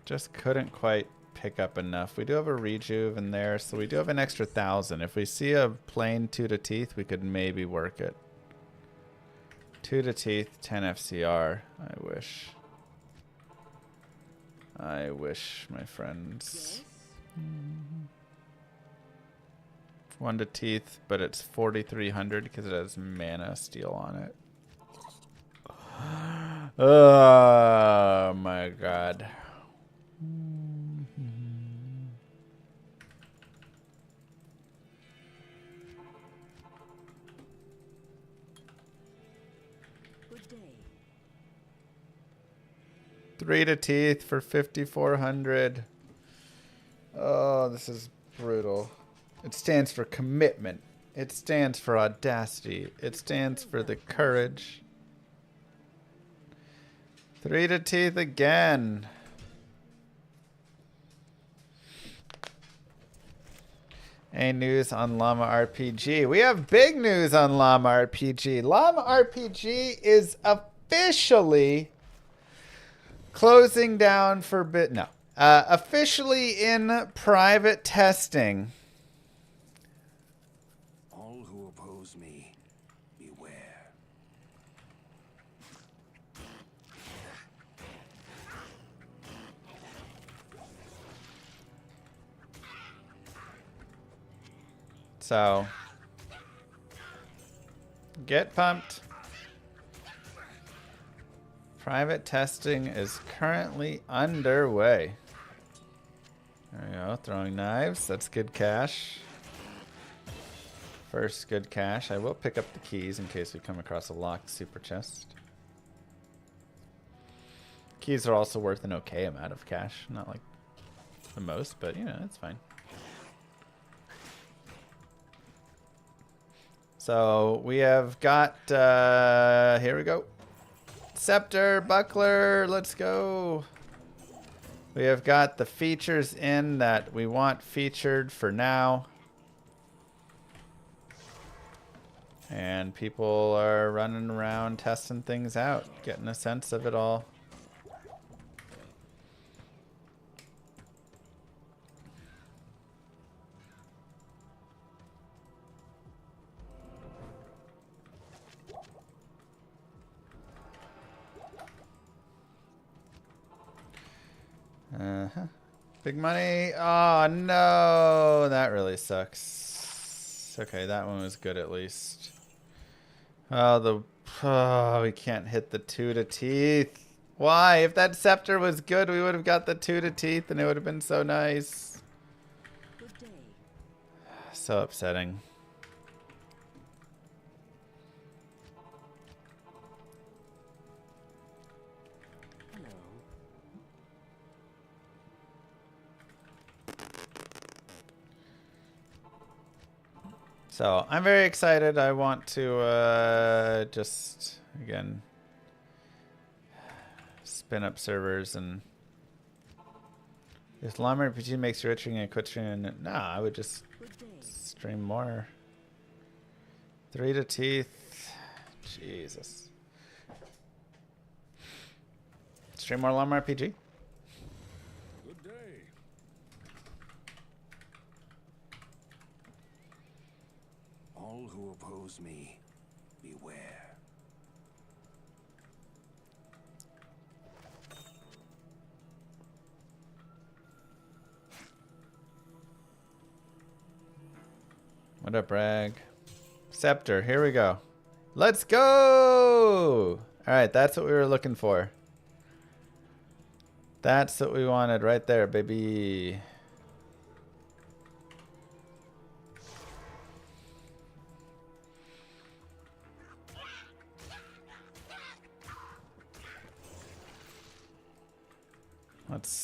Just couldn't quite pick up enough. We do have a rejuve in there, so we do have an extra 1,000. If we see a plain 2 to teeth, we could maybe work it. 2 to teeth, 10 FCR. I wish. I wish, my friends. Yes. 1 to teeth, but it's 4,300 because it has mana steal on it. Oh my god. Good day. 3 to teeth for 5,400. Oh, this is brutal. It stands for commitment. It stands for audacity. It stands for the courage. 3 to teeth again. Any news on Llama RPG? We have big news on Llama RPG. Llama RPG is officially closing down for officially in private testing. All who oppose me, beware. So, get pumped. Private testing is currently underway. There we go, throwing knives. That's good cash. First good cash. I will pick up the keys in case we come across a locked super chest. Keys are also worth an okay amount of cash. Not like the most, but you know, it's fine. So we have got, here we go. Scepter, buckler, let's go. We have got the features in that we want featured for now. And people are running around testing things out, getting a sense of it all. Big money. Oh, no. That really sucks. Okay, that one was good at least. Oh, we can't hit the 2 to teeth. Why? If that scepter was good, we would have got the 2 to teeth and it would have been so nice. Good day. So upsetting. Hello. So I'm very excited. I want to just, again, spin up servers and if Llama RPG makes you richer and quit streaming, nah, I would just Good day. stream more. 3 to teeth. Jesus. stream more Llama RPG. Good day. All who oppose me, beware. What up, Bragg? Scepter, here we go. Let's go! Alright, that's what we were looking for. That's what we wanted right there, baby.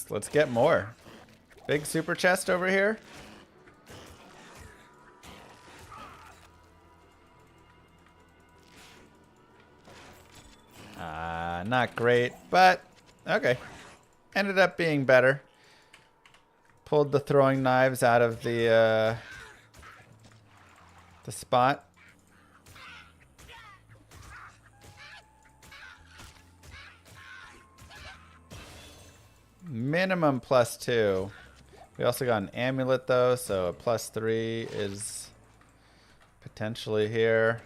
Let's get more. Big super chest over here. Not great, but okay. Ended up being better. Pulled the throwing knives out of the spot. Minimum +2. We also got an amulet though, so a +3 is potentially here.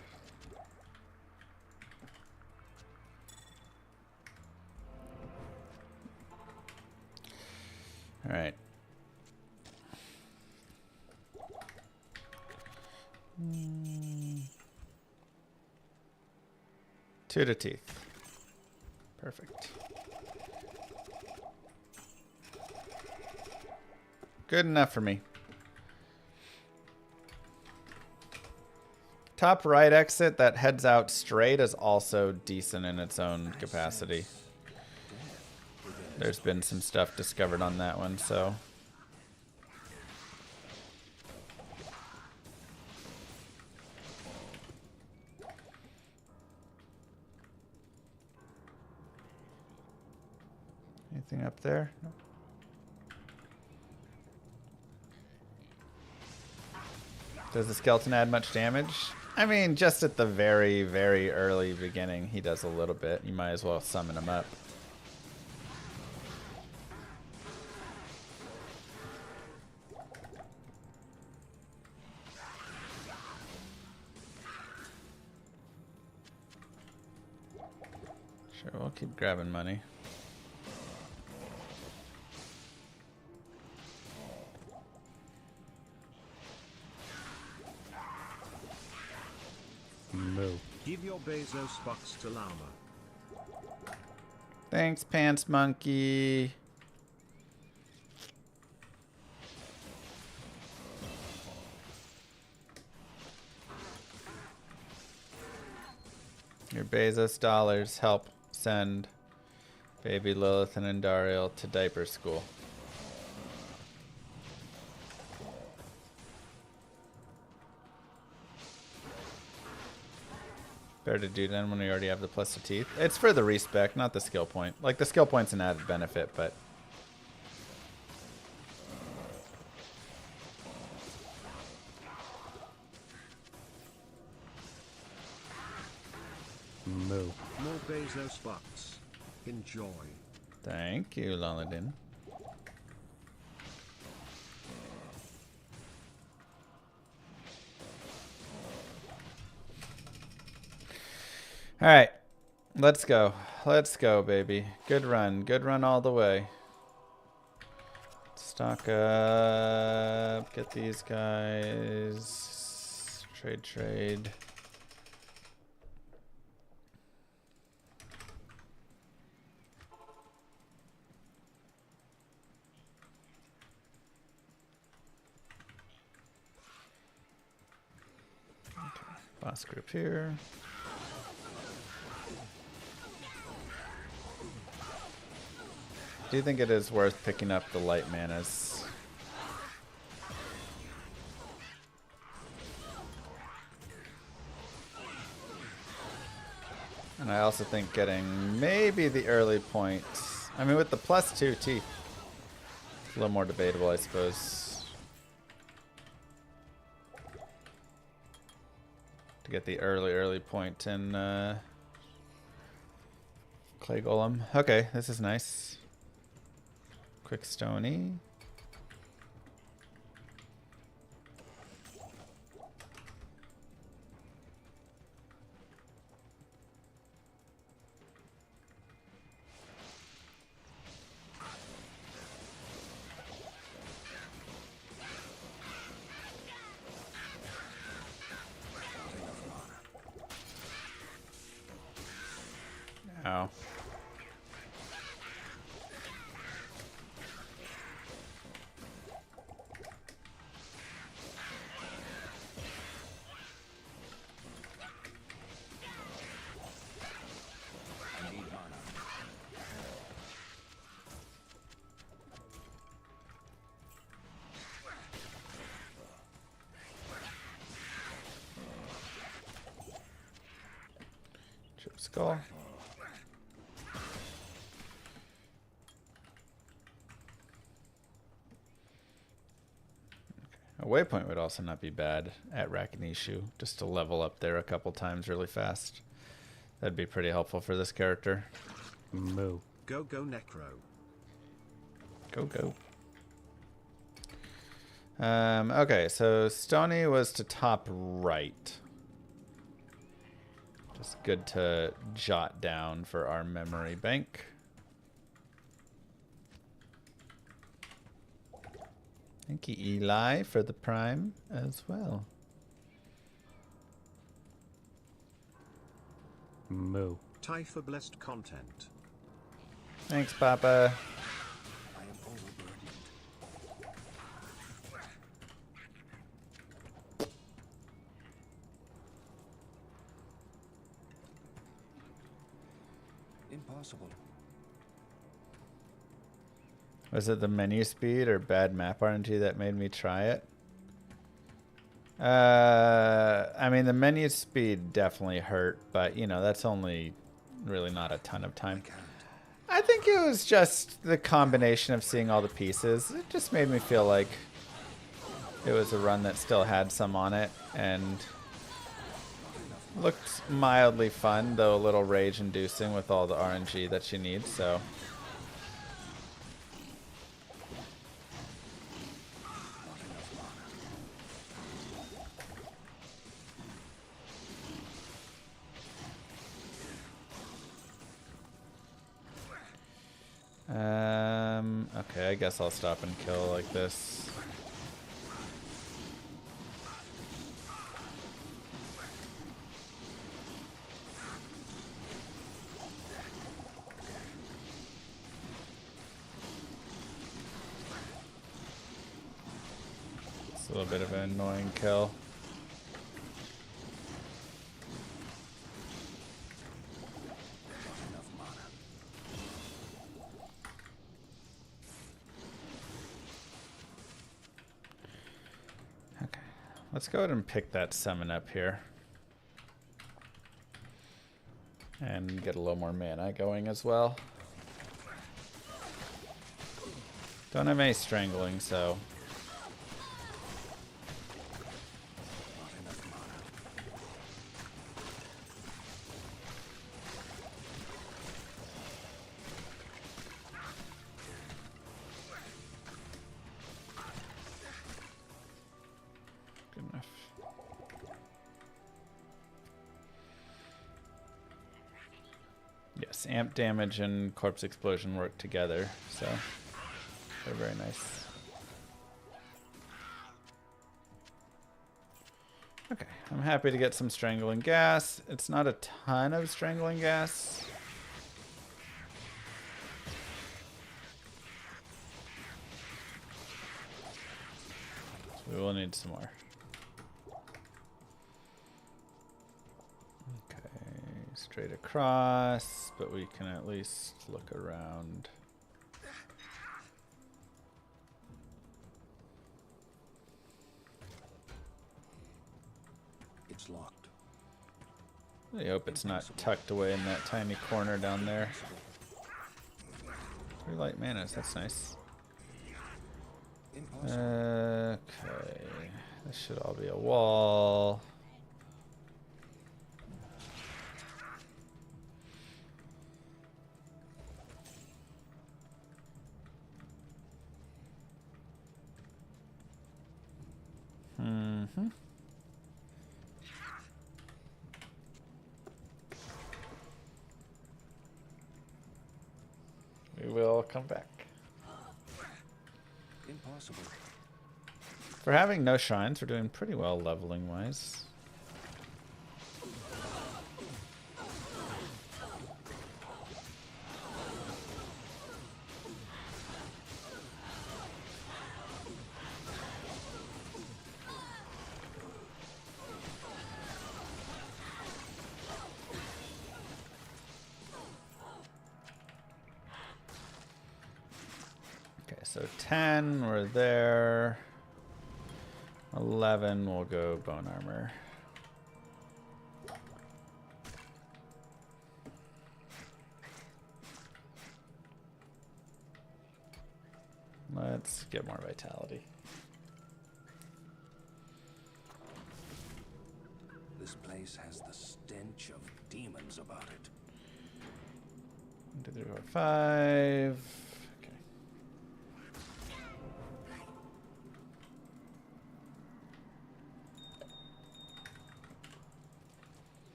All right. Two to teeth. Perfect. Good enough for me. Top right exit that heads out straight is also decent in its own capacity. There's been some stuff discovered on that one, so. Anything up there? Nope. Does the skeleton add much damage? I mean, just at the very, very early beginning, he does a little bit. You might as well summon him up. Sure, we'll keep grabbing money. Moo. Give your Bezos bucks to Llama. Thanks, Pants Monkey. Your Bezos dollars help send baby Lilith and Andariel to diaper school. Better to do then when we already have the plus of teeth. It's for the respec, not the skill point. Like, the skill point's an added benefit, but... Moo. More Bezos bucks. Enjoy. Thank you, Loladin. All right, let's go. Let's go, baby. Good run all the way. Stock up. Get these guys. Trade. Okay, boss group here. Do you think it is worth picking up the light manas? And I also think getting maybe the early points. I mean, with the +2 teeth, it's a little more debatable, I suppose. To get the early point in clay golem. Okay, this is nice. Quick stony. Ow. Chip skull. A waypoint would also not be bad at Rakinishu, just to level up there a couple times really fast. That'd be pretty helpful for this character. Moo. Go Necro. Go. Okay, so Stony was to top right. Just good to jot down for our memory bank. Thank you, Eli, for the prime as well. Moo. Tie for blessed content. Thanks, Papa. I am overburdened. Impossible. Was it the menu speed or bad map RNG that made me try it? I mean, the menu speed definitely hurt, but, you know, that's only really not a ton of time. I think it was just the combination of seeing all the pieces. It just made me feel like it was a run that still had some on it and looked mildly fun, though a little rage-inducing with all the RNG that you need, so... Okay, I guess I'll stop and kill like this. It's a little bit of an annoying kill. Let's go ahead and pick that summon up here. And get a little more mana going as well. Don't have any strangling, so... Yes, amp damage and corpse explosion work together, so they're very nice. Okay, I'm happy to get some strangling gas. It's not a ton of strangling gas. So we will need some more. Straight across, but we can at least look around. It's locked. I hope it's not tucked away in that tiny corner down there. 3 light manas, that's nice. Okay, this should all be a wall. come back. Impossible. For having no shrines, we're doing pretty well leveling wise. Okay, so 10, we're there. 11, we'll go bone armor. Let's get more vitality. This place has the stench of demons about it. 1, 2, 3, 4, 5. Okay.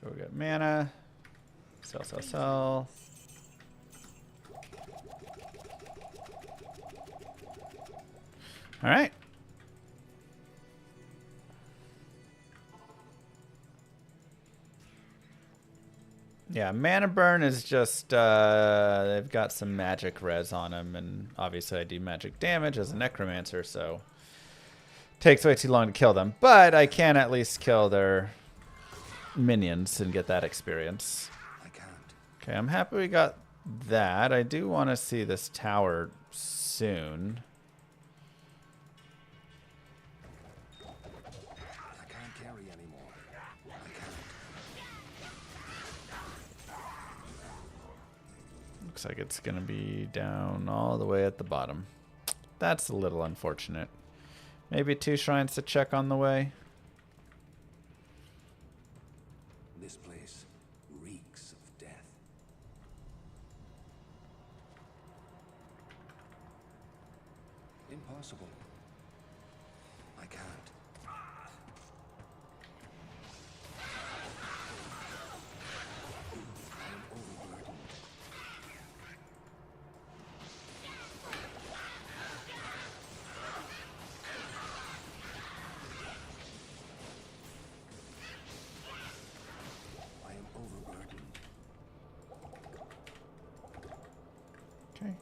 So we got mana. Sell, sell, sell. All right. Yeah, mana burn is just they've got some magic res on them, and obviously I do magic damage as a necromancer, so takes way too long to kill them. But I can at least kill their minions and get that experience. I can't. Okay, I'm happy we got that. I do want to see this tower soon. I can't carry anymore. I can't. Looks like it's going to be down all the way at the bottom. That's a little unfortunate. Maybe 2 shrines to check on the way. This place reeks of death. Impossible. I can't. I am overburdened. I am overburdened. Okay.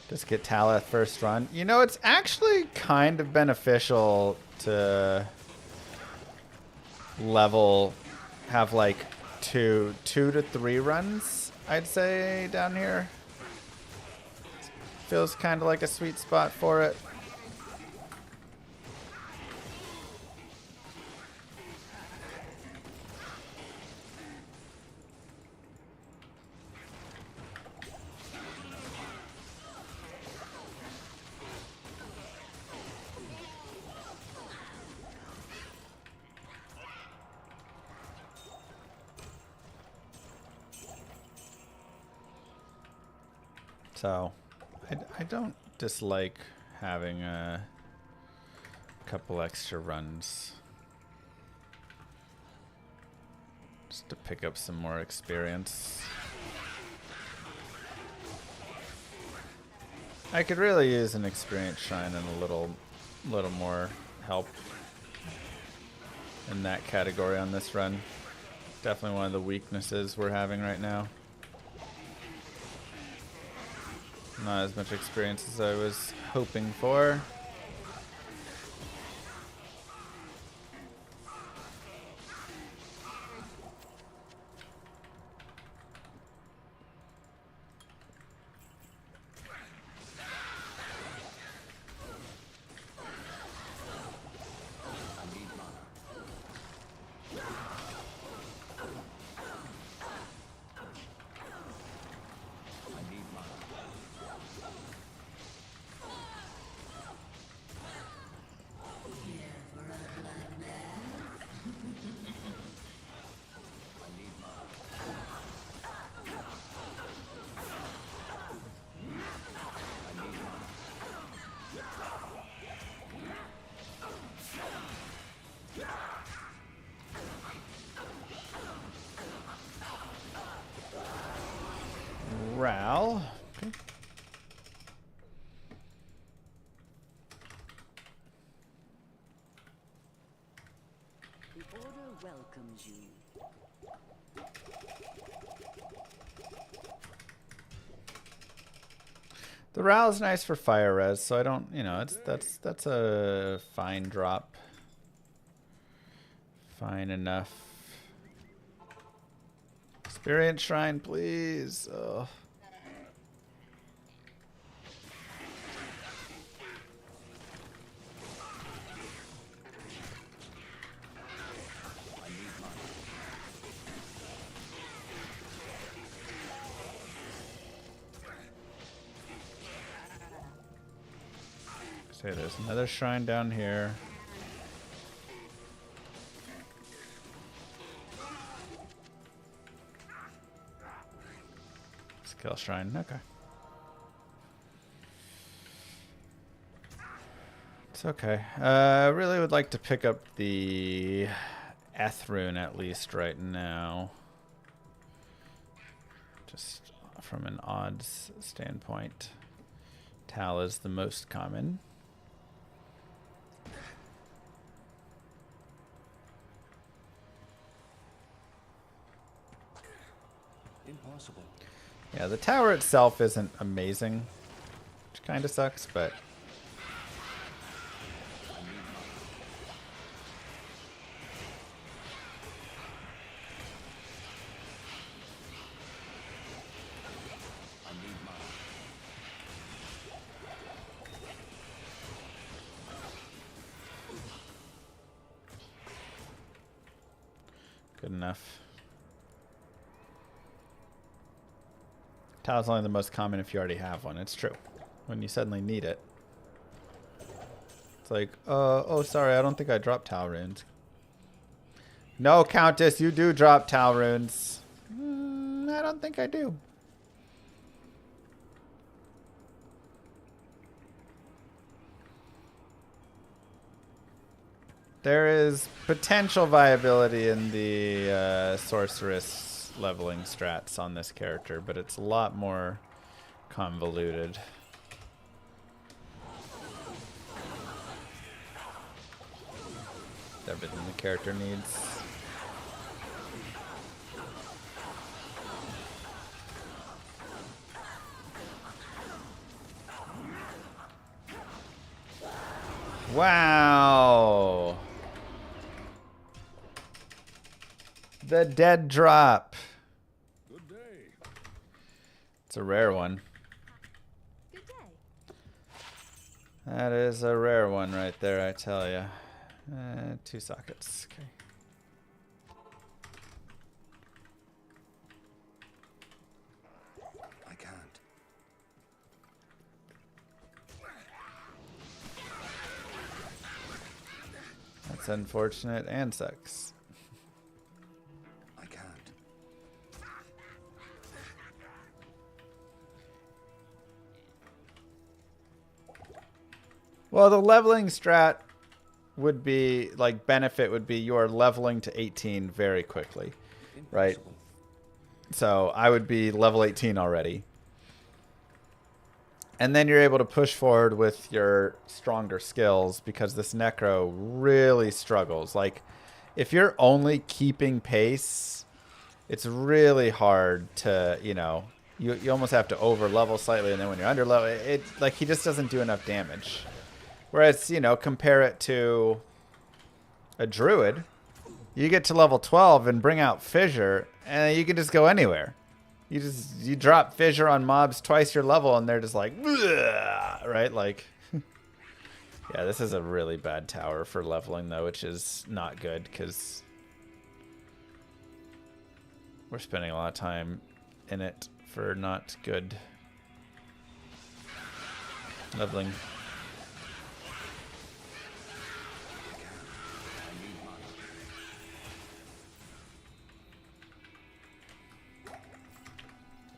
Just get Talith first run. You know, it's actually kind of beneficial to level, have like two to 3 runs, I'd say, down here. Feels kind of like a sweet spot for it. So, I don't dislike having a couple extra runs. Just to pick up some more experience. I could really use an experience shrine and a little more help in that category on this run. Definitely one of the weaknesses we're having right now. Not as much experience as I was hoping for. Tal. Okay. The Order welcomes you. The RAL is nice for fire res, so I don't, you know, that's a fine drop. Fine enough. Experience shrine, please. Oh. Say there's another shrine down here. Skill shrine, okay. It's okay. I really would like to pick up the Eth rune at least right now. Just from an odds standpoint. Tal is the most common. Impossible. Yeah, the tower itself isn't amazing, which kind of sucks, but good enough. Tau's only the most common if you already have one. It's true. When you suddenly need it. It's like, oh, sorry, I don't think I dropped Tau runes. No, Countess, you do drop Tau runes. I don't think I do. There is potential viability in the sorceress leveling strats on this character, but it's a lot more convoluted. Everything the character needs. Wow. The dead drop. Good day. It's a rare one. Good day. That is a rare one right there, I tell you. 2 sockets. Okay. I can't. That's unfortunate and sucks. I can't. Well, the leveling strat would be, like, benefit would be you are leveling to 18 very quickly, right? Impossible. So I would be level 18 already. And then you're able to push forward with your stronger skills because this Necro really struggles. Like, if you're only keeping pace, it's really hard to, you know, you almost have to over level slightly, and then when you're under level, like, he just doesn't do enough damage. Whereas, you know, compare it to a druid, you get to level 12 and bring out Fissure, and you can just go anywhere. You drop Fissure on mobs twice your level, and they're just like, right? Like, yeah, this is a really bad tower for leveling, though, which is not good because we're spending a lot of time in it for not good leveling.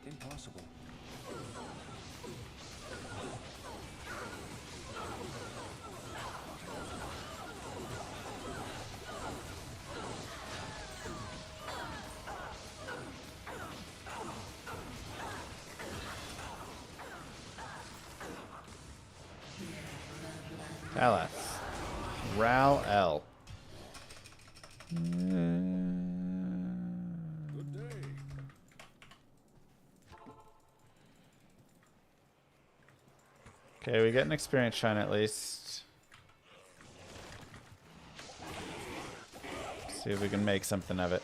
Impossible. Taleth. Ral-L. Okay, we get an experience shrine at least. See if we can make something of it.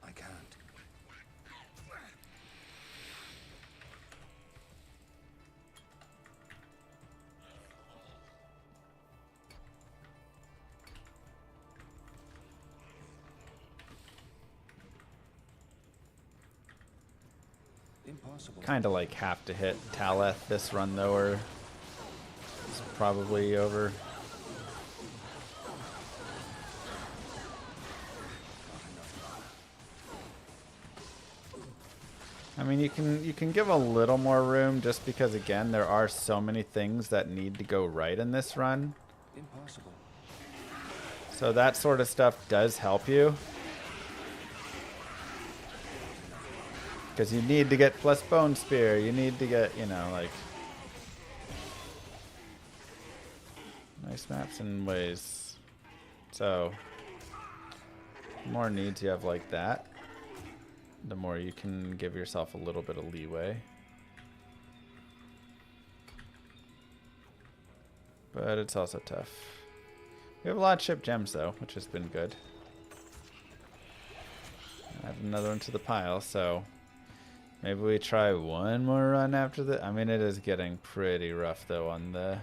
I can't. Impossible. Kind of like have to hit Taleth this run though, or it's probably over. I mean, you can give a little more room just because again there are so many things that need to go right in this run. Impossible. So that sort of stuff does help you. Because you need to get plus Bone Spear. You need to get, you know, like... nice maps and ways. So... the more needs you have like that, the more you can give yourself a little bit of leeway. But it's also tough. We have a lot of chip gems though, which has been good. Add another one to the pile, so... maybe we try one more run after the... I mean, it is getting pretty rough, though, on the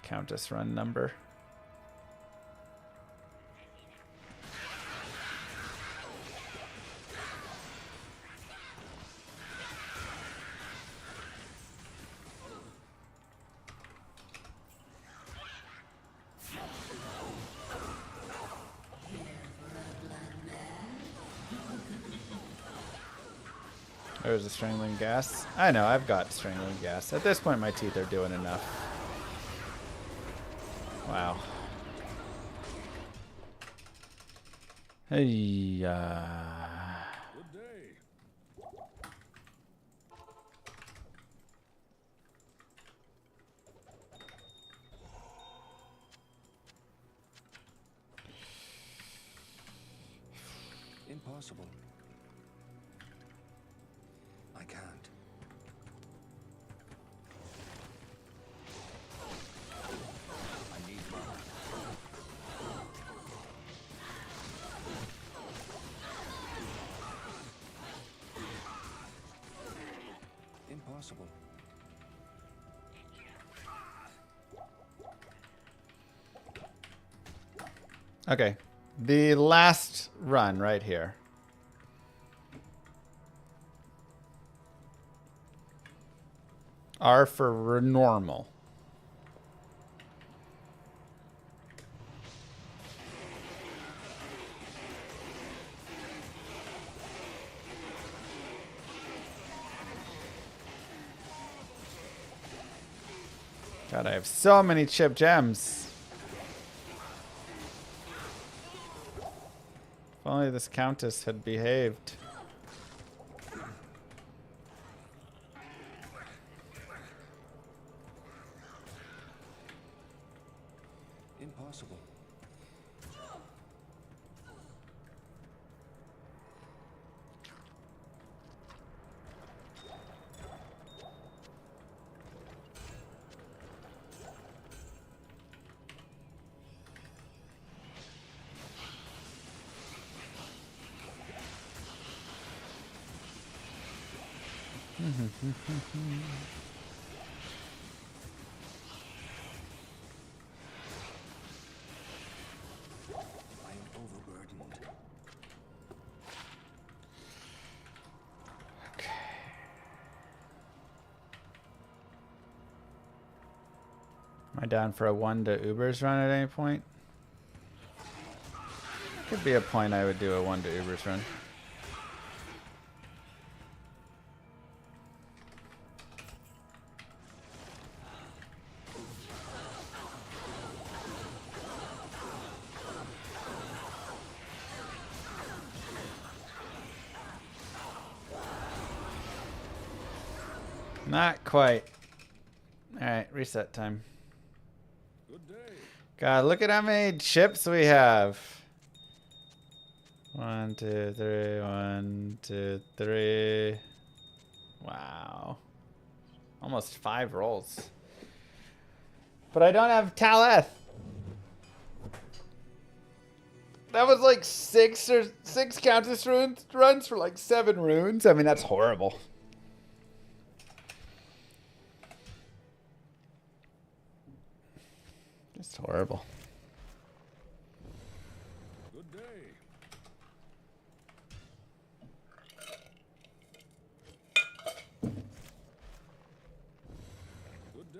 Countess run number. There's a strangling gas. I know, I've got strangling gas. At this point, my teeth are doing enough. Wow. Hey, Good day. Impossible. I can't. I need more. Impossible. okay. The last run right here. R for normal. God, I have so many chip gems. If only this Countess had behaved. Impossible. I am overburdened. Am I down for a 1 to Ubers run at any point? Could be a point I would do a 1 to Ubers run. Not quite. Alright, reset time. God, look at how many ships we have. 1, 2, 3, 1, 2, 3. Wow. Almost 5 rolls. But I don't have Taleth. That was like 6 Countess runs for like 7 runes. I mean, that's horrible. Just horrible. Good day. Good day.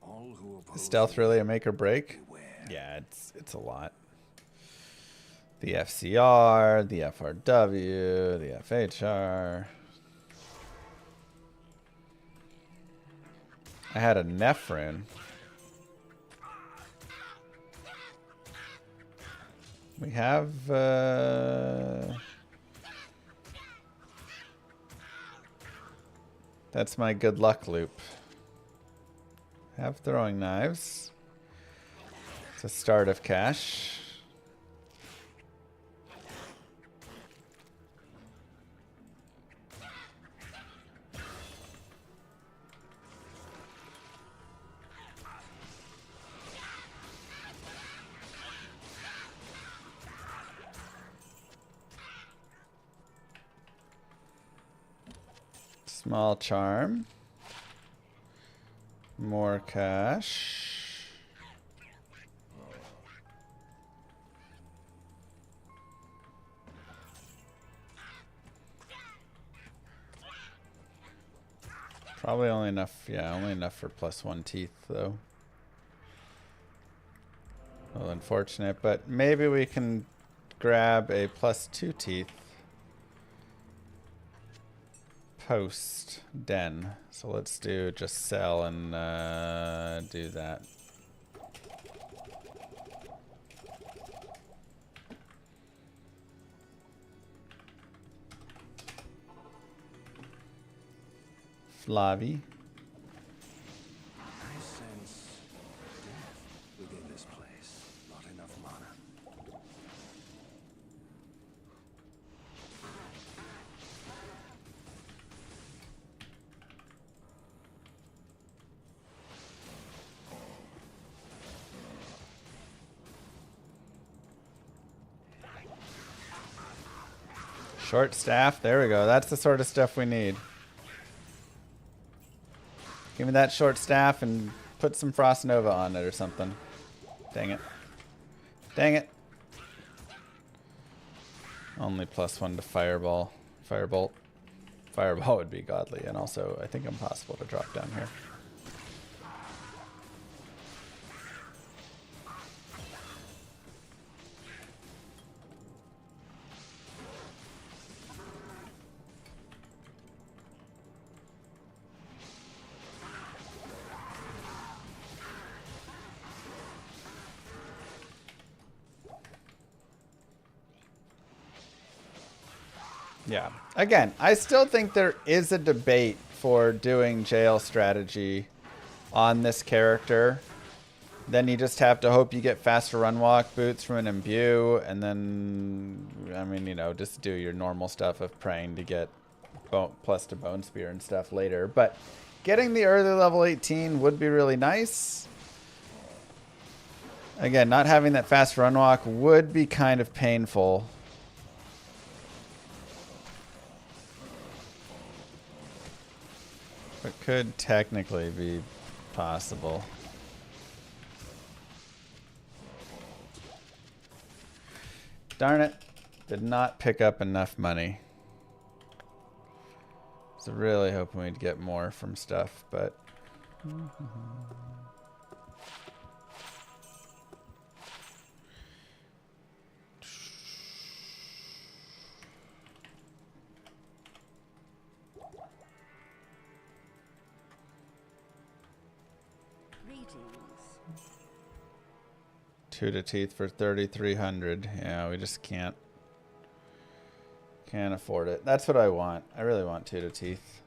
All who oppose Is stealth really a make or break? beware. Yeah, it's a lot. The FCR, the FRW, the FHR. I had a Nephrin. We have that's my good luck loop. Have throwing knives. It's a start of cash. Small charm. More cash. Probably only enough, yeah, only enough for +1 teeth, though. Well, unfortunate, but maybe we can grab a +2 teeth. Post den. So let's do just sell and do that. Flavi. I sense death within this place. Not enough mana. Short staff. There we go. That's the sort of stuff we need. Give me that short staff and put some Frost Nova on it or something. Dang it. Dang it. Only +1 to Fireball. Firebolt. Fireball would be godly, and also I think impossible to drop down here. Yeah. Again, I still think there is a debate for doing jail strategy on this character. Then you just have to hope you get faster run walk boots from an imbue, and then, I mean, you know, just do your normal stuff of praying to get plus to bone spear and stuff later. But getting the early level 18 would be really nice. Again, not having that fast run walk would be kind of painful. It could technically be possible. Darn it. Did not pick up enough money. So really hoping we'd get more from stuff, but... 2 to teeth for 3,300. Yeah, we just can't afford it. That's what I want. I really want 2 to teeth.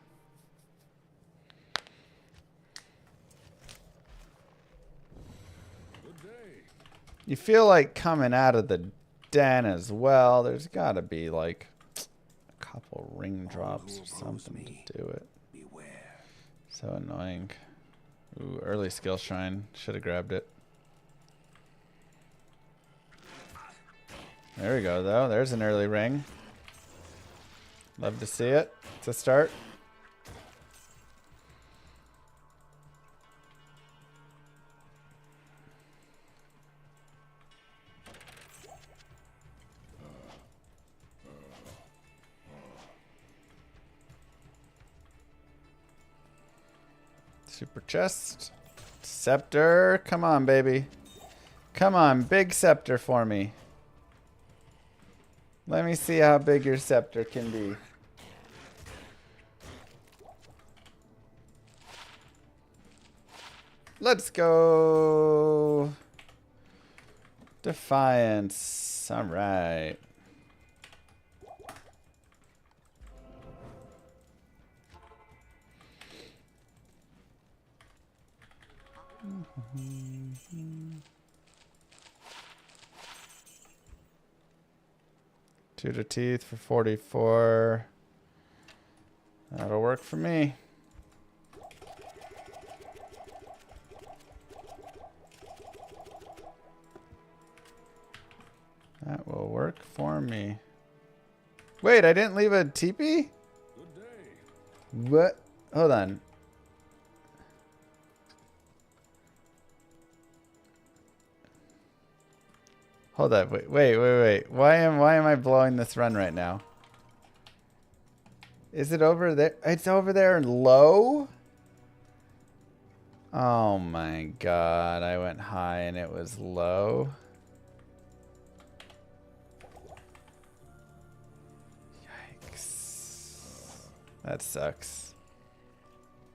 You feel like coming out of the den as well. There's got to be like a couple ring drops or something to do it. Beware. So annoying. Ooh, early skill shrine. Should have grabbed it. There we go, though. There's an early ring. Love to see it. It's a start. Super chest. Scepter. Come on, baby. Come on, big scepter for me. Let me see how big your scepter can be. Let's go. Defiance. All right. Two to teeth for 44. That'll work for me. That will work for me. Wait, I didn't leave a teepee? Good day. What? Hold on. Hold up. Wait. Why am I blowing this run right now? Is it over there? It's over there low? Oh my god. I went high and it was low. Yikes. That sucks.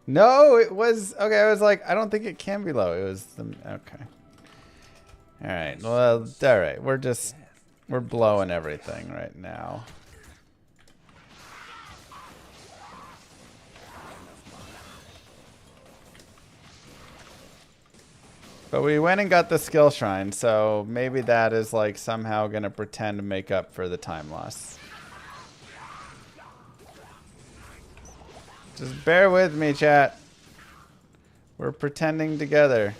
No, it was... Okay, I was like, I don't think it can be low. It was the... Okay. Alright, well, alright. We're blowing everything right now. But we went and got the skill shrine, so maybe that is like somehow gonna pretend to make up for the time loss. Just bear with me, chat. We're pretending together.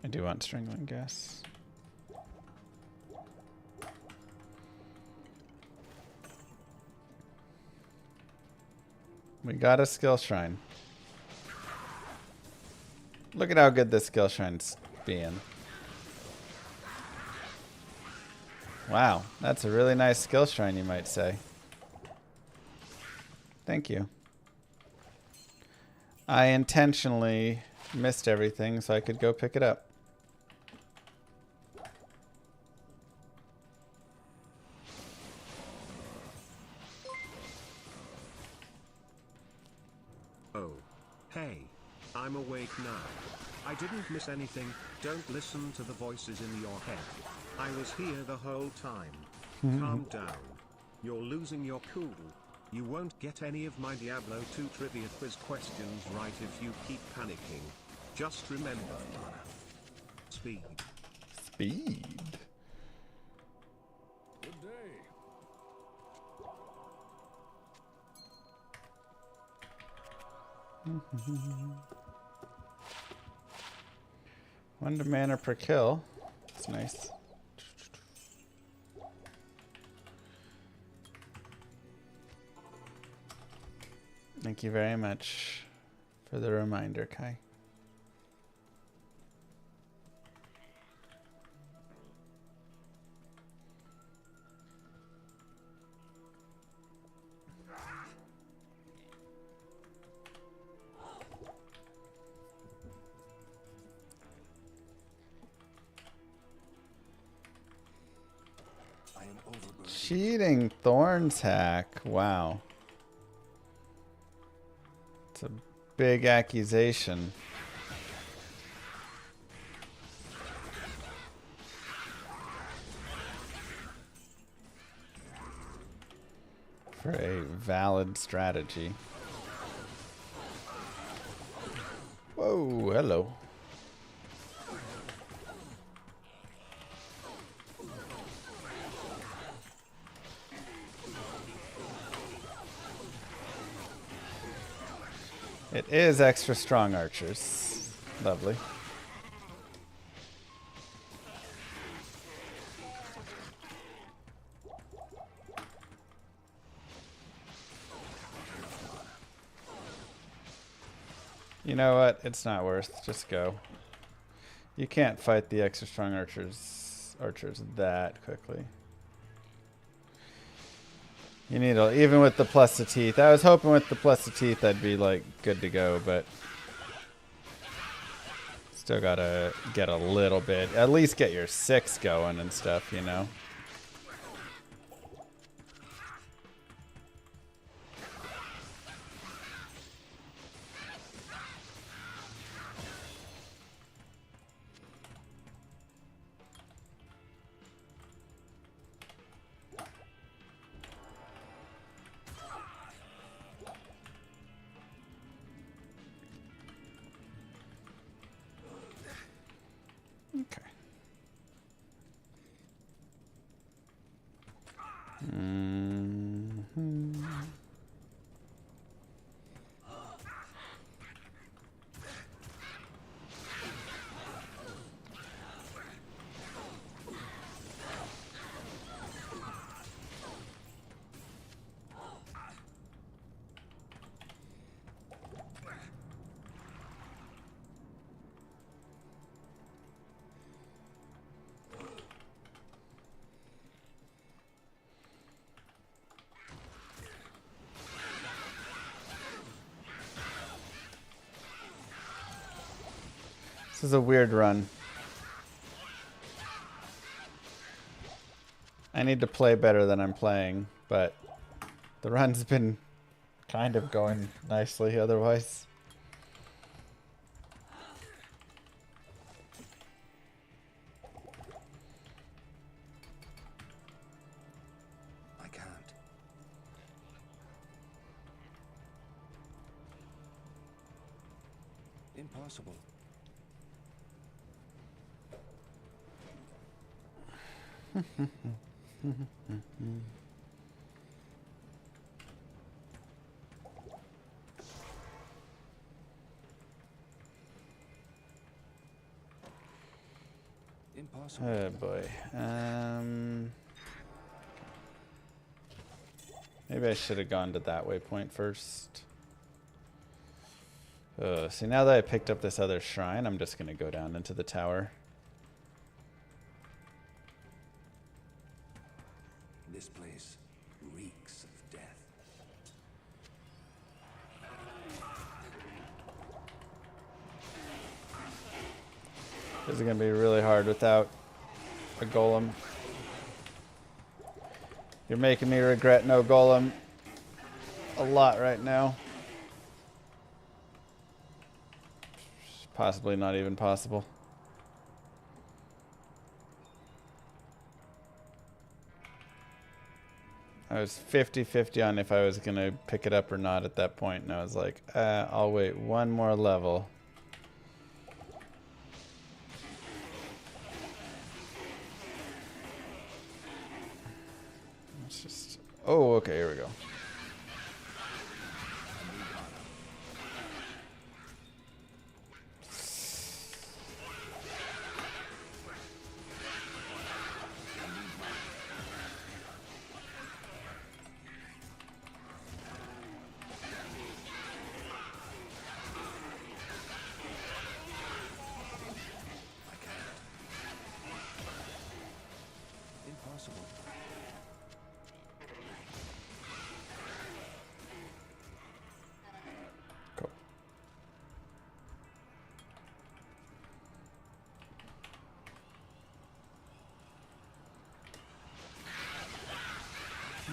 I do want Stringling Gas. We got a skill shrine. Look at how good this skill shrine's being. Wow, that's a really nice skill shrine, you might say. Thank you. I intentionally missed everything so I could go pick it up. Oh. Hey. I'm awake now. I didn't miss anything. Don't listen to the voices in your head. I was here the whole time. Calm down. You're losing your cool. You won't get any of my Diablo 2 trivia quiz questions right if you keep panicking. Just remember. Speed. Speed. Good day. One to mana per kill. That's nice. Thank you very much for the reminder, Kai. I am Cheating Thorns hack. Wow. It's a big accusation. For a valid strategy. Whoa, hello. It is extra strong archers. Lovely. You know what? It's not worth. Just go. You can't fight the extra strong archers that quickly. You need a, even with the plus the teeth. I was hoping with the plus the teeth I'd be like good to go, but still gotta get a little bit. At least get your 6 going and stuff, you know. Okay. This is a weird run. I need to play better than I'm playing, but the run's been kind of going nicely otherwise. I can't. Impossible. Impossible. Oh boy. Maybe I should have gone to that waypoint first. See, now that I picked up this other shrine, I'm just gonna go down into the tower. This place reeks of death. This is gonna be really hard without a golem. You're making me regret no golem a lot right now. Possibly not even possible. I was 50-50 on if I was going to pick it up or not at that point, and I was like, I'll wait one more level. Let's just... Oh, okay, here we go.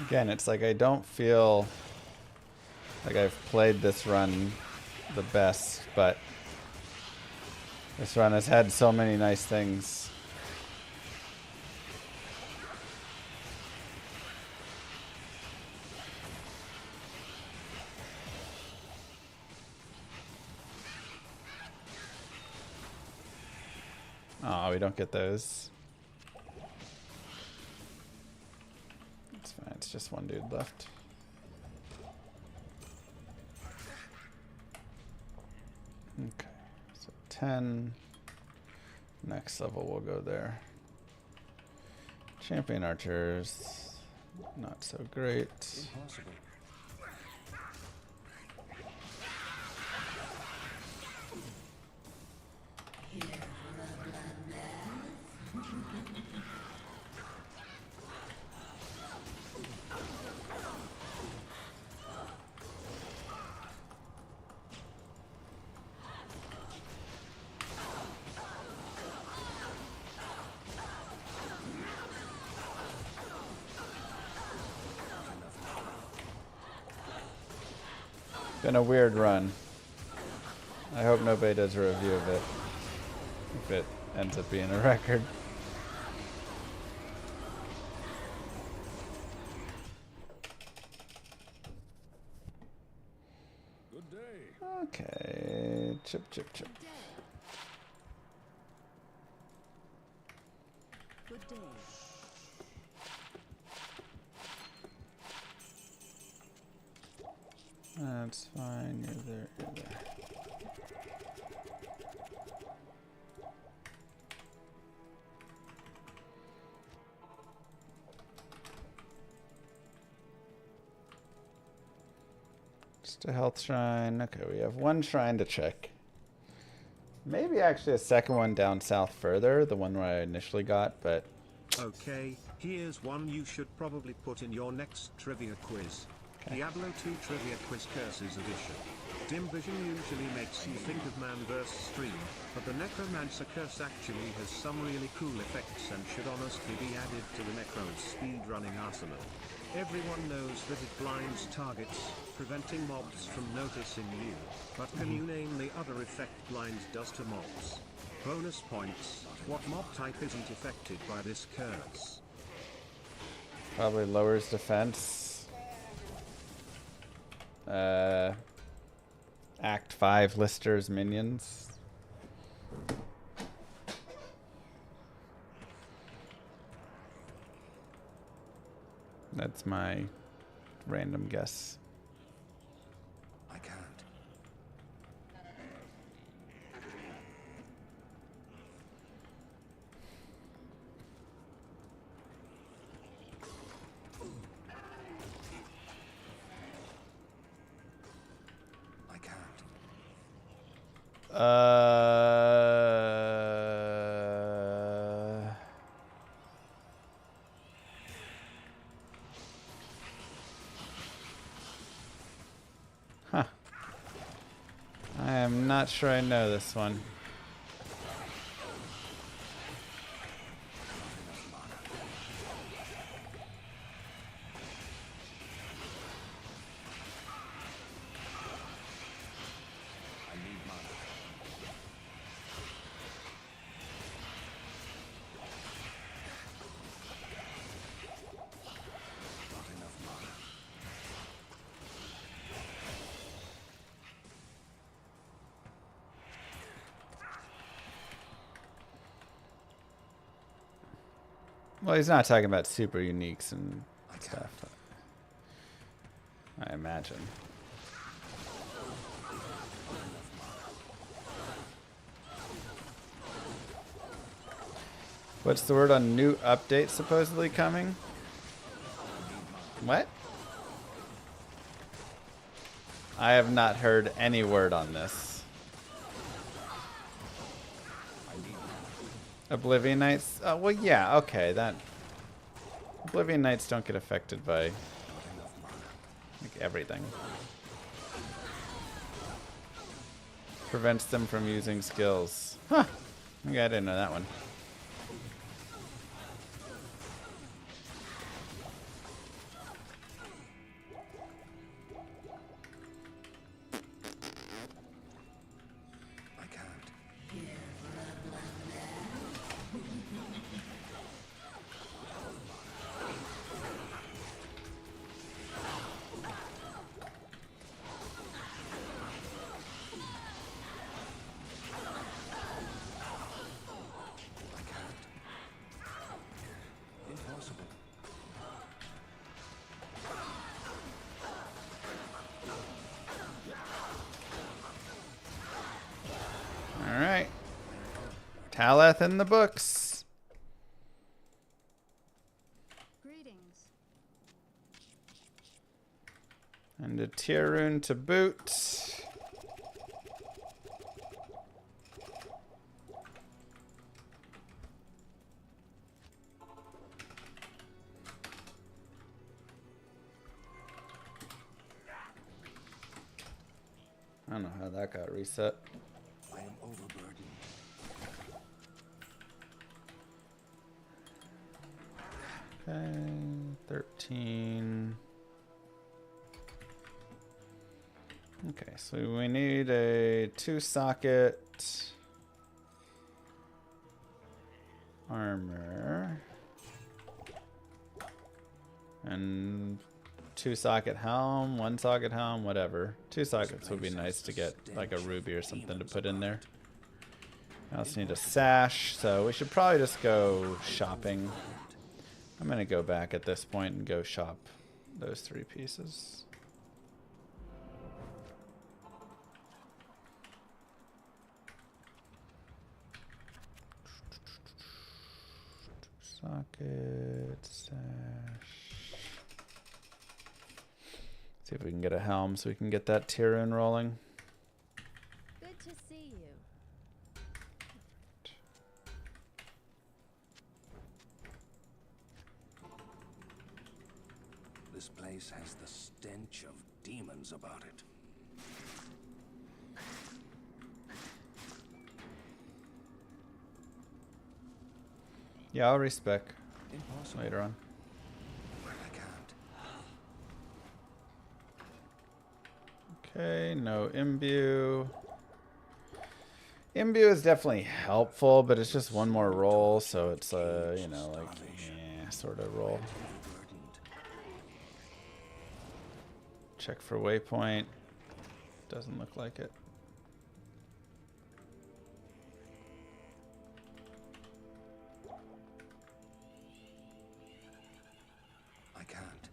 Again, it's like I don't feel like I've played this run the best, but this run has had so many nice things. Oh, we don't get those. It's fine, it's just one dude left. Okay, so 10. Next level we'll go there. Champion archers, not so great. Impossible. Been a weird run. I hope nobody does a review of it if it ends up being a record. Good day. Okay, chip. Good day. That's fine, you're there, you're there. Just a health shrine. Okay, we have one shrine to check. Maybe actually a second one down south further, the one where I initially got, but... Okay, here's one you should probably put in your next trivia quiz. Okay. Diablo 2 Trivia Quiz Curses Edition. Dim Vision usually makes you think of man vs. Stream, but the Necromancer curse actually has some really cool effects and should honestly be added to the Necro's speedrunning arsenal. Everyone knows that it blinds targets, preventing mobs from noticing you, but can you name the other effect blind does to mobs? Bonus points, what mob type isn't affected by this curse? Probably lowers defense. Act 5 listers minions. That's my random guess. I can't. I can't. Huh. I am not sure I know this one. Well, he's not talking about super uniques and stuff, I imagine. What's the word on new update supposedly coming? What? I have not heard any word on this. Oblivion Knights? Oh, well, yeah, okay, that... Oblivion Knights don't get affected by, like, everything. Prevents them from using skills. Huh! Okay, I didn't know that one. Taleth in the books. Greetings. And a tier rune to boot. I don't know how that got reset. I am overburdened. Okay, 13. Okay, so we need a 2-socket armor and 2-socket helm, 1-socket helm, whatever. 2 sockets would be nice to get like a ruby or something to put in there. I also need a sash, so we should probably just go shopping. I'm gonna go back at this point and go shop those 3 pieces. Socket, sash. See if we can get a helm so we can get that tier in rolling. Good to see you. This place has the stench of demons about it. Yeah, I'll respec Impossible. later on. I can't. Okay, no imbue. Imbue is definitely helpful, but it's just one more roll, so it's a, you know, like, sort of roll. Overburdened. Check for waypoint. Doesn't look like it. I can't.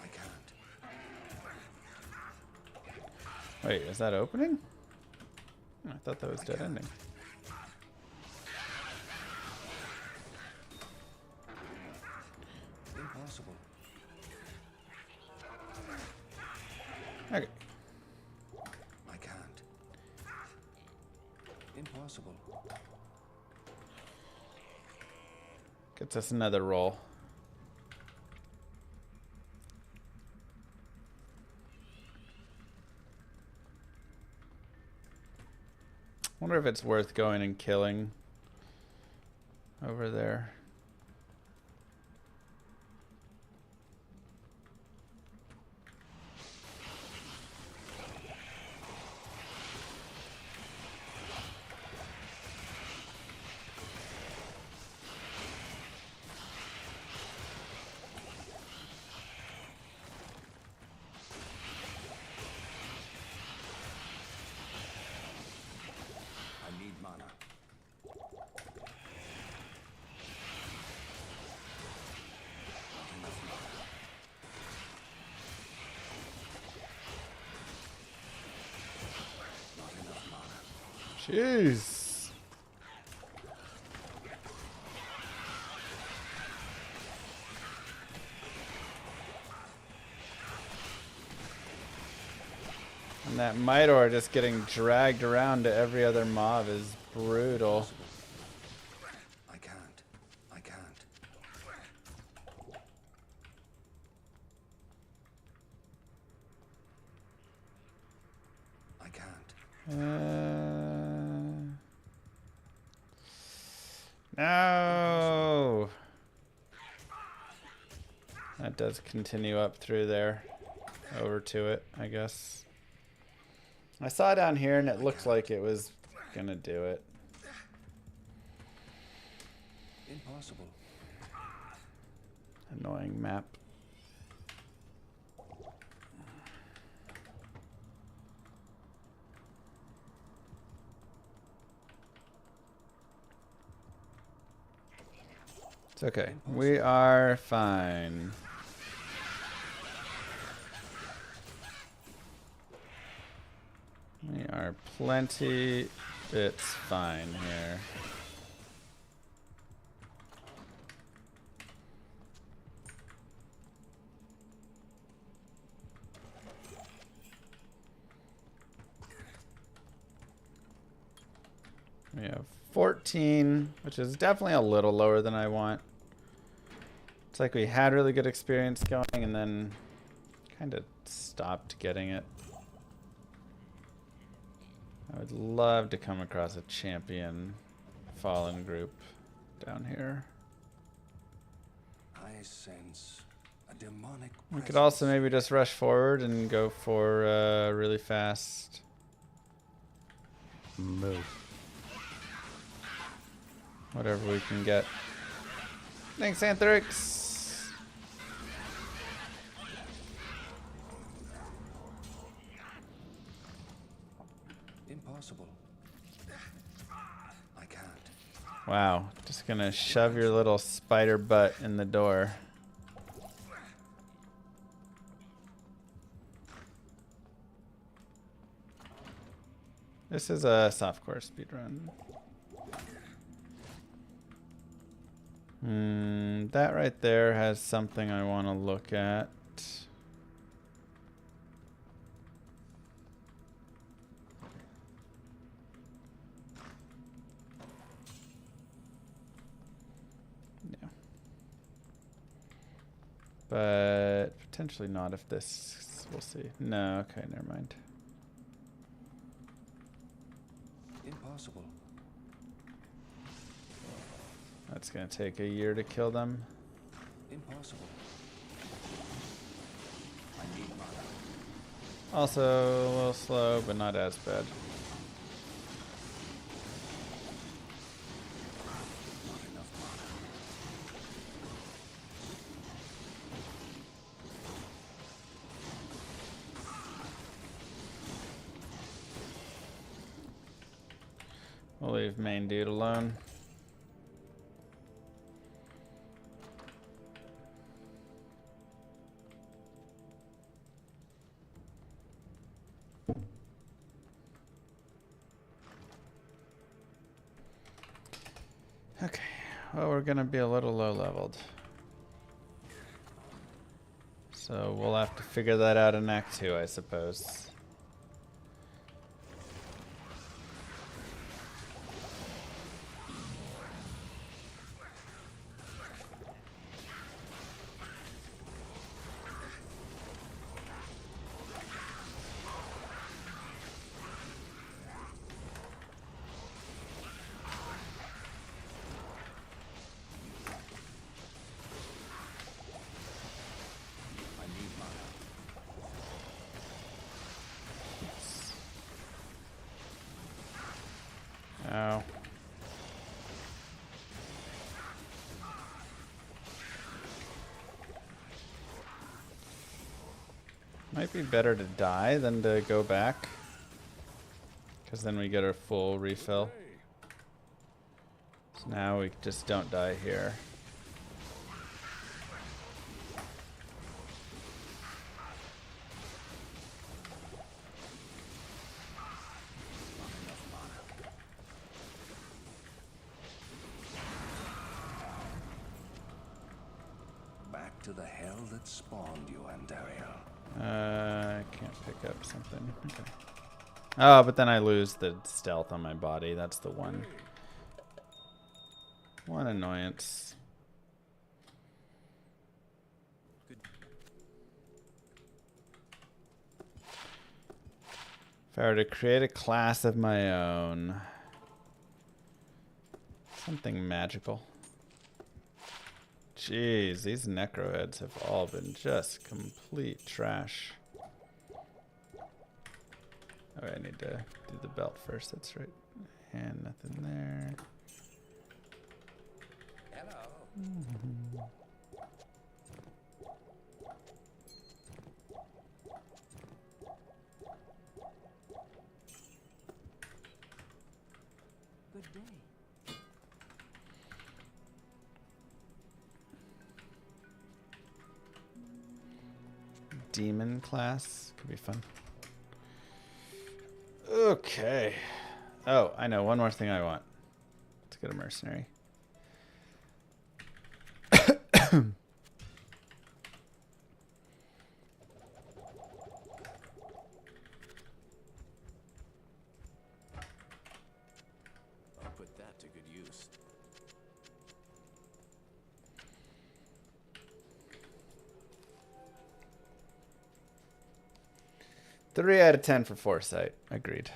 I can't. Wait, is that opening? I thought that was dead ending. Impossible. Okay. I can't. Impossible. Gets us another roll. Wonder if it's worth going and killing over there. I need mana. Not enough mana. Not enough mana. Jeez. And that Midor just getting dragged around to every other mob is brutal. I can't. I can't. I can't. No. That does continue up through there. Over to it, I guess. I saw down here and it looked like it was gonna do it. Impossible. Annoying map. It's okay. We are fine. We are plenty bits fine here. We have 14, which is definitely a little lower than I want. It's like we had really good experience going and then kind of stopped getting it. I would love to come across a champion fallen group down here. I sense a demonic We could also maybe just rush forward and go for really fast. Move. Whatever we can get. Thanks, Anthrix. Impossible. I can't. Wow, just gonna shove your little spider butt in the door. This is a softcore speedrun. That right there has something I want to look at. Yeah. But potentially not if this, we'll see. No, okay, never mind. Impossible. That's gonna take a year to kill them. Impossible. I need mana. Also a little slow, but not as bad. Not enough mana. We'll leave main dude alone. Okay, well, we're gonna be a little low leveled. So we'll have to figure that out in Act 2, I suppose. Ow. Might be better to die than to go back, because then we get our full refill. So now we just don't die here. Back to the hell that spawned you, Andariel. I can't pick up something. Okay. Oh, but then I lose the stealth on my body. That's the one annoyance. If I were to create a class of my own, something magical. Jeez, these necroheads have all been just complete trash. Oh, I need to do the belt first, that's right. And nothing there. Hello. Good day. Demon class could be fun. Ugh. Okay. Oh, I know. One more thing I want. Let's get a mercenary. I'll put that to good use. 3 out of 10 for foresight. Agreed.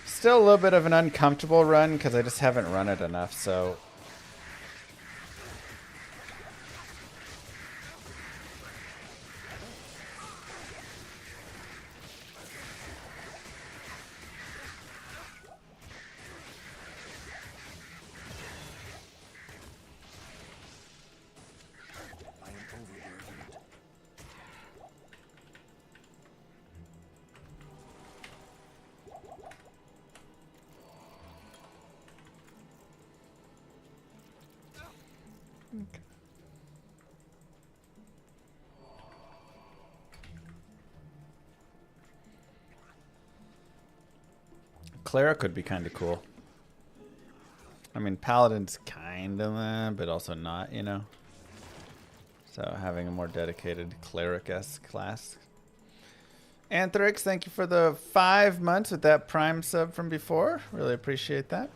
Still a little bit of an uncomfortable run because I just haven't run it enough, so... I am overburdened. Cleric could be kind of cool. I mean, Paladin's kind of, but also not, you know? So having a more dedicated Cleric-esque class. Anthrix, thank you for the 5 months with that Prime sub from before. Really appreciate that.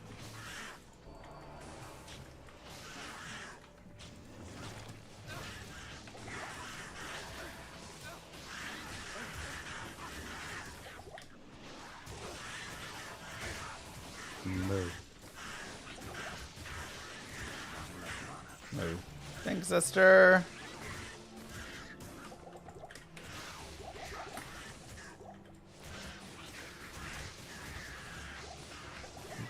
Move. Move. Thanks, sister.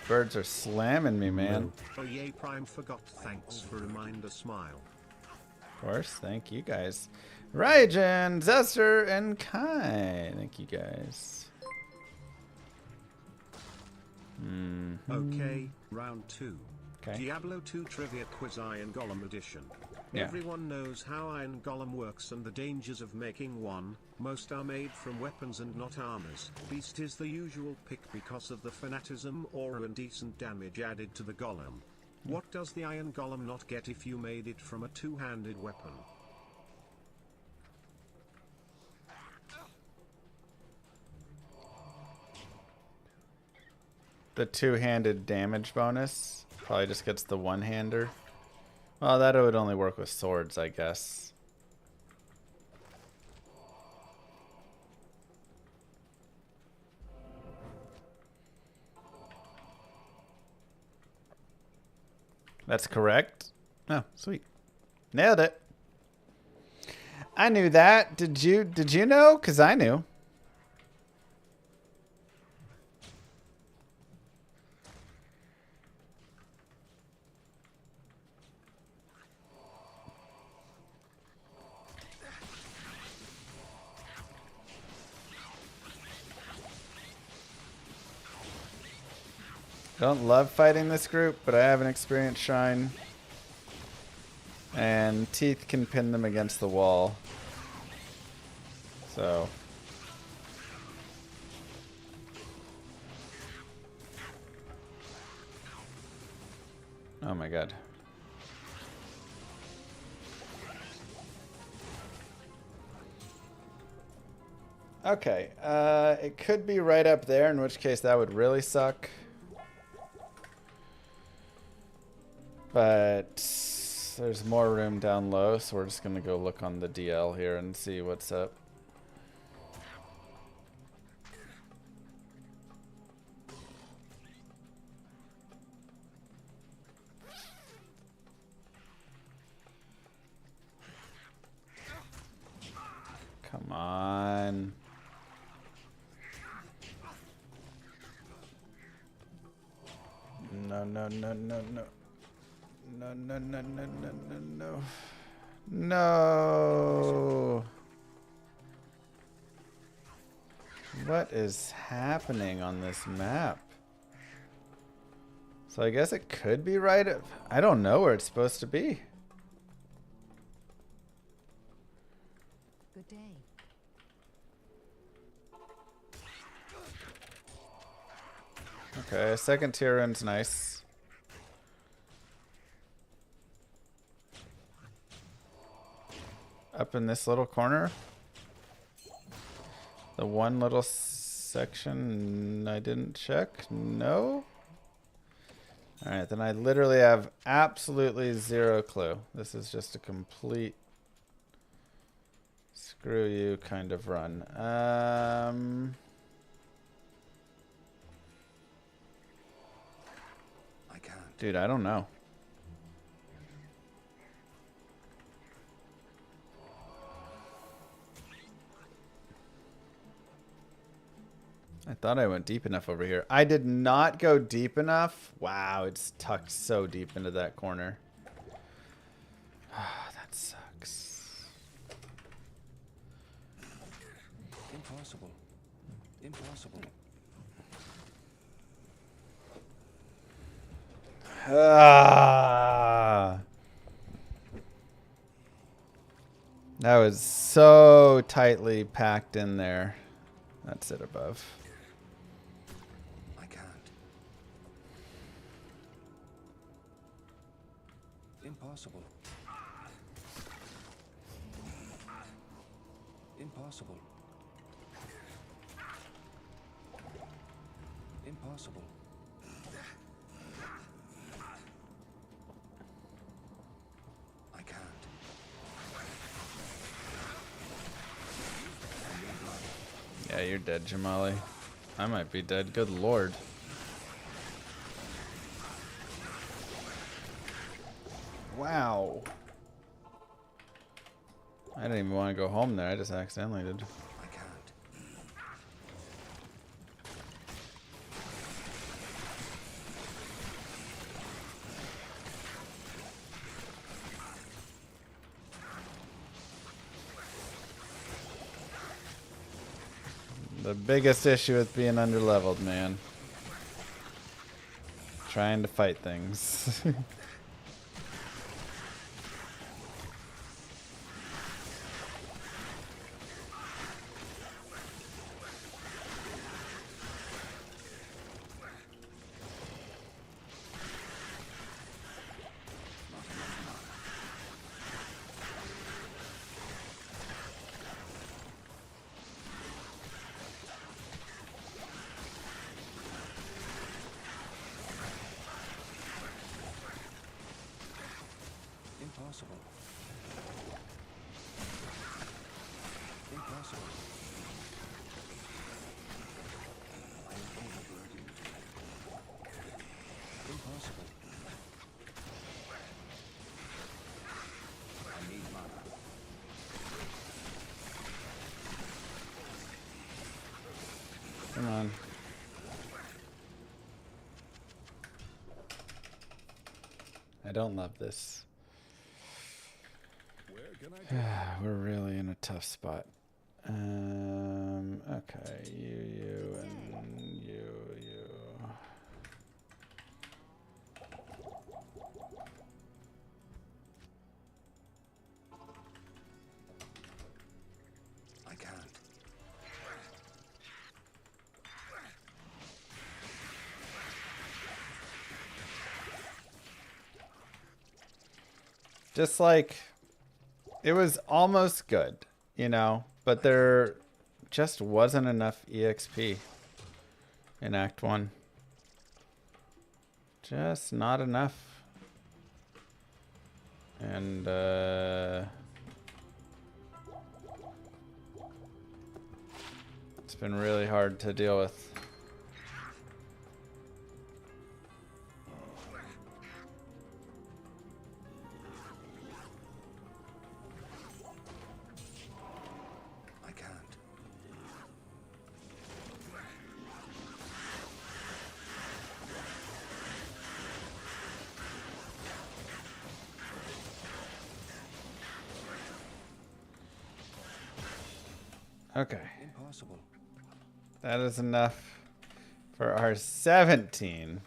Birds are slamming me, man. Oh yay, Prime forgot. Thanks for reminder smile. Of course, thank you guys. Raijin, Zester, and Kai. Thank you guys. Okay, round 2. Okay. Diablo 2 Trivia Quiz Iron Golem Edition. Yeah. Everyone knows how Iron Golem works and the dangers of making one. Most are made from weapons and not armors. Beast is the usual pick because of the fanatism or indecent damage added to the golem. What does the Iron Golem not get if you made it from a two-handed weapon? The two-handed damage bonus probably just gets the one-hander. Well, that would only work with swords, I guess. That's correct. Oh, sweet. Nailed it. I knew that. Did you know? 'Cause I knew. Don't love fighting this group, but I have an experienced shrine. And teeth can pin them against the wall. So. Oh my god. Okay, it could be right up there, in which case that would really suck. But there's more room down low, so we're just gonna go look on the DL here and see what's up. Come on. No, no, no, no, no. No, no, no, no, no, no, no. No. What is happening on this map? So I guess it could be right. I don't know where it's supposed to be. Good day. Okay, second tier run's nice. Up in this little corner. The one little section I didn't check. No. Alright, then I literally have absolutely zero clue. This is just a complete screw you kind of run. I can't. Dude, I don't know. I thought I went deep enough over here. I did not go deep enough. Wow, it's tucked so deep into that corner. That sucks. Impossible. Impossible. That was so tightly packed in there. That's it above. I can't. Impossible. Impossible. Impossible. I can't. Yeah, you're dead, Jamali. I might be dead. Good lord. Wow. I didn't even want to go home there. I just accidentally did. I can't. The biggest issue with being underleveled, man. Trying to fight things. Impossible. Impossible. I am overburdened. Impossible. I need mana. Come on. I don't love this. We're really in a tough spot. Okay, you, and you. I can't. Just like, it was almost good, you know, but there just wasn't enough EXP in Act 1. Just not enough. And, it's been really hard to deal with. I can't. Okay. Impossible. That is enough for our 17.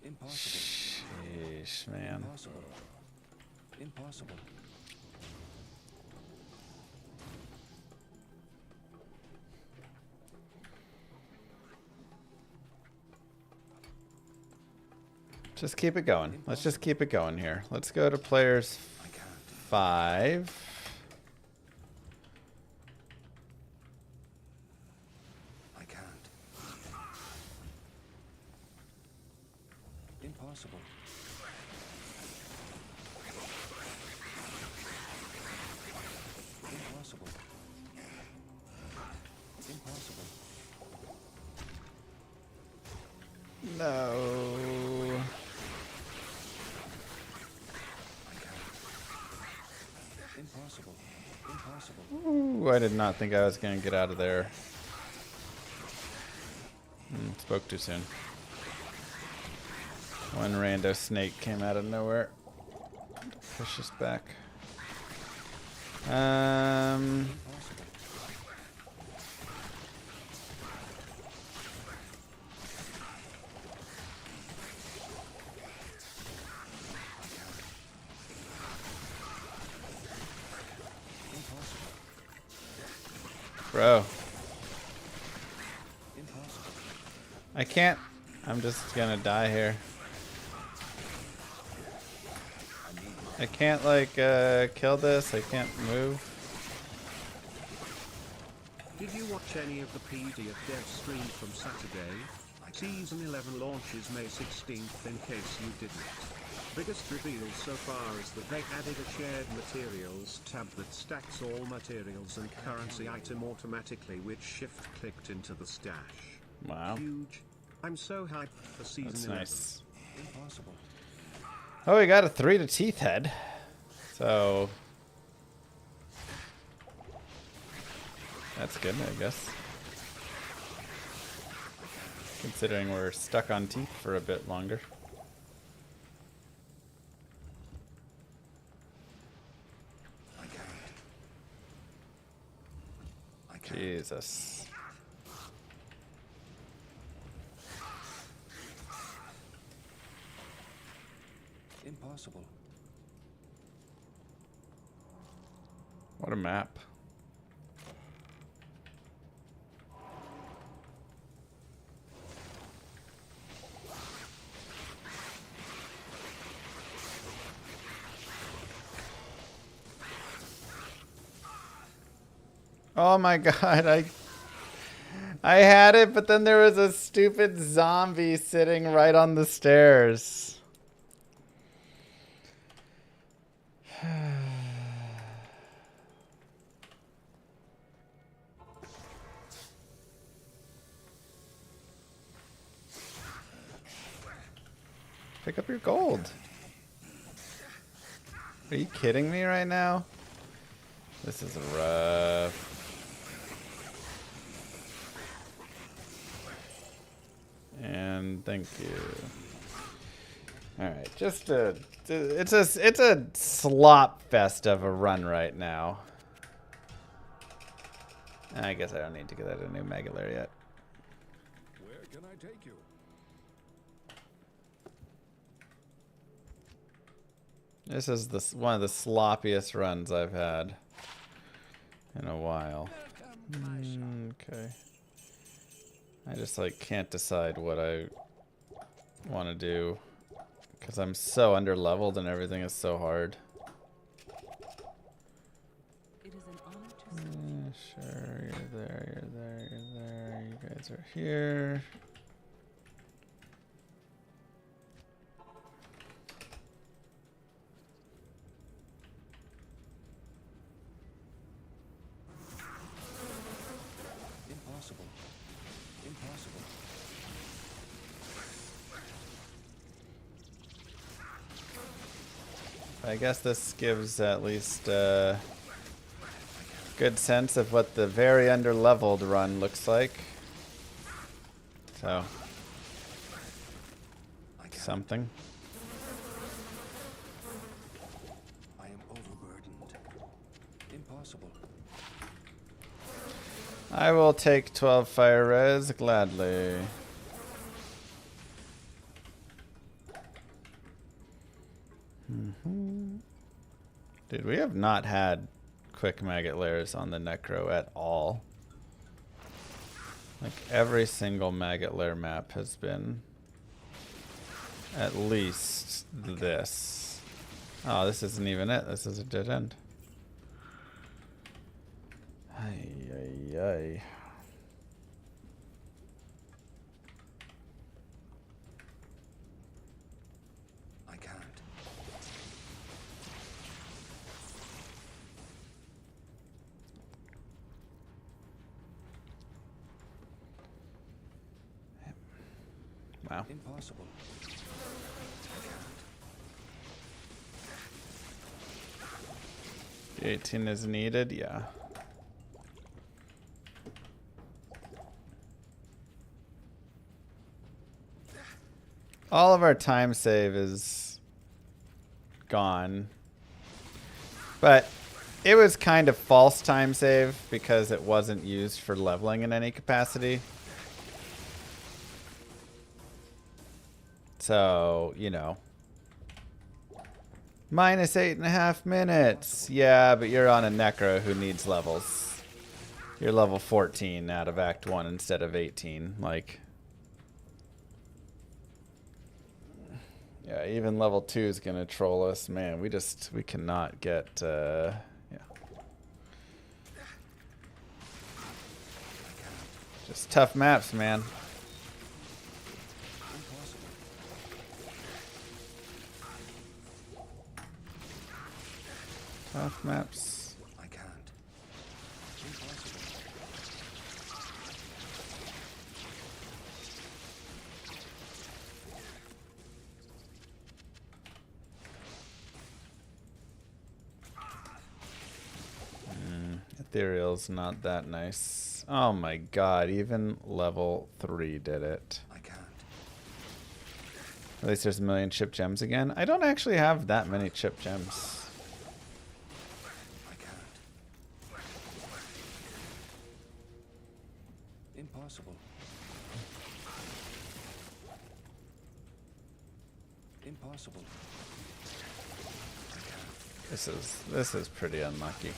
Impossible. Sheesh, man. Impossible. Impossible. Just keep it going. Let's just keep it going here. Let's go to players 5. I can't. Impossible. Impossible. Impossible. No. Impossible. Impossible. Ooh, I did not think I was going to get out of there. Spoke too soon. One rando snake came out of nowhere. Push us back. Bro. I can't. I'm just gonna die here. I can't, like, kill this. I can't move. Did you watch any of the PDF dev stream from Saturday? Season 11 launches May 16th in case you didn't. Biggest reveal so far is that they added a shared materials tab that stacks all materials and currency item automatically, which shift clicked into the stash. Wow. Huge. I'm so hyped for season That's 11. nice. Impossible. Oh, we got a 3 to teeth head. So that's good, I guess. Considering we're stuck on teeth for a bit longer. I can't. I can't. Jesus. Impossible. What a map. Oh my god, I had it, but then there was a stupid zombie sitting right on the stairs. Pick up your gold. Are you kidding me right now? This is rough. And thank you. All right, it's a slop fest of a run right now. I guess I don't need to get out a new mega lair yet. Where can I take you? This is one of the sloppiest runs I've had in a while. Okay. I just like can't decide what I want to do because I'm so underleveled and everything is so hard. It is an honor to Sure, you're there, you're there, you're there. You guys are here. Impossible. Impossible. I guess this gives at least a good sense of what the very underleveled run looks like. So, something. I am overburdened. Impossible. I will take 12 fire res gladly. Dude, we have not had quick maggot lairs on the Necro at all. Like every single maggot lair map has been at least this. Oh, this isn't even it. This is a dead end. Ay, ay, ay. I can't. Wow. Impossible. 18 is needed, yeah. All of our time save is gone. But it was kind of false time save because it wasn't used for leveling in any capacity. So, you know. Minus 8.5 minutes. Yeah, but you're on a Necro who needs levels. You're level 14 out of Act 1 instead of 18. Like, yeah, even level 2 is going to troll us. Man, we cannot get, yeah. Just tough maps, man. Tough maps. I can't. Impossible. Ethereal's not that nice. Oh my god, even level 3 did it. I can't. At least there's a million chip gems again. I don't actually have that many chip gems. I can't. Impossible. Impossible. I can't. This is pretty unlucky.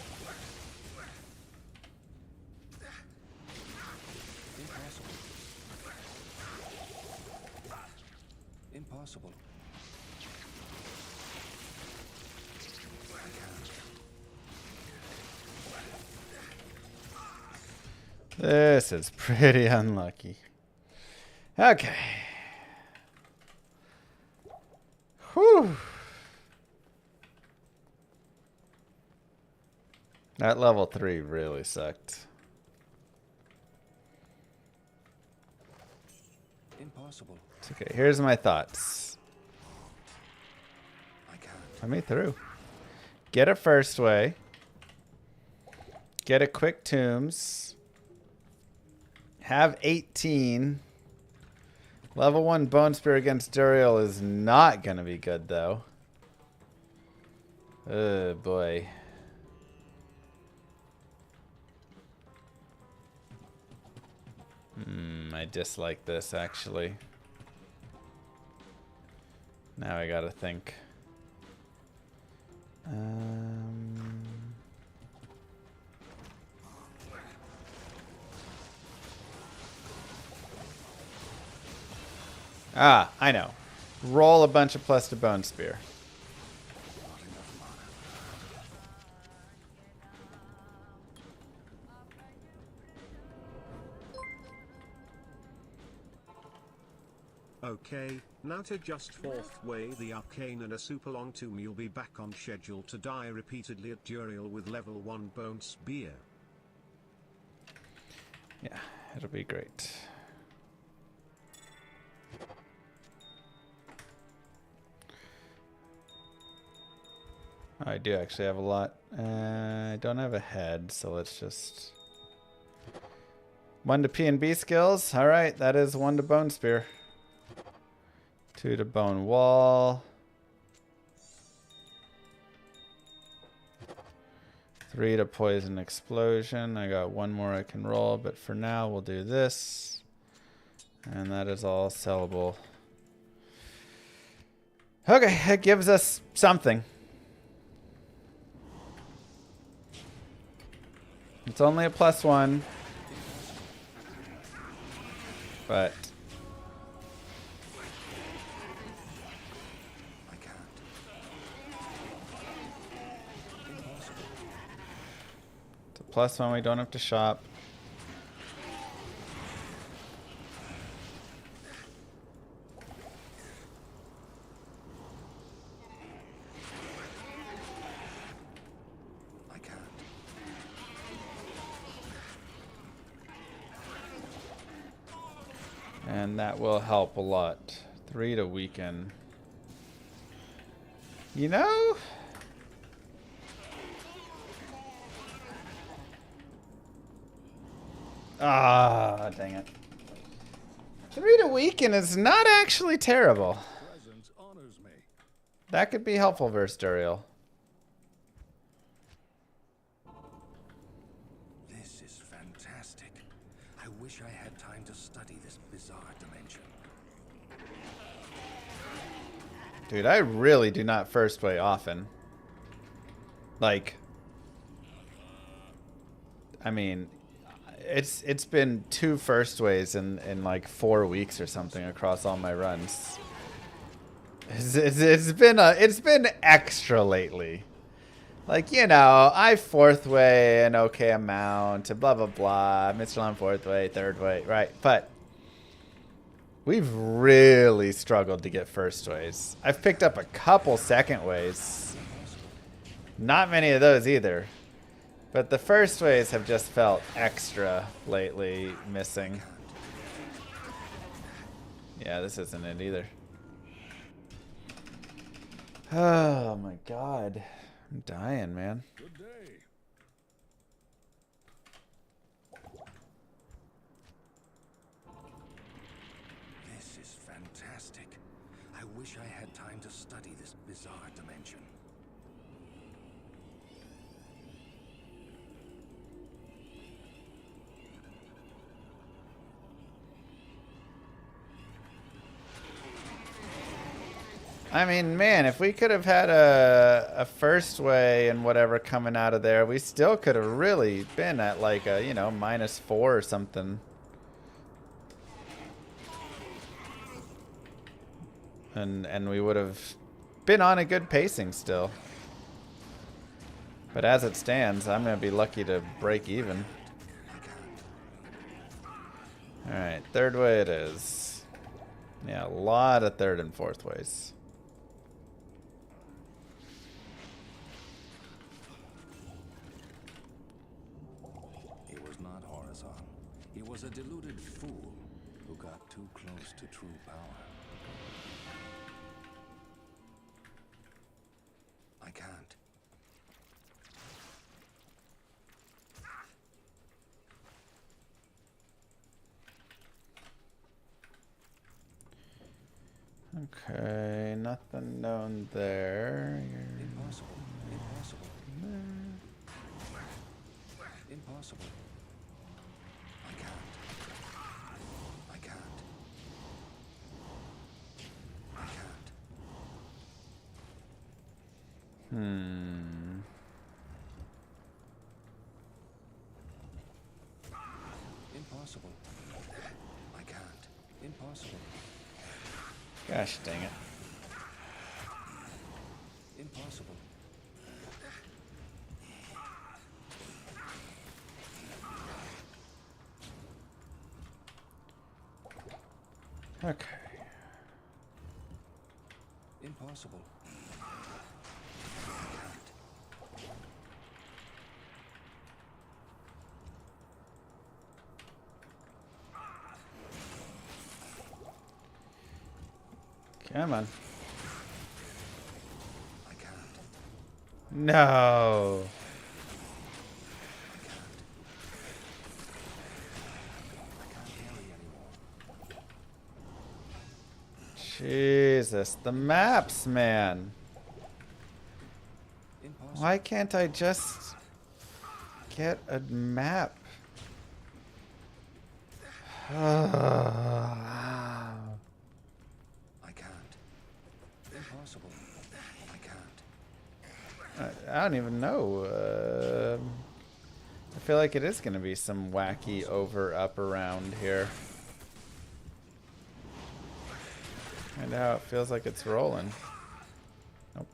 Impossible. Impossible. I can't. This is pretty unlucky. Okay. Whew. That level 3 really sucked. Impossible. It's okay. Here's my thoughts. I can't. Put me through. Get a first way. Get a quick tombs. Have 18. Level 1 Bone Spear against Duriel is not going to be good, though. Oh, boy. I dislike this, actually. Now I gotta think. Ah, I know. Roll a bunch of plus to Bone Spear. Okay, now to just fourth way the arcane and a super long tomb. You'll be back on schedule to die repeatedly at Duriel with level 1 Bone Spear. Yeah, it'll be great. I do actually have a lot. I don't have a head, so let's just... 1 to P and B skills. Alright, that is 1 to Bone Spear. 2 to Bone Wall. 3 to Poison Explosion. I got 1 more I can roll, but for now we'll do this. And that is all sellable. Okay, it gives us something. It's only a +1. But +1, we don't have to shop. I can't. And that will help a lot. 3 to weaken. You know? Ah, dang it. 3 to weaken is not actually terrible. Presence honors me. That could be helpful versus Duriel. This is fantastic. I wish I had time to study this bizarre dimension. Dude, I really do not first way often. Like, I mean, it's been 2 first ways in like 4 weeks or something across all my runs. It's been extra lately. Like, you know, I 4th way an okay amount, blah blah blah. Mr. Lon 4th way, 3rd way, right? But we've really struggled to get first ways. I've picked up a couple second ways. Not many of those either. But the first ways have just felt extra lately missing. Yeah, this isn't it either. Oh my god. I'm dying, man. Good day. This is fantastic. I wish I had time to study this bizarre dimension. I mean, man, if we could have had a first way and whatever coming out of there, we still could have really been at like a, you know, -4 or something. And we would have been on a good pacing still. But as it stands, I'm going to be lucky to break even. Alright, 3rd way it is. Yeah, a lot of 3rd and 4th ways. He was not horizontal. He was a deluded fool who got too close to true power. I can't. Okay, nothing known there. Impossible. Impossible. Impossible. I can't. I can't. I can't. Impossible. I can't. Impossible. Gosh dang it. Impossible. Okay. Impossible. Come on. I can't. No. I can't carry anymore. Jesus, the maps, man. Impossible. Why can't I just get a map? I can't. Impossible. I can't. I don't even know. I feel like it is going to be some wacky over up around here. And how it feels like it's rolling. Nope.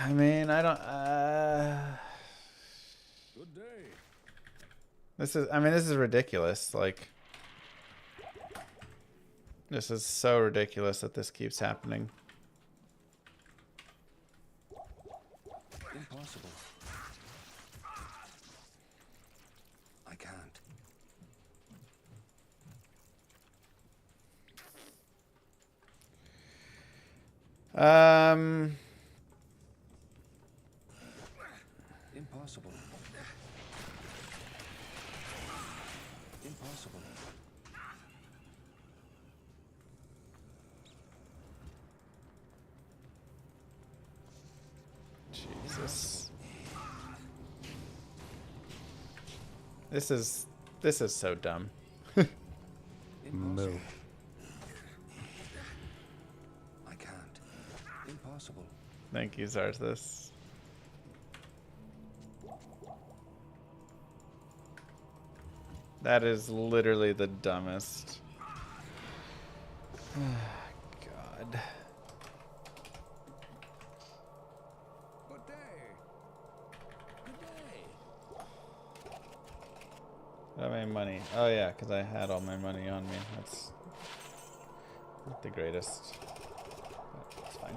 I mean, I don't. Good day. This is. I mean, this is ridiculous. Like, this is so ridiculous that this keeps happening. Impossible. I can't. Impossible. Impossible. Jesus. This is so dumb. Move. I can't. Impossible. Thank you, Zarthus. That is literally the dumbest. God. Good day. Good day. How many money? Oh yeah, because I had all my money on me. That's not the greatest. But it's fine.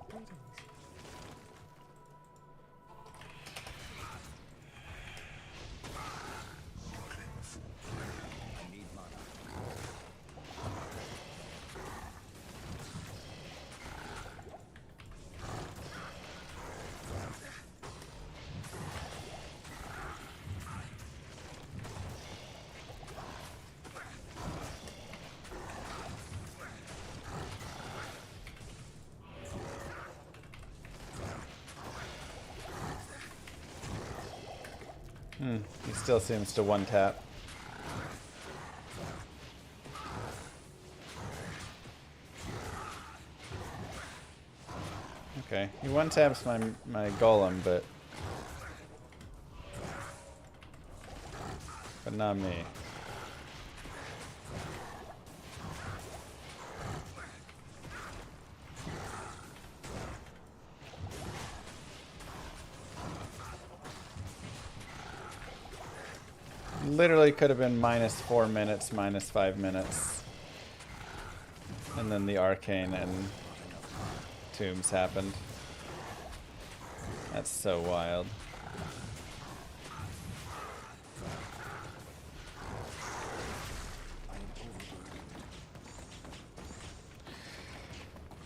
Greetings. He still seems to one tap. Okay, he one taps my golem, but not me. Literally could have been -4 minutes, -5 minutes. And then the arcane and tombs happened. That's so wild.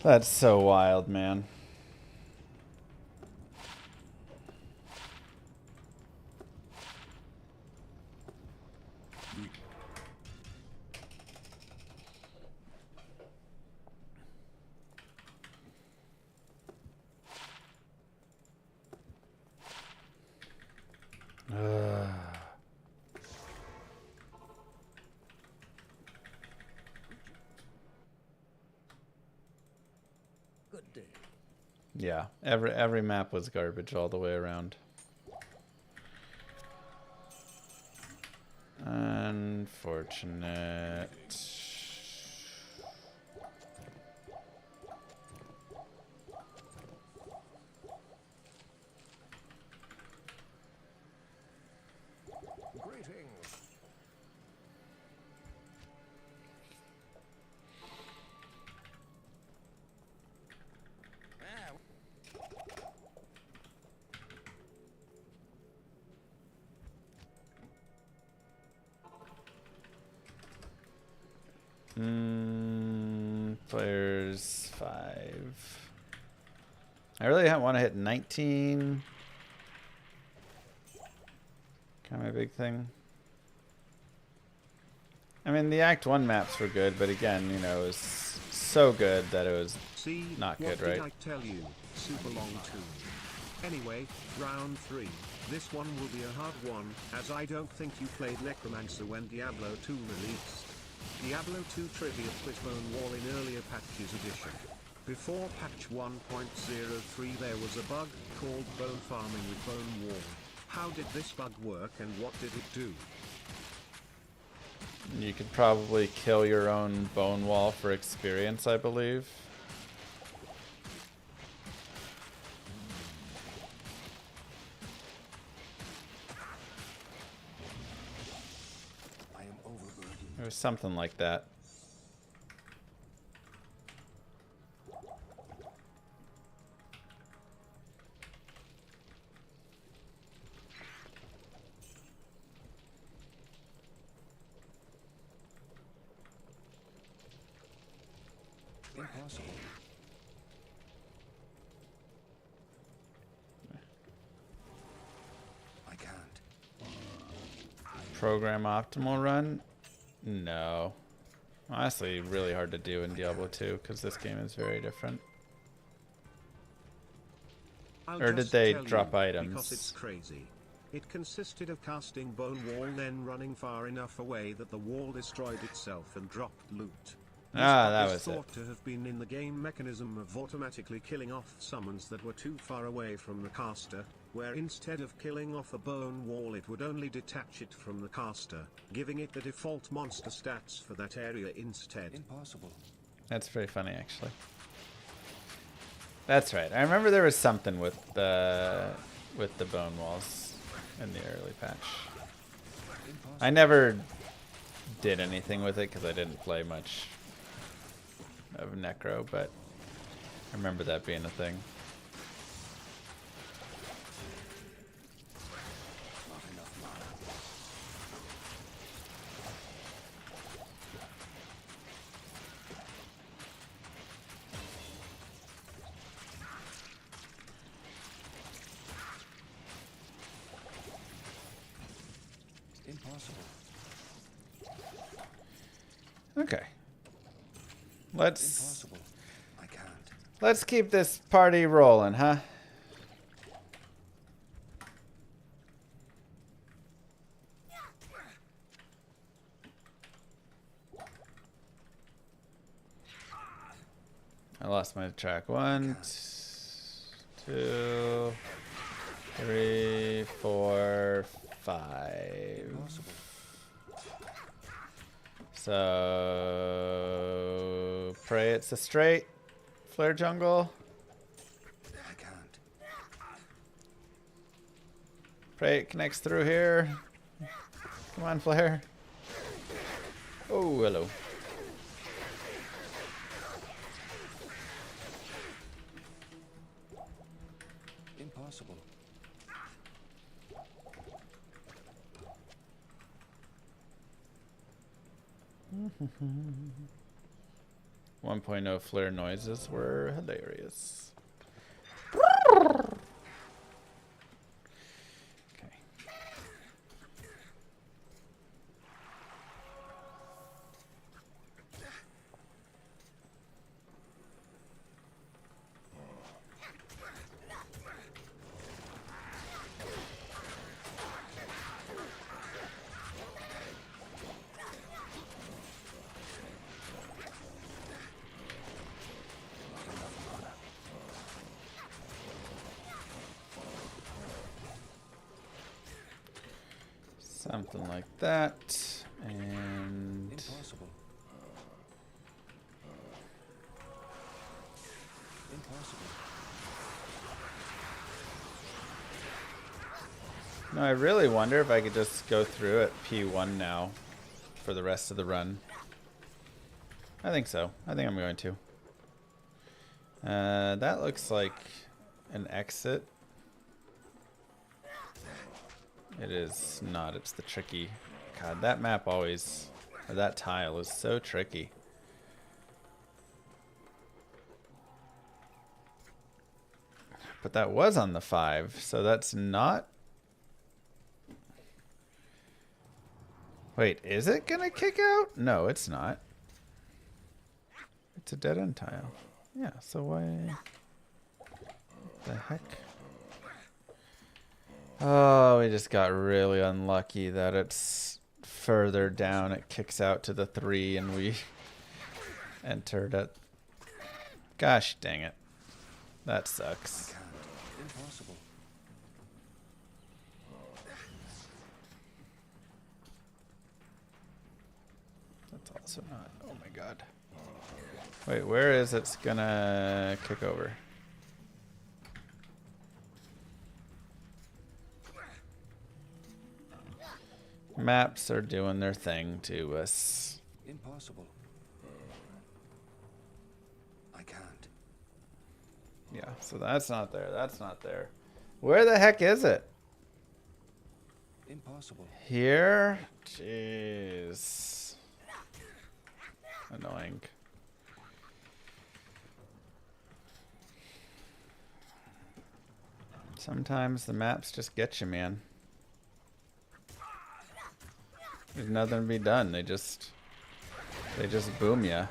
That's so wild, man. Good day. Yeah, every map was garbage all the way around. Unfortunate. Greetings. Players 5. I really want to hit 19. Kind of a big thing. I mean, the Act 1 maps were good, but again, you know, it was so good that it was not good, right? What did I tell you? Super long tune. Anyway, round 3. This one will be a hard one, as I don't think you played Necromancer when Diablo 2 released. Diablo 2 Trivia Quiz Bone Wall in earlier patches edition. Before patch 1.03 there was a bug called bone farming with bone wall. How did this bug work and what did it do? You could probably kill your own bone wall for experience, I believe. I am overburdened. It was something like that. Impossible. I can't. Program optimal run? No. Honestly, really hard to do in Diablo 2 because this game is very different. I'll Or did just they tell drop you, items? Because it's crazy. It consisted of casting bone wall, then running far enough away that the wall destroyed itself and dropped loot. This Ah, bug that is was it. thought to have been in the game mechanism of automatically killing off summons that were too far away from the caster, where instead of killing off a bone wall it would only detach it from the caster, giving it the default monster stats for that area instead. Impossible. That's very funny, actually. That's right. I remember there was something with the bone walls in the early patch. I never did anything with it because I didn't play much of Necro, but I remember that being a thing. Not enough mana. Impossible. Okay. Let's Impossible. I can't. let's keep this party rolling, huh? I lost my track. 1, 2, 3, 4, 5. Impossible. So pray it's a straight flare jungle. I can't. Pray it connects through here. Come on, flare. Oh, hello. Impossible. 1.0 flare noises were hilarious. Okay. Something like that. And Impossible. Impossible. no, I really wonder if I could just go through at P1 now for the rest of the run. I think so. I think I'm going to. That looks like an exit. It is not. It's the tricky. God, that map always, or that tile is so tricky. But that was on the 5, so that's not. Wait, is it gonna kick out? No, it's not. It's a dead end tile. Yeah, so why? What the heck? Oh, we just got really unlucky that it's further down. It kicks out to the 3 and we entered it. Gosh dang it. That sucks. Can't. Impossible. That's also not. Oh my god. Wait, where is it's gonna kick over? Maps are doing their thing to us. Impossible. I can't. Yeah, so that's not there. That's not there. Where the heck is it? Impossible. Here? Jeez. Annoying. Sometimes the maps just get you, man. There's nothing to be done. They just boom ya.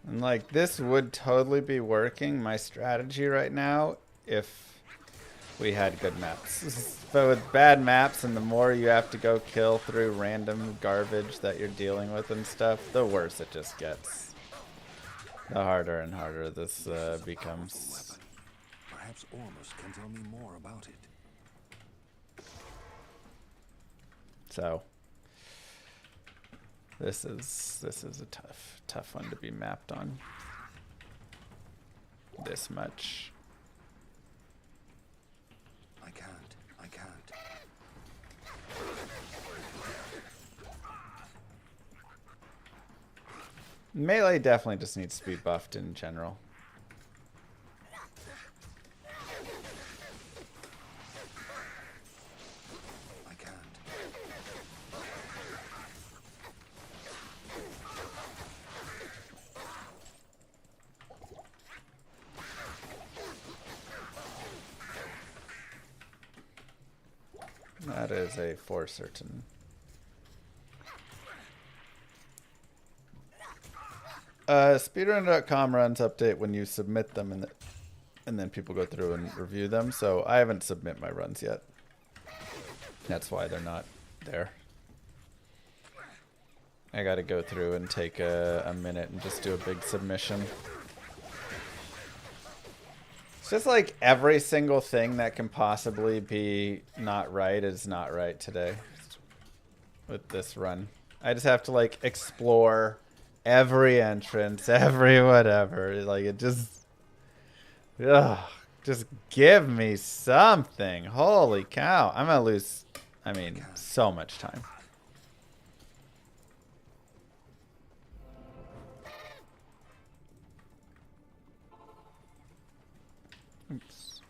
And like this would totally be working, my strategy right now, if we had good maps. But with bad maps and the more you have to go kill through random garbage that you're dealing with and stuff, the worse it just gets. The harder and harder this becomes. Perhaps Ormus can tell me more about it. So this is a tough one to be mapped on. This much. I can't. Melee definitely just needs to be buffed in general. I can't. That is a for certain. Speedrun.com runs update when you submit them, and then people go through and review them. So I haven't submit my runs yet. That's why they're not there. I got to go through and take a minute and just do a big submission. It's just like every single thing that can possibly be not right is not right today with this run. I just have to like explore every entrance, every whatever. Like it just, ugh, just give me something. Holy cow. I'm gonna lose, I mean, so much time. Oops.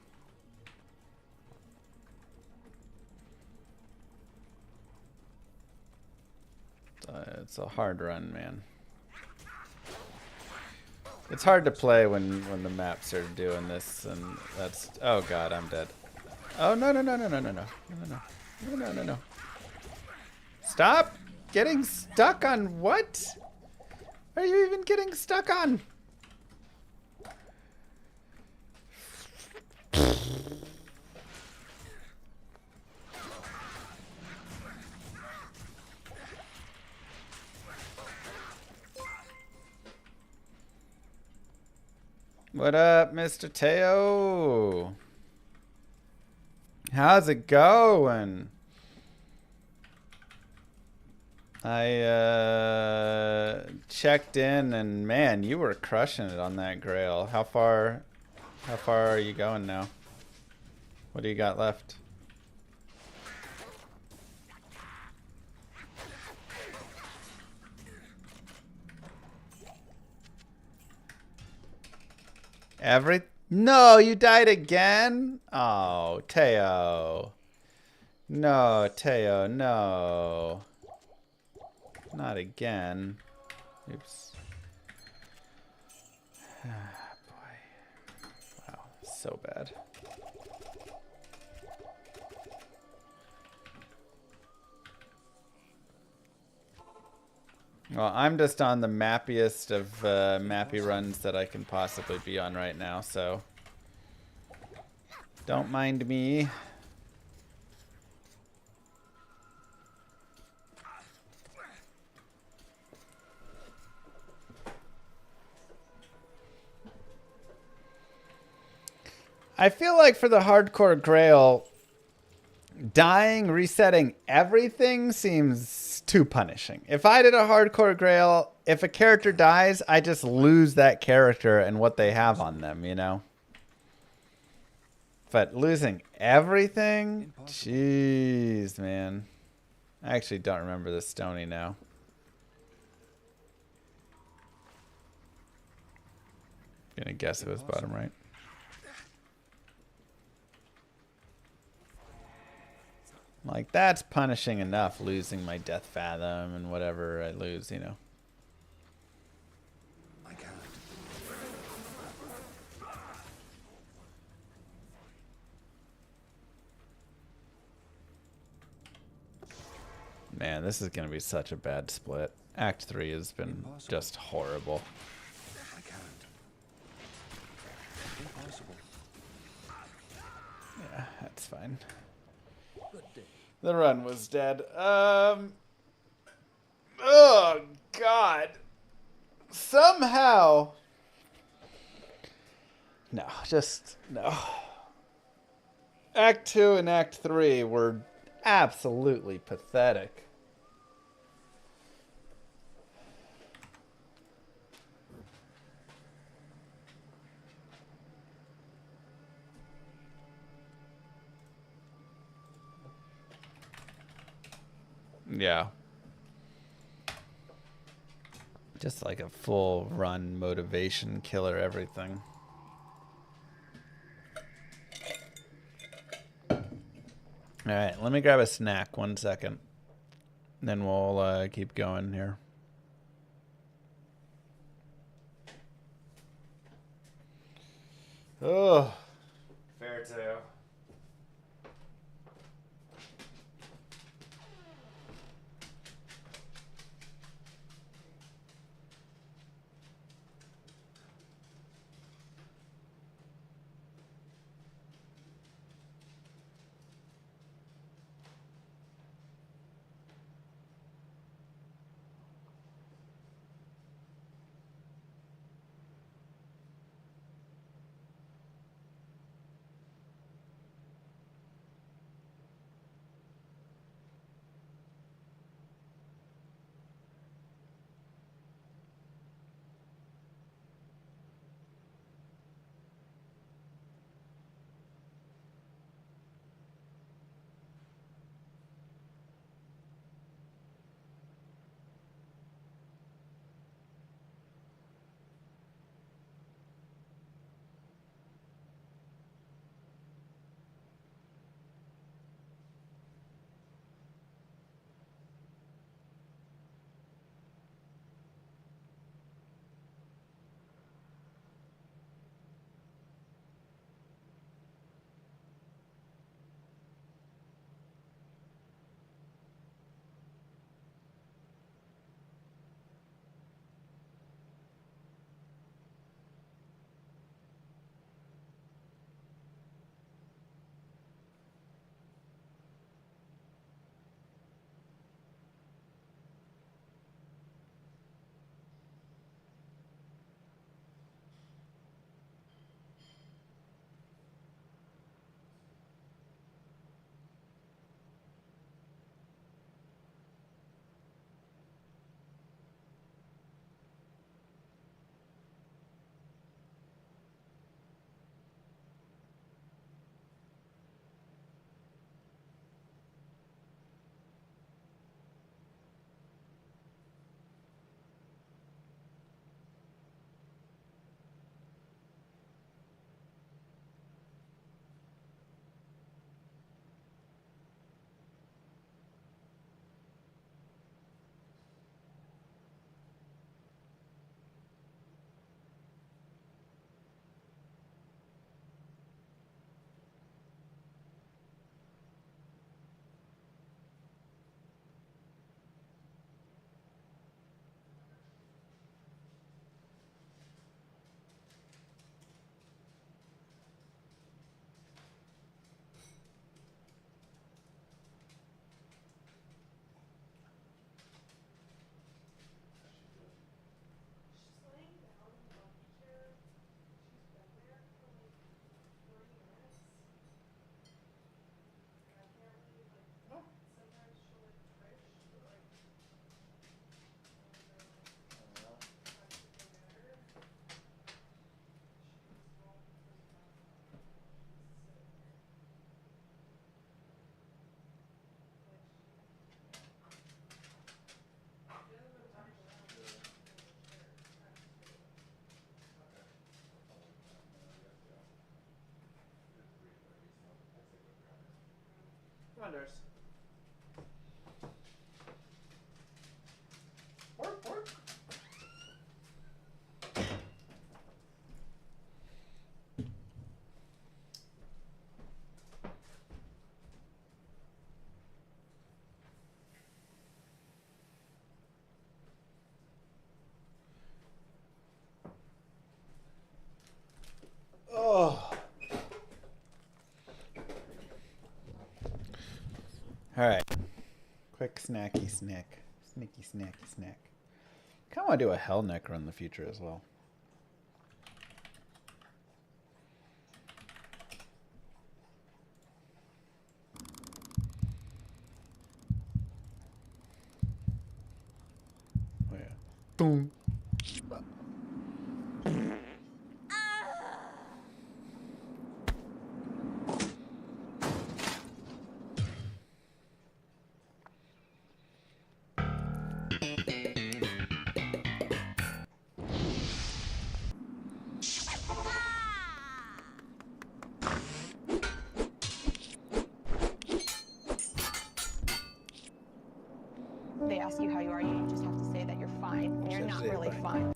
It's a hard run, man. It's hard to play when the maps are doing this, and that's, oh god, I'm dead. Oh no. Stop getting stuck on what? Are you even getting stuck on? What up, Mr. Teo? How's it going? I checked in, and man, you were crushing it on that Grail. How far are you going now? What do you got left? No, you died again? Oh, Teo. No, Teo, no. Not again. Oops. Boy. Wow, so bad. Well, I'm just on the mappiest of mappy runs that I can possibly be on right now, so don't mind me. I feel like for the hardcore grail, dying, resetting everything seems too punishing. If I did a hardcore grail, if a character dies, I just lose that character and what they have on them, you know? But losing everything? Jeez, man. I actually don't remember the Stony now. Gonna guess it was bottom right. Like, that's punishing enough, losing my Death Fathom and whatever I lose, you know. I can't. Man, this is going to be such a bad split. Act 3 has been just horrible. I can't. Impossible. Yeah, that's fine. The run was dead. Oh, God. Somehow. No, just no. Act 2 and Act 3 were absolutely pathetic. Yeah. Just like a full run motivation killer, everything. All right, let me grab a snack 1 second. Then we'll keep going here. Oh, fair too. Come on, Doris. Work, work. Oh. All right. Quick snacky snack. Sneaky snacky snack. Kind of want to do a hell necker in the future as well. Oh yeah. Boom. They ask you how you are, you just have to say that you're fine when you're not really fine.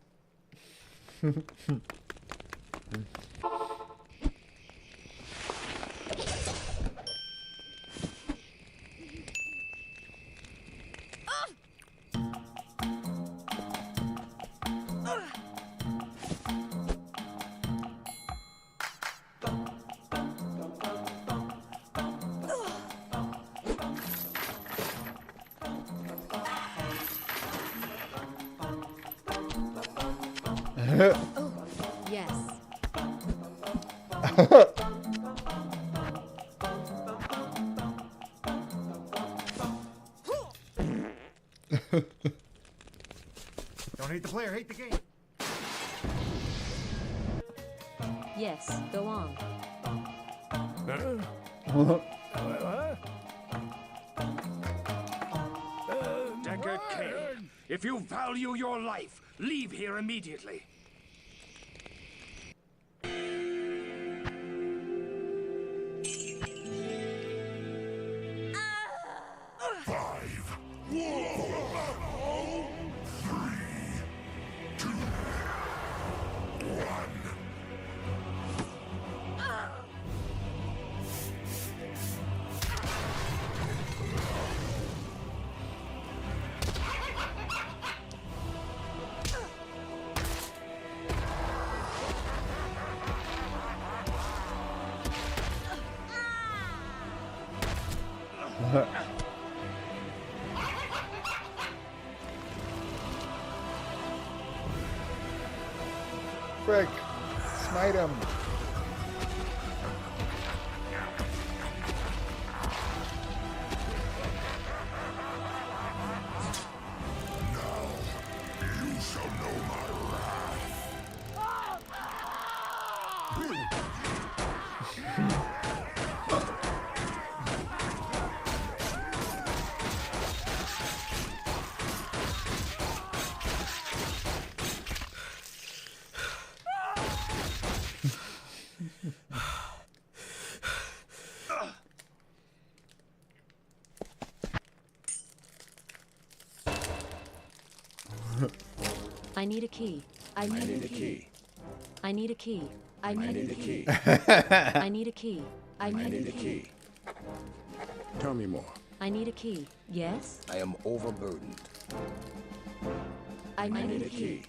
Oh, yes. Don't hate the player, hate the game. Yes, go on. Deckard Cain, if you value your life, leave here immediately. Frick. Smite him. You shall know my wrath. I need a key. I need a key. I need a key. I need a key. I need a key. I need a key. Tell me more. I need a key. Yes? I am overburdened. I need a key.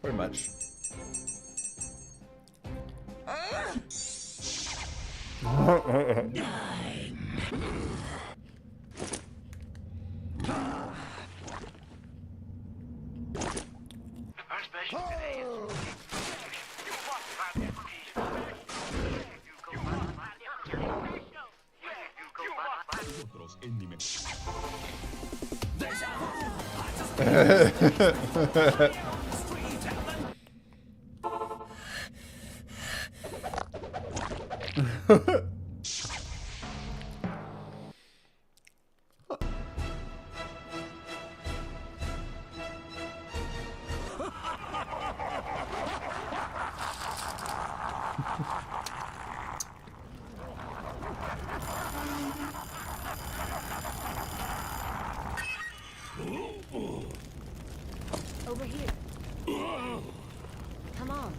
Pretty much. Over here. Come on.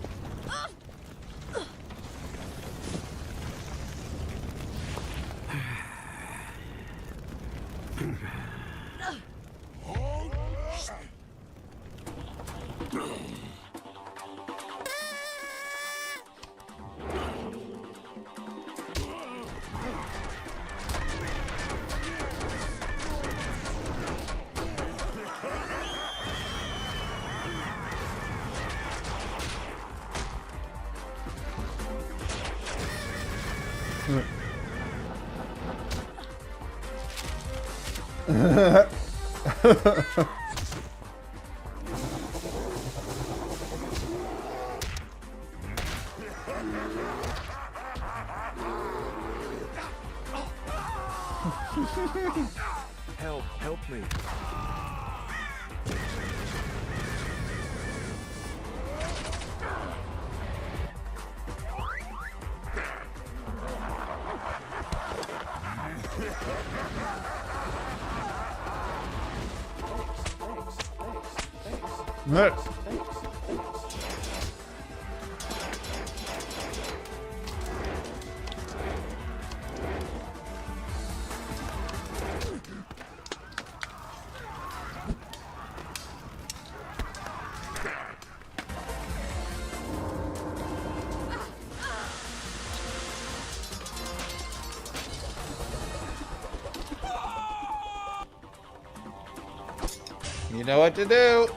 Help me. You know what to do.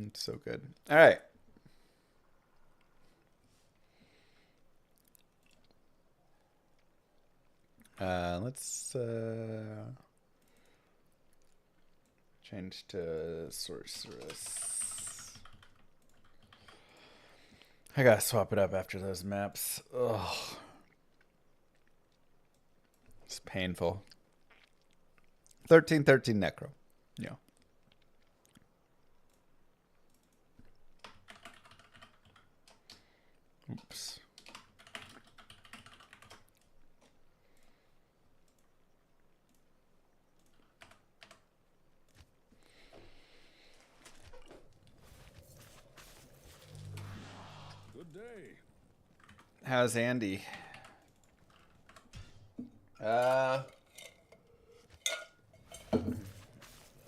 It's so good. All right. Let's change to sorceress. I gotta swap it up after those maps. Ugh. It's painful. 1313 Necro. Yeah. Oops. Good day. How's Andy?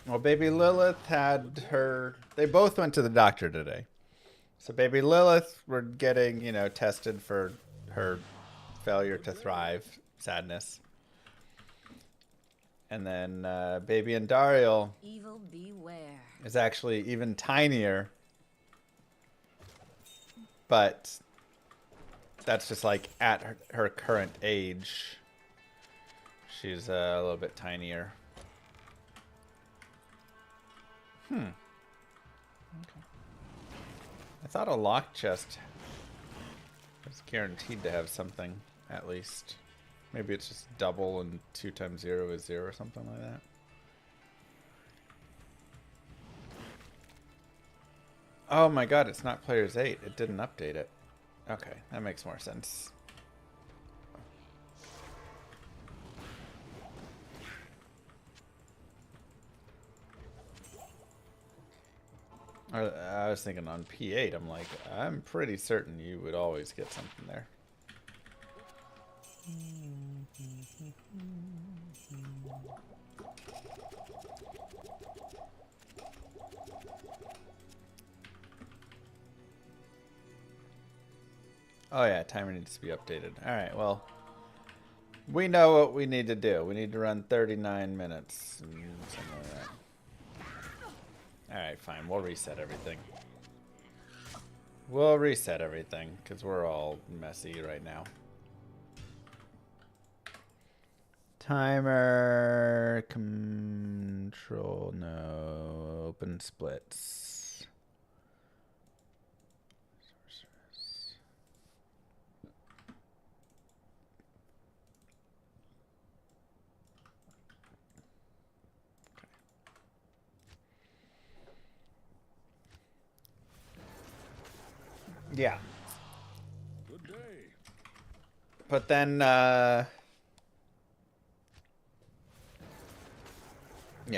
Well, baby Lilith had her... They both went to the doctor today. So baby Lilith, we're getting, you know, tested for her failure to thrive, sadness. And then baby Andariel Evil beware. is actually even tinier. But that's just like at her current age. She's a little bit tinier. Okay. I thought a lock chest was guaranteed to have something, at least. Maybe it's just double and 2 times 0 is 0 or something like that. Oh my god, it's not Players 8. It didn't update it. Okay, that makes more sense. I was thinking on P8, I'm like, I'm pretty certain you would always get something there. Oh yeah, timer needs to be updated. All right, well, we know what we need to do. We need to run 39 minutes. Something like that. All right, fine. We'll reset everything. We'll reset everything because we're all messy right now. Timer control, no, open splits. Yeah. Good day. But then, yeah,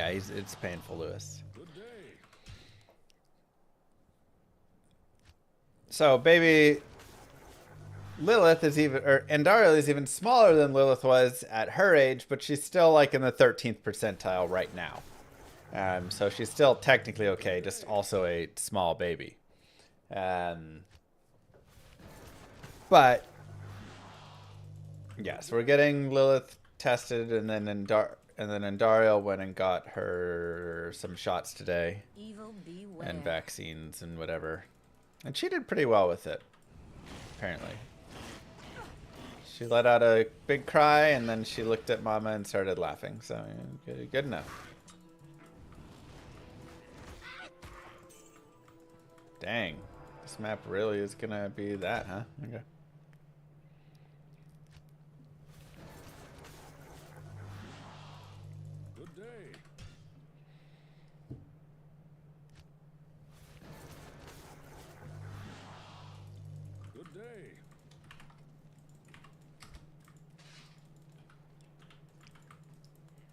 it's painful, Lewis. Good day. So, baby Lilith is even, or Andariel is even smaller than Lilith was at her age, but she's still like in the 13th percentile right now. So she's still technically okay, just also a small baby. But yes, we're getting Lilith tested, and then Andariel went and got her some shots today, Evil beware. and vaccines and whatever, and she did pretty well with it. Apparently, she let out a big cry, and then she looked at Mama and started laughing. So good enough. Dang, this map really is gonna be that, huh? Okay. Good day. Good day.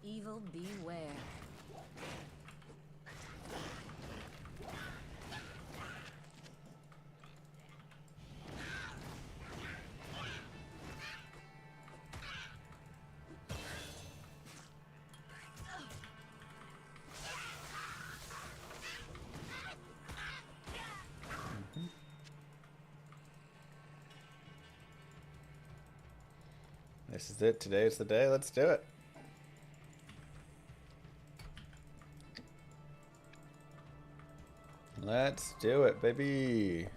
Evil beware. This is it. Today's the day. Let's do it. Let's do it, baby.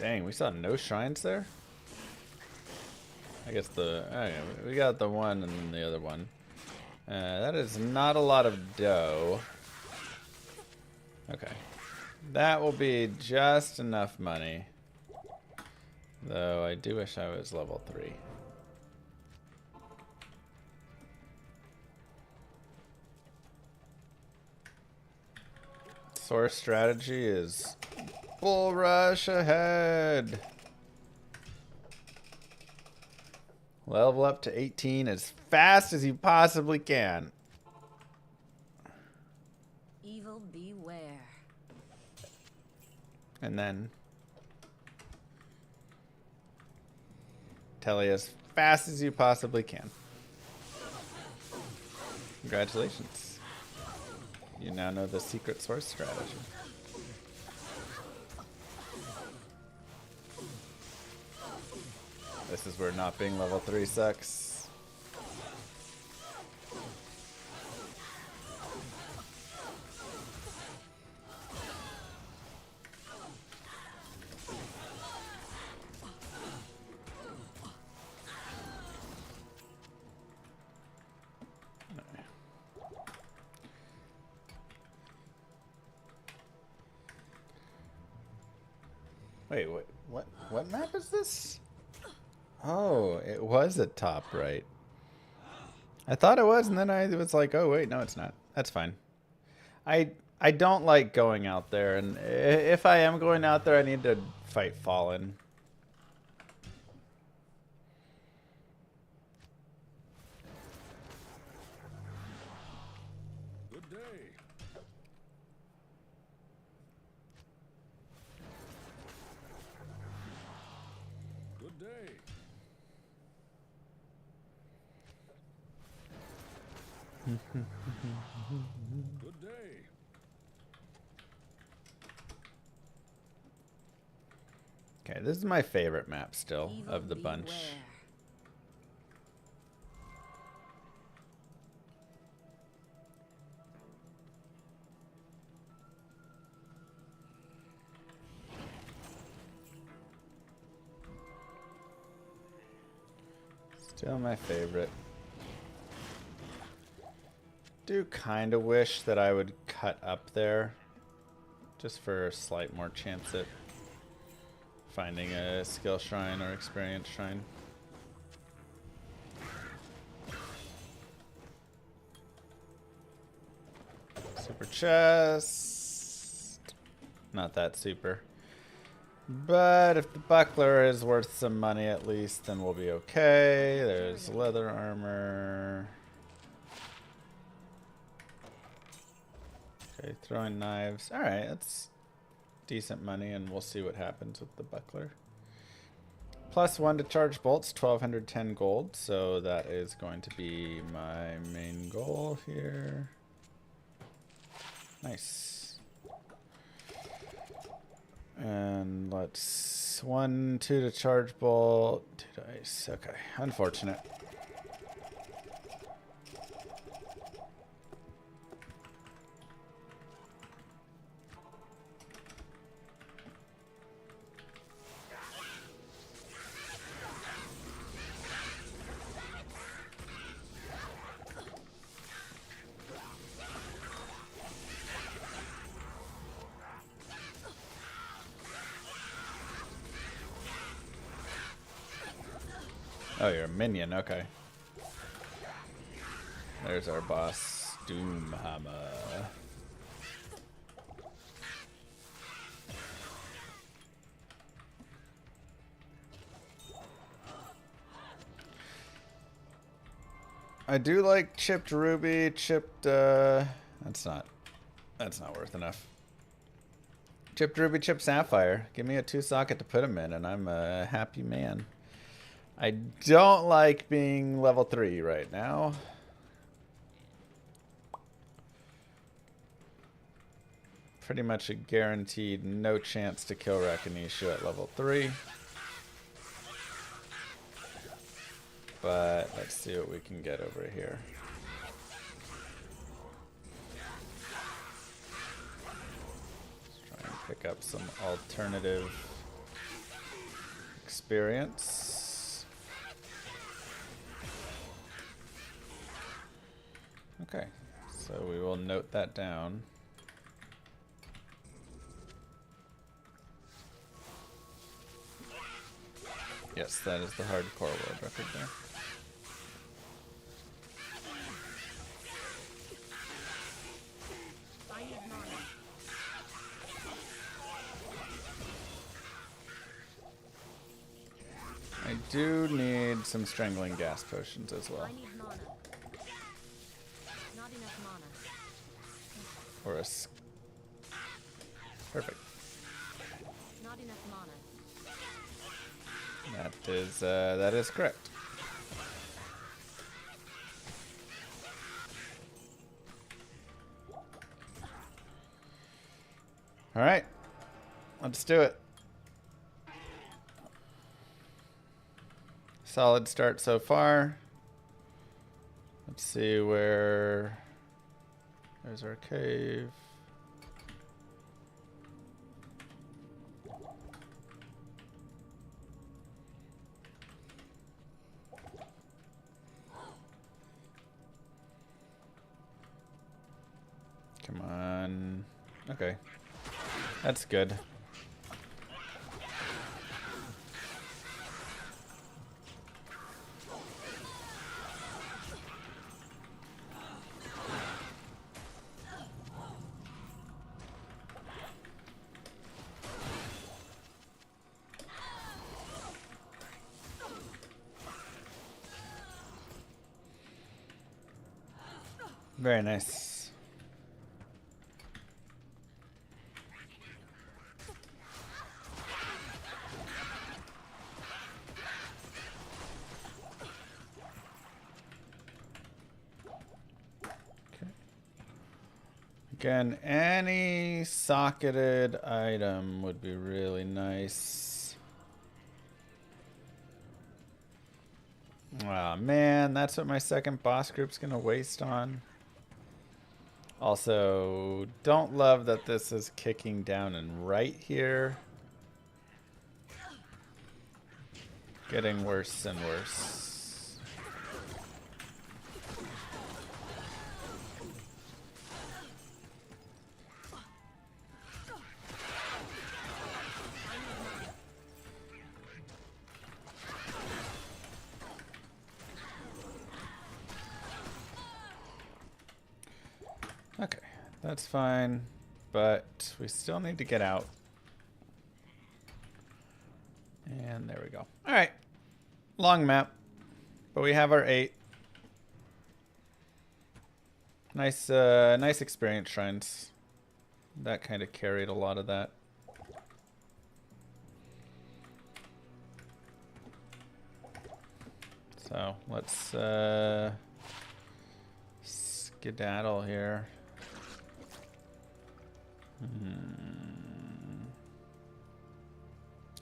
Dang, we saw no shrines there? I guess we got the one and then the other one. That is not a lot of dough. Okay. That will be just enough money. Though I do wish I was level 3. Source strategy is full rush ahead. Level up to 18 as fast as you possibly can. Evil beware. And then Telly as fast as you possibly can. Congratulations. You now know the secret source strategy. This is where not being level 3 sucks. Wait, what map is this? Oh, it was at top right. I thought it was, and then I was like, oh wait, no it's not. That's fine. I don't like going out there, and if I am going out there, I need to fight Fallen. Good day. Good day. Good day. Okay, this is my favorite map still of the bunch. Still my favorite. Do kind of wish that I would cut up there just for a slight more chance at finding a skill shrine or experience shrine. Super chest. Not that super. But if the buckler is worth some money at least, then we'll be okay. There's leather armor. Okay, throwing knives. Alright, that's decent money, and we'll see what happens with the buckler. +1 to charge bolts, 1210 gold, so that is going to be my main goal here. Nice. And let's 1, 2 to charge bolt, 2 dice. Okay, unfortunate. Oh, you're a minion, okay. There's our boss, Doomhammer. I do like chipped ruby, chipped, that's not worth enough. Chipped ruby, chipped sapphire. Give me a 2-socket to put them in, and I'm a happy man. I don't like being level 3 right now. Pretty much a guaranteed no chance to kill Rakinishu at level 3. But let's see what we can get over here. Let's try and pick up some alternative experience. Okay, so we will note that down. Yes, that is the hardcore world record there. I do need some strangling gas potions as well. Or a... Perfect. Not enough mana. That is correct. All right, let's do it. Solid start so far. Let's see where... There's our cave. Come on. Okay. That's good. Very nice. Again, any socketed item would be really nice. Oh man, that's what my second boss group's gonna waste on. Also, don't love that this is kicking down and right here. Getting worse and worse. Okay, that's fine, but we still need to get out. And there we go. All right, long map, but we have our 8. Nice, nice experience shrines. That kind of carried a lot of that. So let's skedaddle here.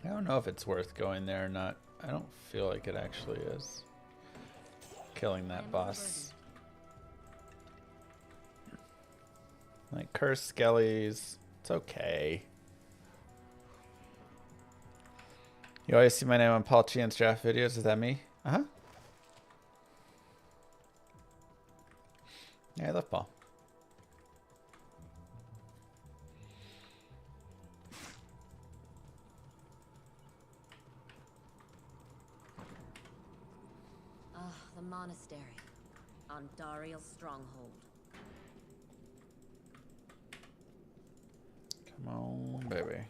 I don't know if it's worth going there or not. I don't feel like it actually is. Killing that boss. Like cursed skellies. It's okay. You always see my name on Paul Chian's draft videos. Is that me? Uh-huh. Yeah, I love Paul. The monastery on Dariel's stronghold. Come on, baby.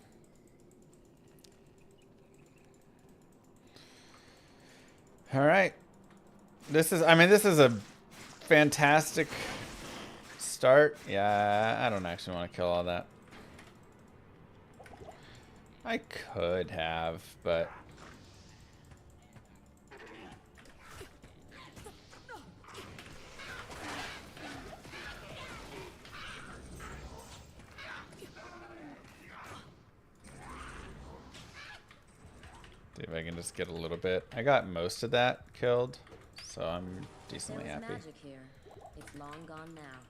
All right. This is, I mean, this is a fantastic start. Yeah, I don't actually want to kill all that. I could have, but... See if I can just get a little bit. I got most of that killed, so I'm decently happy. Magic here. It's long gone now.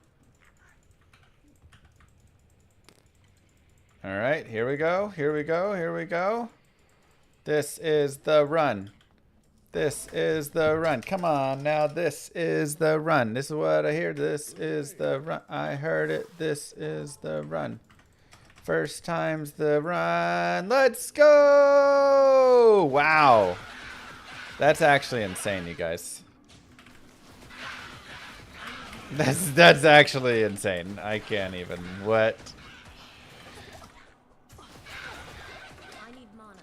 All right, here we go. Here we go. Here we go. This is the run. This is the run. Come on now. This is the run. This is what I hear. This is the run. I heard it. This is the run. First time's the run. Let's go! Wow. That's actually insane, you guys. That's actually insane. I can't even. What? I need mana.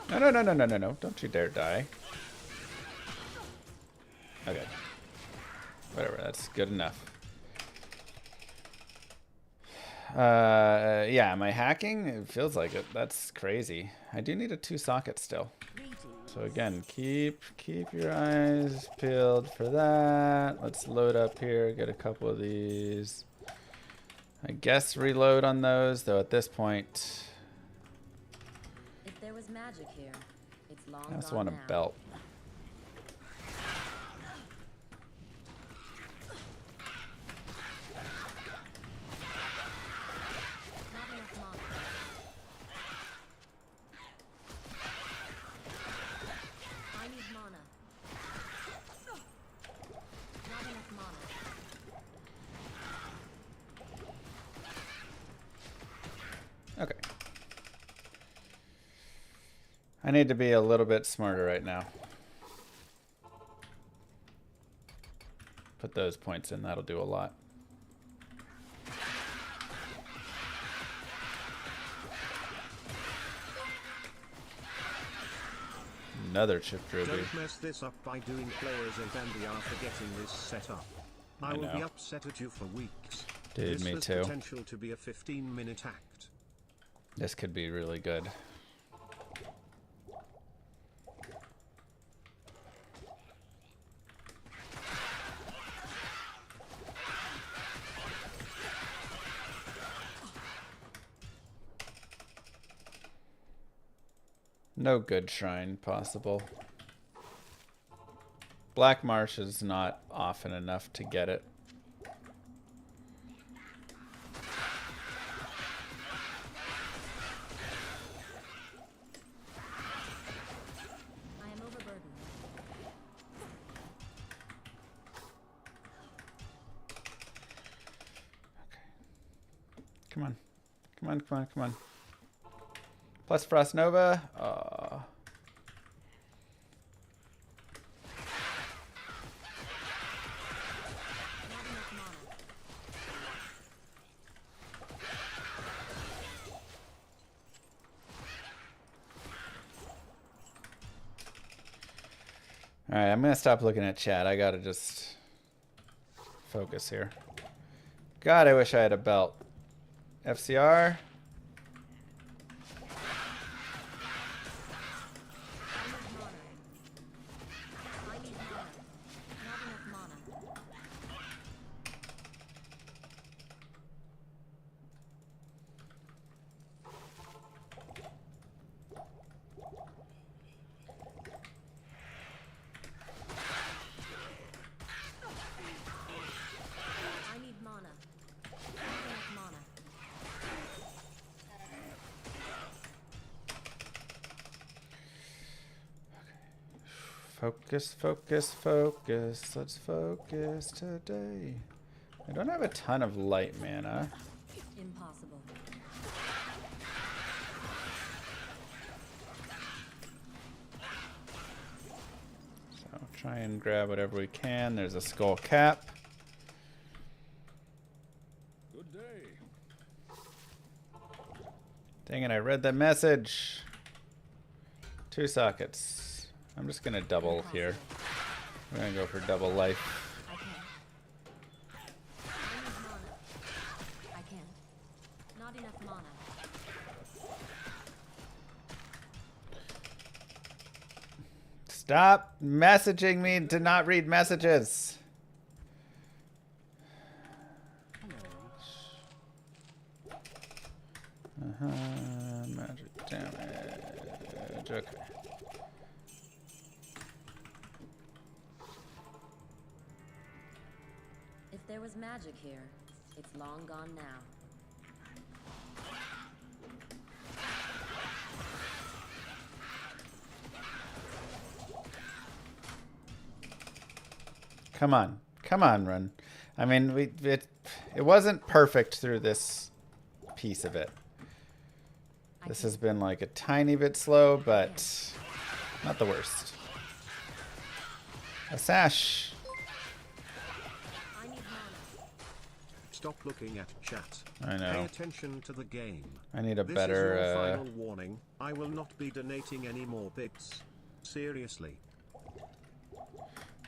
Not enough mana. No. Don't you dare die. Okay. Whatever, that's good enough. Yeah, am I hacking? It feels like it. That's crazy. I do need a 2-socket still. So again, keep your eyes peeled for that. Let's load up here, get a couple of these. I guess reload on those, though at this point... If there was magic here, it's long I just gone want a now. belt. Not enough mana. I need mana. Not enough mana. Okay. I need to be a little bit smarter right now. Put those points in, that'll do a lot. Another chip ruby. Don't mess this up by doing players and after getting this set up. I will be upset at you for weeks. Dude, this me has too. Potential to be a 15-minute act. This could be really good. No good shrine possible. Black Marsh is not often enough to get it. I am overburdened. Come on. Come on, come on, come on. Plus Frost Nova. Alright, I'm gonna stop looking at chat. I gotta just focus here. God, I wish I had a belt. FCR. Focus, focus, focus. Let's focus today. I don't have a ton of light mana. Impossible. So try and grab whatever we can. There's a skull cap. Good day. Dang it, I read that message. 2 sockets. I'm just gonna double here. We're gonna go for double life. I can't. I need mana. I can't. Not enough mana. Stop messaging me to not read messages. Magic damage. Okay. If there was magic here, it's long gone now. Come on. Come on, run. I mean, it wasn't perfect through this piece of it. This has been like a tiny bit slow, but not the worst. A sash. I need mana. Stop looking at chat. I know. Pay attention to the game. I need a This better, is your final warning. I will not be donating any more bits. Seriously.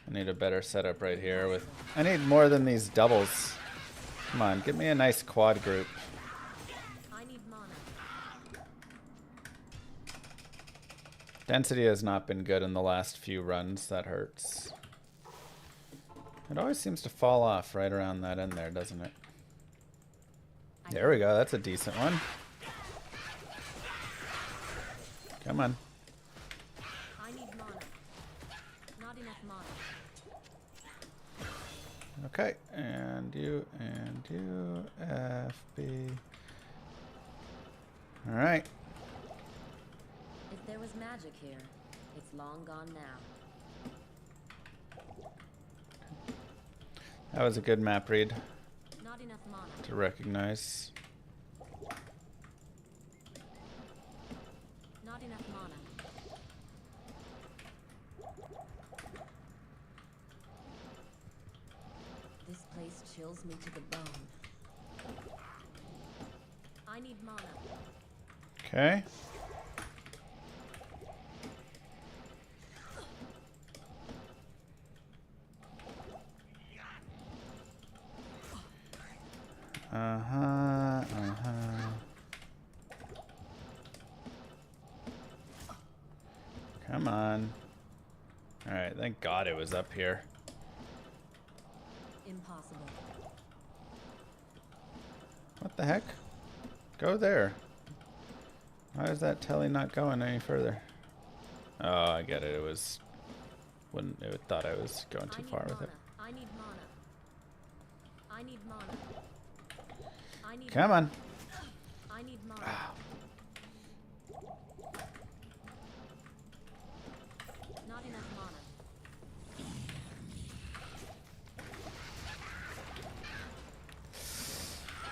I need a better setup right here with... I need more than these doubles. Come on, give me a nice quad group. I need mana. Density has not been good in the last few runs. That hurts. It always seems to fall off right around that end there, doesn't it? There we go. That's a decent one. Come on. I need mana. Not enough mana. Okay, and you, FB. All right. If there was magic here, it's long gone now. That was a good map read Not enough mana. to recognize. Not enough mana. This place chills me to the bone. I need mana. Okay. Come on. Alright, thank God it was up here. Impossible. What the heck? Go there. Why is that telly not going any further? Oh, I get it. It was when it thought I was going too far with it. I need mana. I need mana. I need Come on. I need mana. Not enough mana.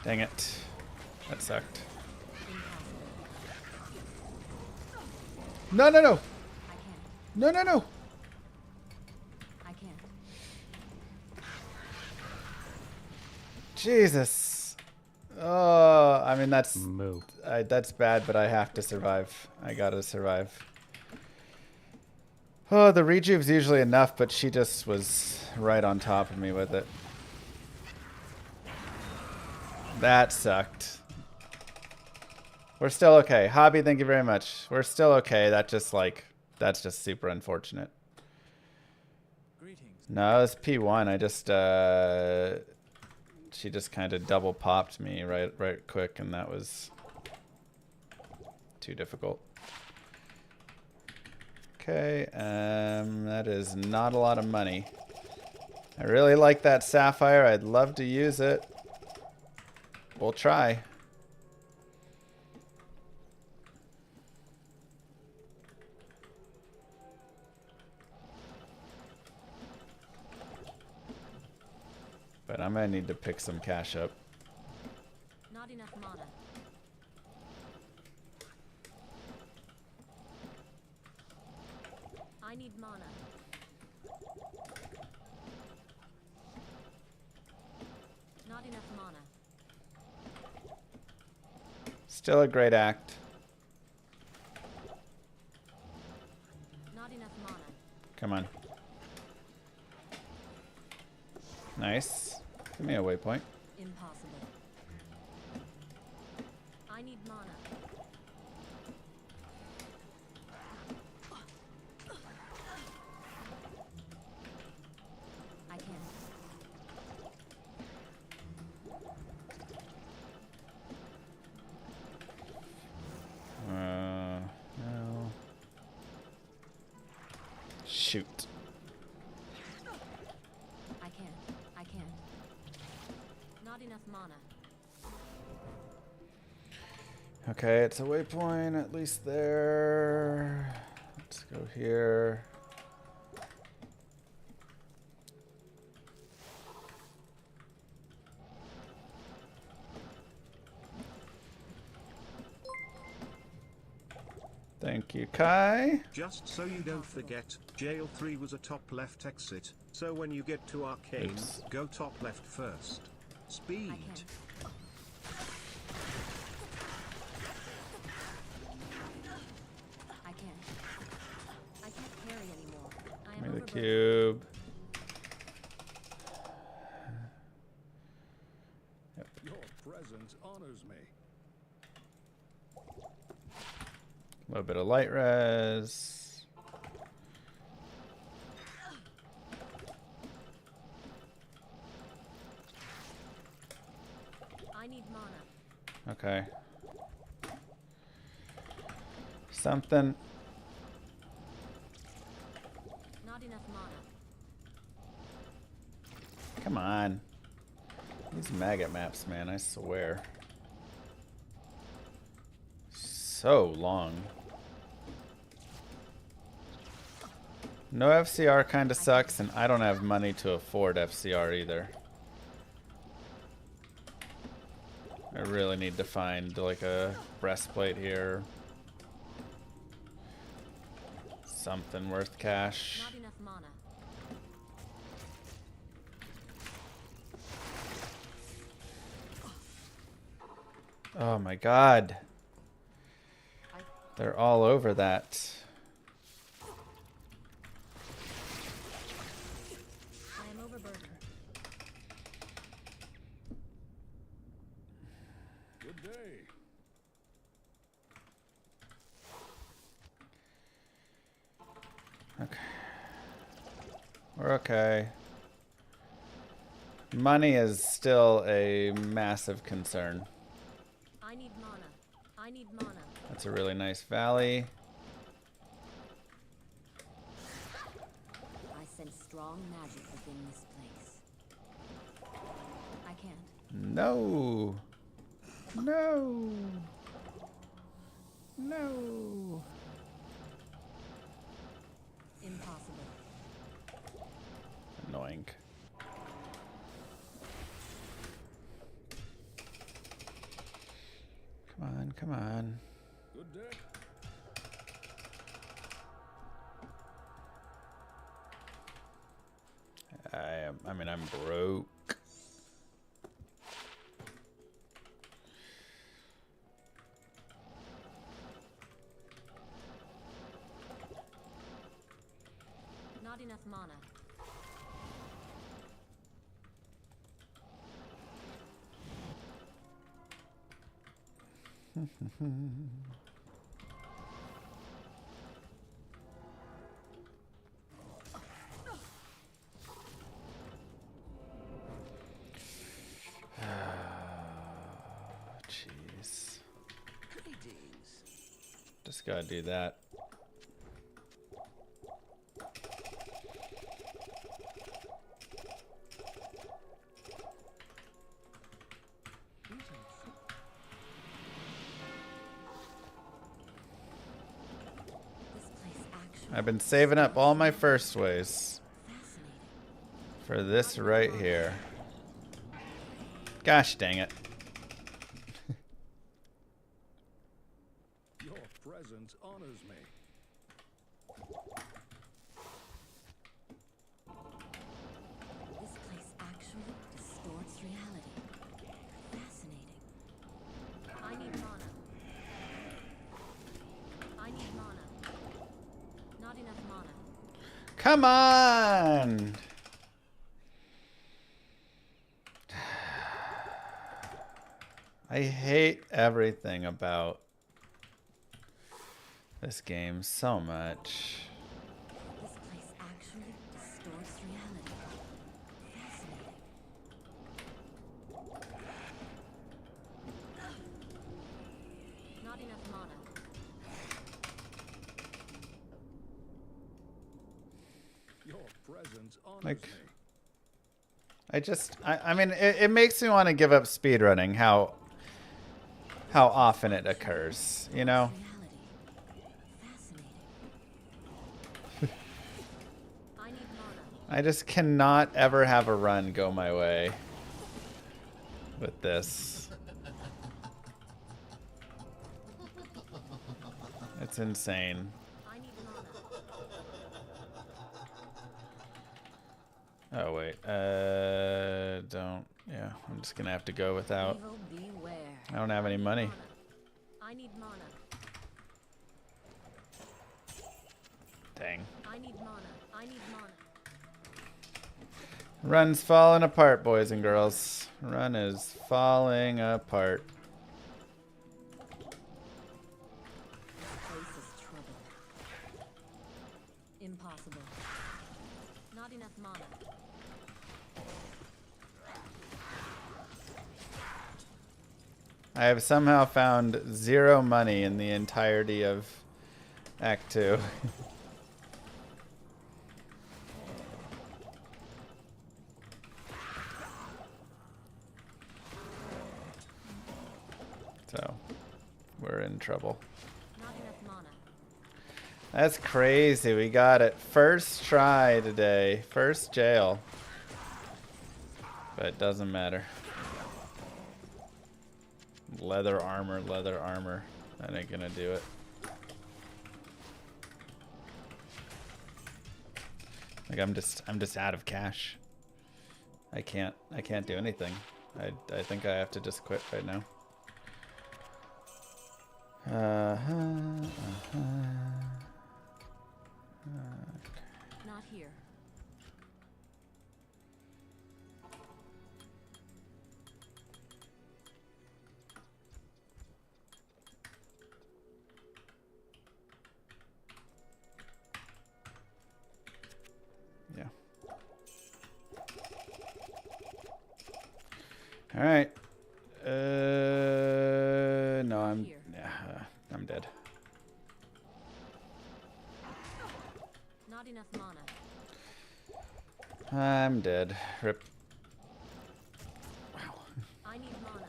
Dang it. That sucked. No, no, no. I can't. No, no, no. I can't. Jesus. Oh, I mean, that's Moo. that's bad, but I have to survive. I gotta survive. Oh, the rejuve's usually enough, but she just was right on top of me with it. That sucked. We're still okay. Hobby, thank you very much. We're still okay. That just like, that's just super unfortunate. Greetings. No, it's P1. I just, she just kind of double popped me right quick, and that was too difficult. Okay, that is not a lot of money. I really like that sapphire. I'd love to use it. We'll try. But I'm gonna need to pick some cash up. Not enough mana. I need mana. Not enough mana. Still a great act. Not enough mana. Come on. Nice. Give me a waypoint. Impossible. I need mana. I can't. No. Shoot. I can't. I can't. Not enough mana. Okay, it's a waypoint, at least there. Let's go here. Thank you, Kai. Just so you don't forget, Jail 3 was a top left exit, so when you get to Arcane, Oops. go top left first. Speed. I can't. I can't. I can't carry anymore. I am Give me the overburdened. cube. Your presence honors me. A little bit of light res. I need mana. Okay. Something. Not enough mana. Come on. These maggot maps, man, I swear. So long. No FCR kind of sucks, and I don't have money to afford FCR either. I really need to find like a breastplate here. Something worth cash. Not enough mana. Oh my god. I They're all over that. am overburdened. Good day. Okay. We're okay. Money is still a massive concern. I need mana. I need mana. That's a really nice valley. strong magic within this place. I can't. No. No. No. Impossible. Annoying. Come on, come on. Good day. I mean, I'm broke. Not enough mana. Jeez. Just gotta do that. I've been saving up all my first ways for this right here. Gosh dang it. Your presence honors me. This place actually distorts reality. Fascinating. I need mana. I need mana. Not enough mana. Come on! I hate everything about this game so much. This place actually distorts reality. Fascinating. Not enough mana. Your presence honors Like, me. I mean, it makes me want to give up speedrunning, how often it occurs, you know? Reality. Fascinating. I need mana. I just cannot ever have a run go my way with this. It's insane. I need mana. Oh, wait. Don't. Yeah, I'm just gonna have to go without. Evil beware. I don't have any money. Mana. I need mana. Dang. I need mana. I need mana. Run's falling apart, boys and girls. Run is falling apart. Place is trouble. Impossible. Not enough mana. I have somehow found 0 money in the entirety of Act 2. So, we're in trouble. Not enough mana. That's crazy. We got it. First try today. First jail. But it doesn't matter. Leather armor, leather armor. That ain't gonna do it. Like I'm just out of cash. I can't do anything. I think I have to just quit right now. Not here. Yeah. All right. No, I'm dead. Not enough mana. I'm dead. Rip. I need mana.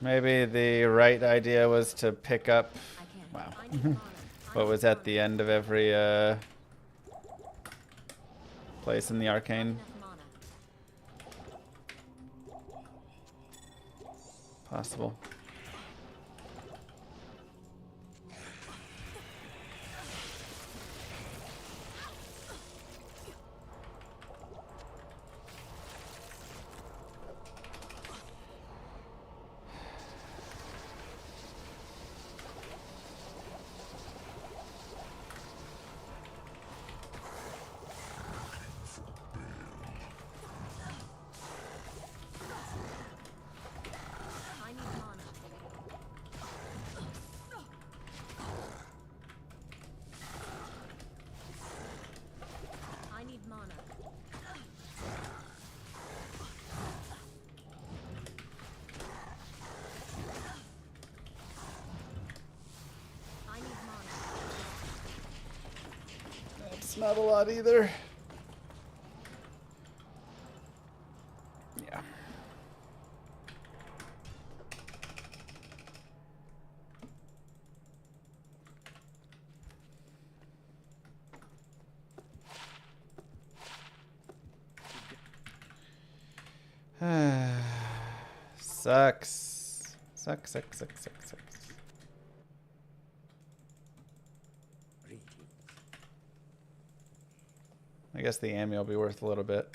Maybe the right idea was to pick up. I can't. Wow. I need mana. What was at the end of every place in the arcane? Enough mana. Possible. I need mana. I need mana. I need mana. That's not a lot either. Yeah. Sucks. Sucks. I guess the Ammy will be worth a little bit.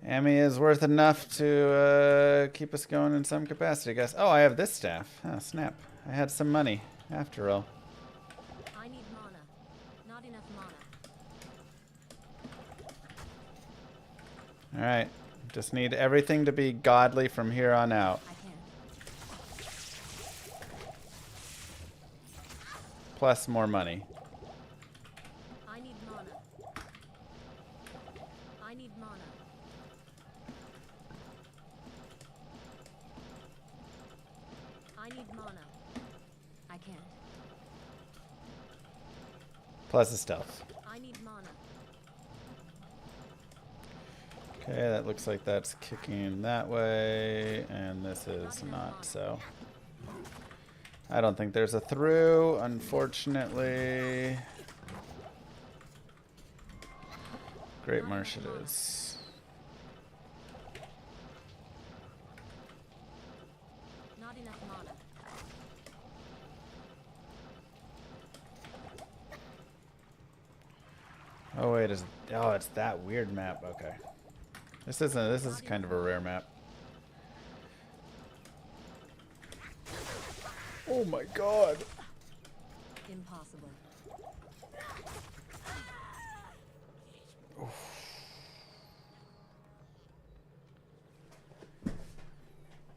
Ammy is worth enough to keep us going in some capacity, I guess. Oh, I have this staff. Oh, snap. I had some money, after all. I need mana. Not enough mana. Alright. Just need everything to be godly from here on out. I can't. Plus more money. I need mana. I need mana. I need mana. I can't. Plus a stealth. I need mana. Okay, that looks like that's kicking that way, and this is not, so. I don't think there's a through, unfortunately. Great Marsh it is. Not enough mana. Oh wait, oh, it's that weird map. Okay. This is kind of a rare map. Oh my god. Impossible.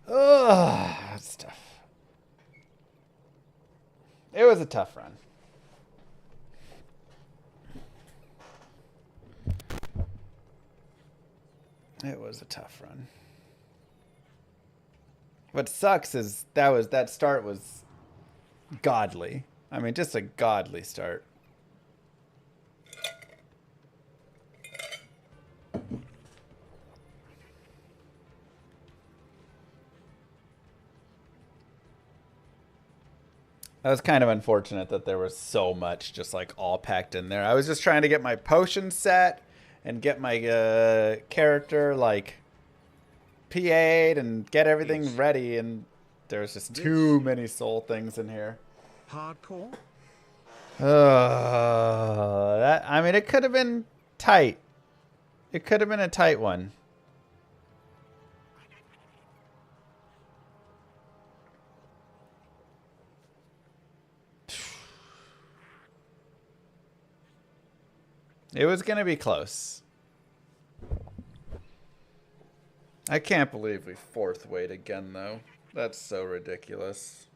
Ugh, that's tough. It was a tough run. It was a tough run. What sucks is that start was godly. I mean, just a godly start. That was kind of unfortunate that there was so much just like all packed in there. I was just trying to get my potion set and get my character like PA'd and get everything ready, and there's just too many soul things in here. Hardcore? I mean, it could have been tight. It could have been a tight one. It was going to be close. I can't believe we fourth weight again, though. That's so ridiculous.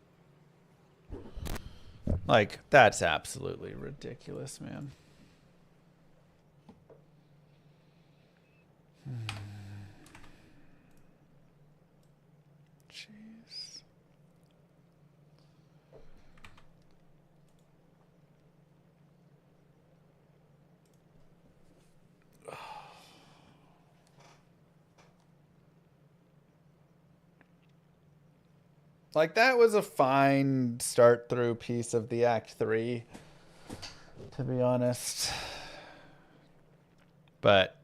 Like, that's absolutely ridiculous, man. Jeez. Like, that was a fine start through piece of the Act 3, to be honest. But,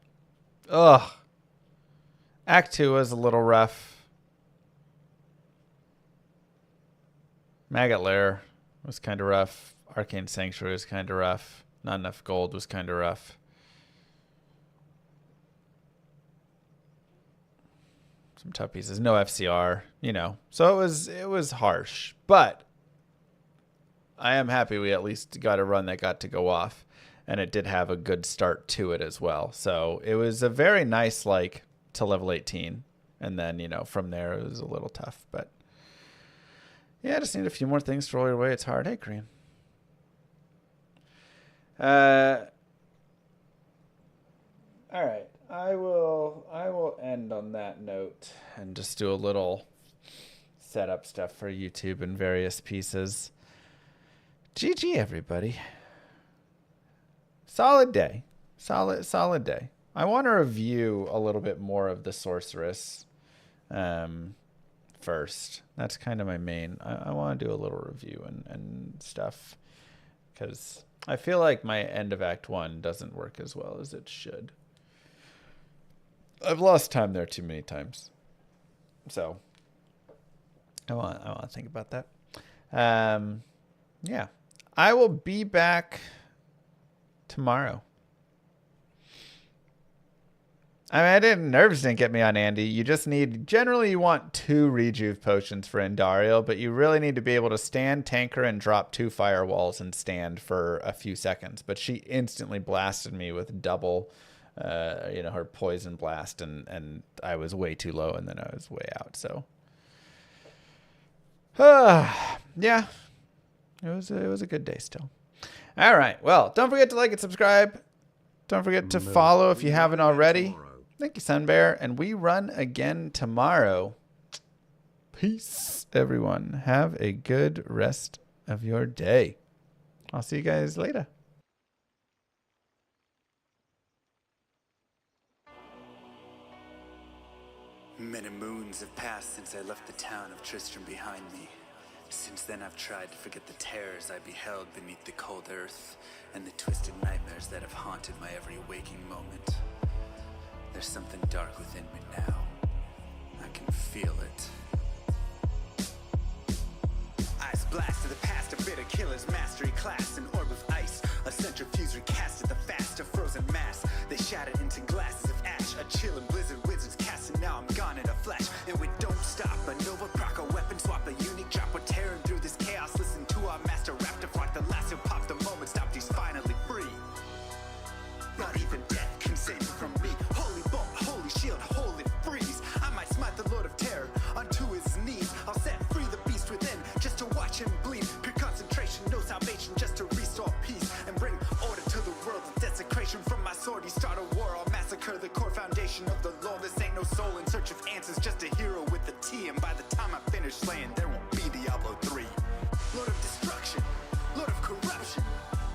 ugh. Act 2 was a little rough. Maggot Lair was kind of rough. Arcane Sanctuary was kind of rough. Not Enough Gold was kind of rough. Some tough pieces. No FCR, you know. So it was harsh. But I am happy we at least got a run that got to go off. And it did have a good start to it as well. So it was a very nice, like, to level 18. And then, you know, from there it was a little tough. But yeah, I just need a few more things to roll your way. It's hard. Hey, Korean. All right. I will end on that note and just do a little setup stuff for YouTube and various pieces. GG, everybody. Solid day. Solid day. I want to review a little bit more of the Sorceress first. That's kind of my main. I want to do a little review and stuff because I feel like my end of Act 1 doesn't work as well as it should. I've lost time there too many times. So I want to think about that. Yeah. I will be back tomorrow. I mean, nerves didn't get me on Andy. You just need, generally you want 2 rejuve potions for Indariel, but you really need to be able to stand, tanker, and drop 2 firewalls and stand for a few seconds. But she instantly blasted me with double, her poison blast, and I was way too low, and then I was way out. So, yeah, it was a good day still. All right, well, don't forget to like and subscribe. Don't forget to follow if you haven't already. Thank you, Sunbear, and we run again tomorrow. Peace, everyone. Have a good rest of your day. I'll see you guys later. Many moons have passed since I left the town of Tristram behind me. Since then I've tried to forget the terrors I beheld beneath the cold earth and the twisted nightmares that have haunted my every waking moment. There's something dark within me now. I can feel it. Ice blast to the past, a bitter killer's mastery class, an orb of ice, a centrifuge recast at the fast, a frozen mass. They shattered into glasses of ash, a chill and blizzard wizards cast, and now I'm gone in a flash. And we don't stop, a Nova proc, a weapon swap, a unique drop, we're tearing through this chaos. Listen to our master raptor flock, the lasso pops, the moment stopped, he's finally free. Not even death can save me from me. Holy bolt, holy shield, holy freeze. I might smite the Lord of Terror unto his knees. I'll set free the beast within just to watch him bleed. Pure concentration, no salvation, just to restore peace and bring order to the world. The desecration from my sword, he start a war. I'll massacre the core foundation of the law. This ain't no soul in search of answers, just a hero with a T. And by the time I finish slaying, there won't be Diablo 3. Lord of destruction, Lord of corruption,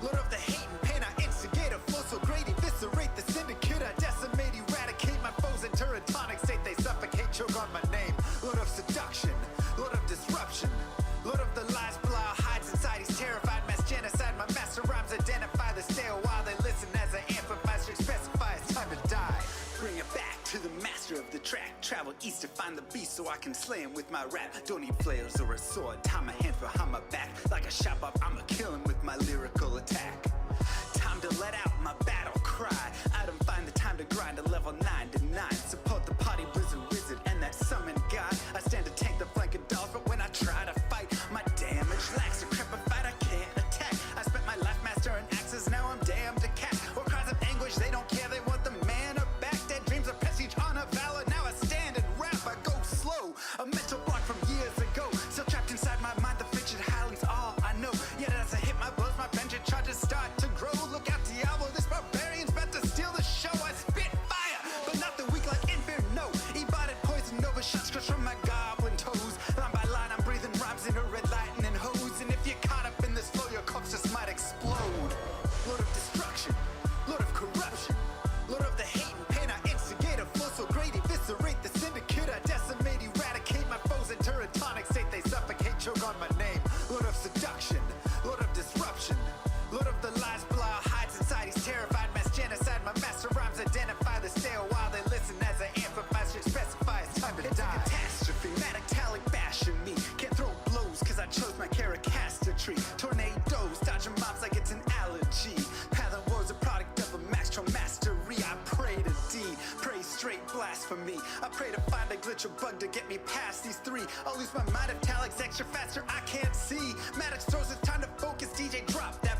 Lord of the hate and pain. I instigate a flow so great, eviscerate the syndicate. I decimate, eradicate my foes. Enter a tonic state, they suffocate, choke on my name. Lord of seduction, Lord of disruption, Lord of the lies, Belial hides inside. He's terrified, mass genocide. My master rhymes identify the stale while they listen as I amplify, specify it's time to die. Bring it back to the master of the track. Travel east to find the beast so I can slay him with my rap. Don't need flails or a sword, tie my hands behind my back. Like a shop up, I'ma kill him with my lyrical attack. Time to let out my battle cry. I don't find the time to grind a level 9 to 9. Support the party blizzard wizard and that summon god. I stand to tank the flank of dolls, but when I try to fight, my damage lacks a crepified, I can't attack. I spent my life mastering axes, now I'm damned to cat. Or cries of anguish, they don't care, they want the mana back. Dead dreams of prestige, honor, valor, now I stand and rap. I go slow, a mental block from years ago. Still trapped inside my mind, the fiction highlands all I know. Yet as I hit my blows, my vengeance charges start to grow. Look out, Diablo, this barbarian's about to steal the show. I spit fire, but not the Caracaster tree. Tornadoes, dodging mobs like it's an allergy. Path and war's a product of a maxtro mastery. I pray to D, pray straight blasphemy. I pray to find a glitch or bug to get me past these three. I'll lose my mind if Talik's extra faster, I can't see. Maddox throws, it's time to focus. DJ drop that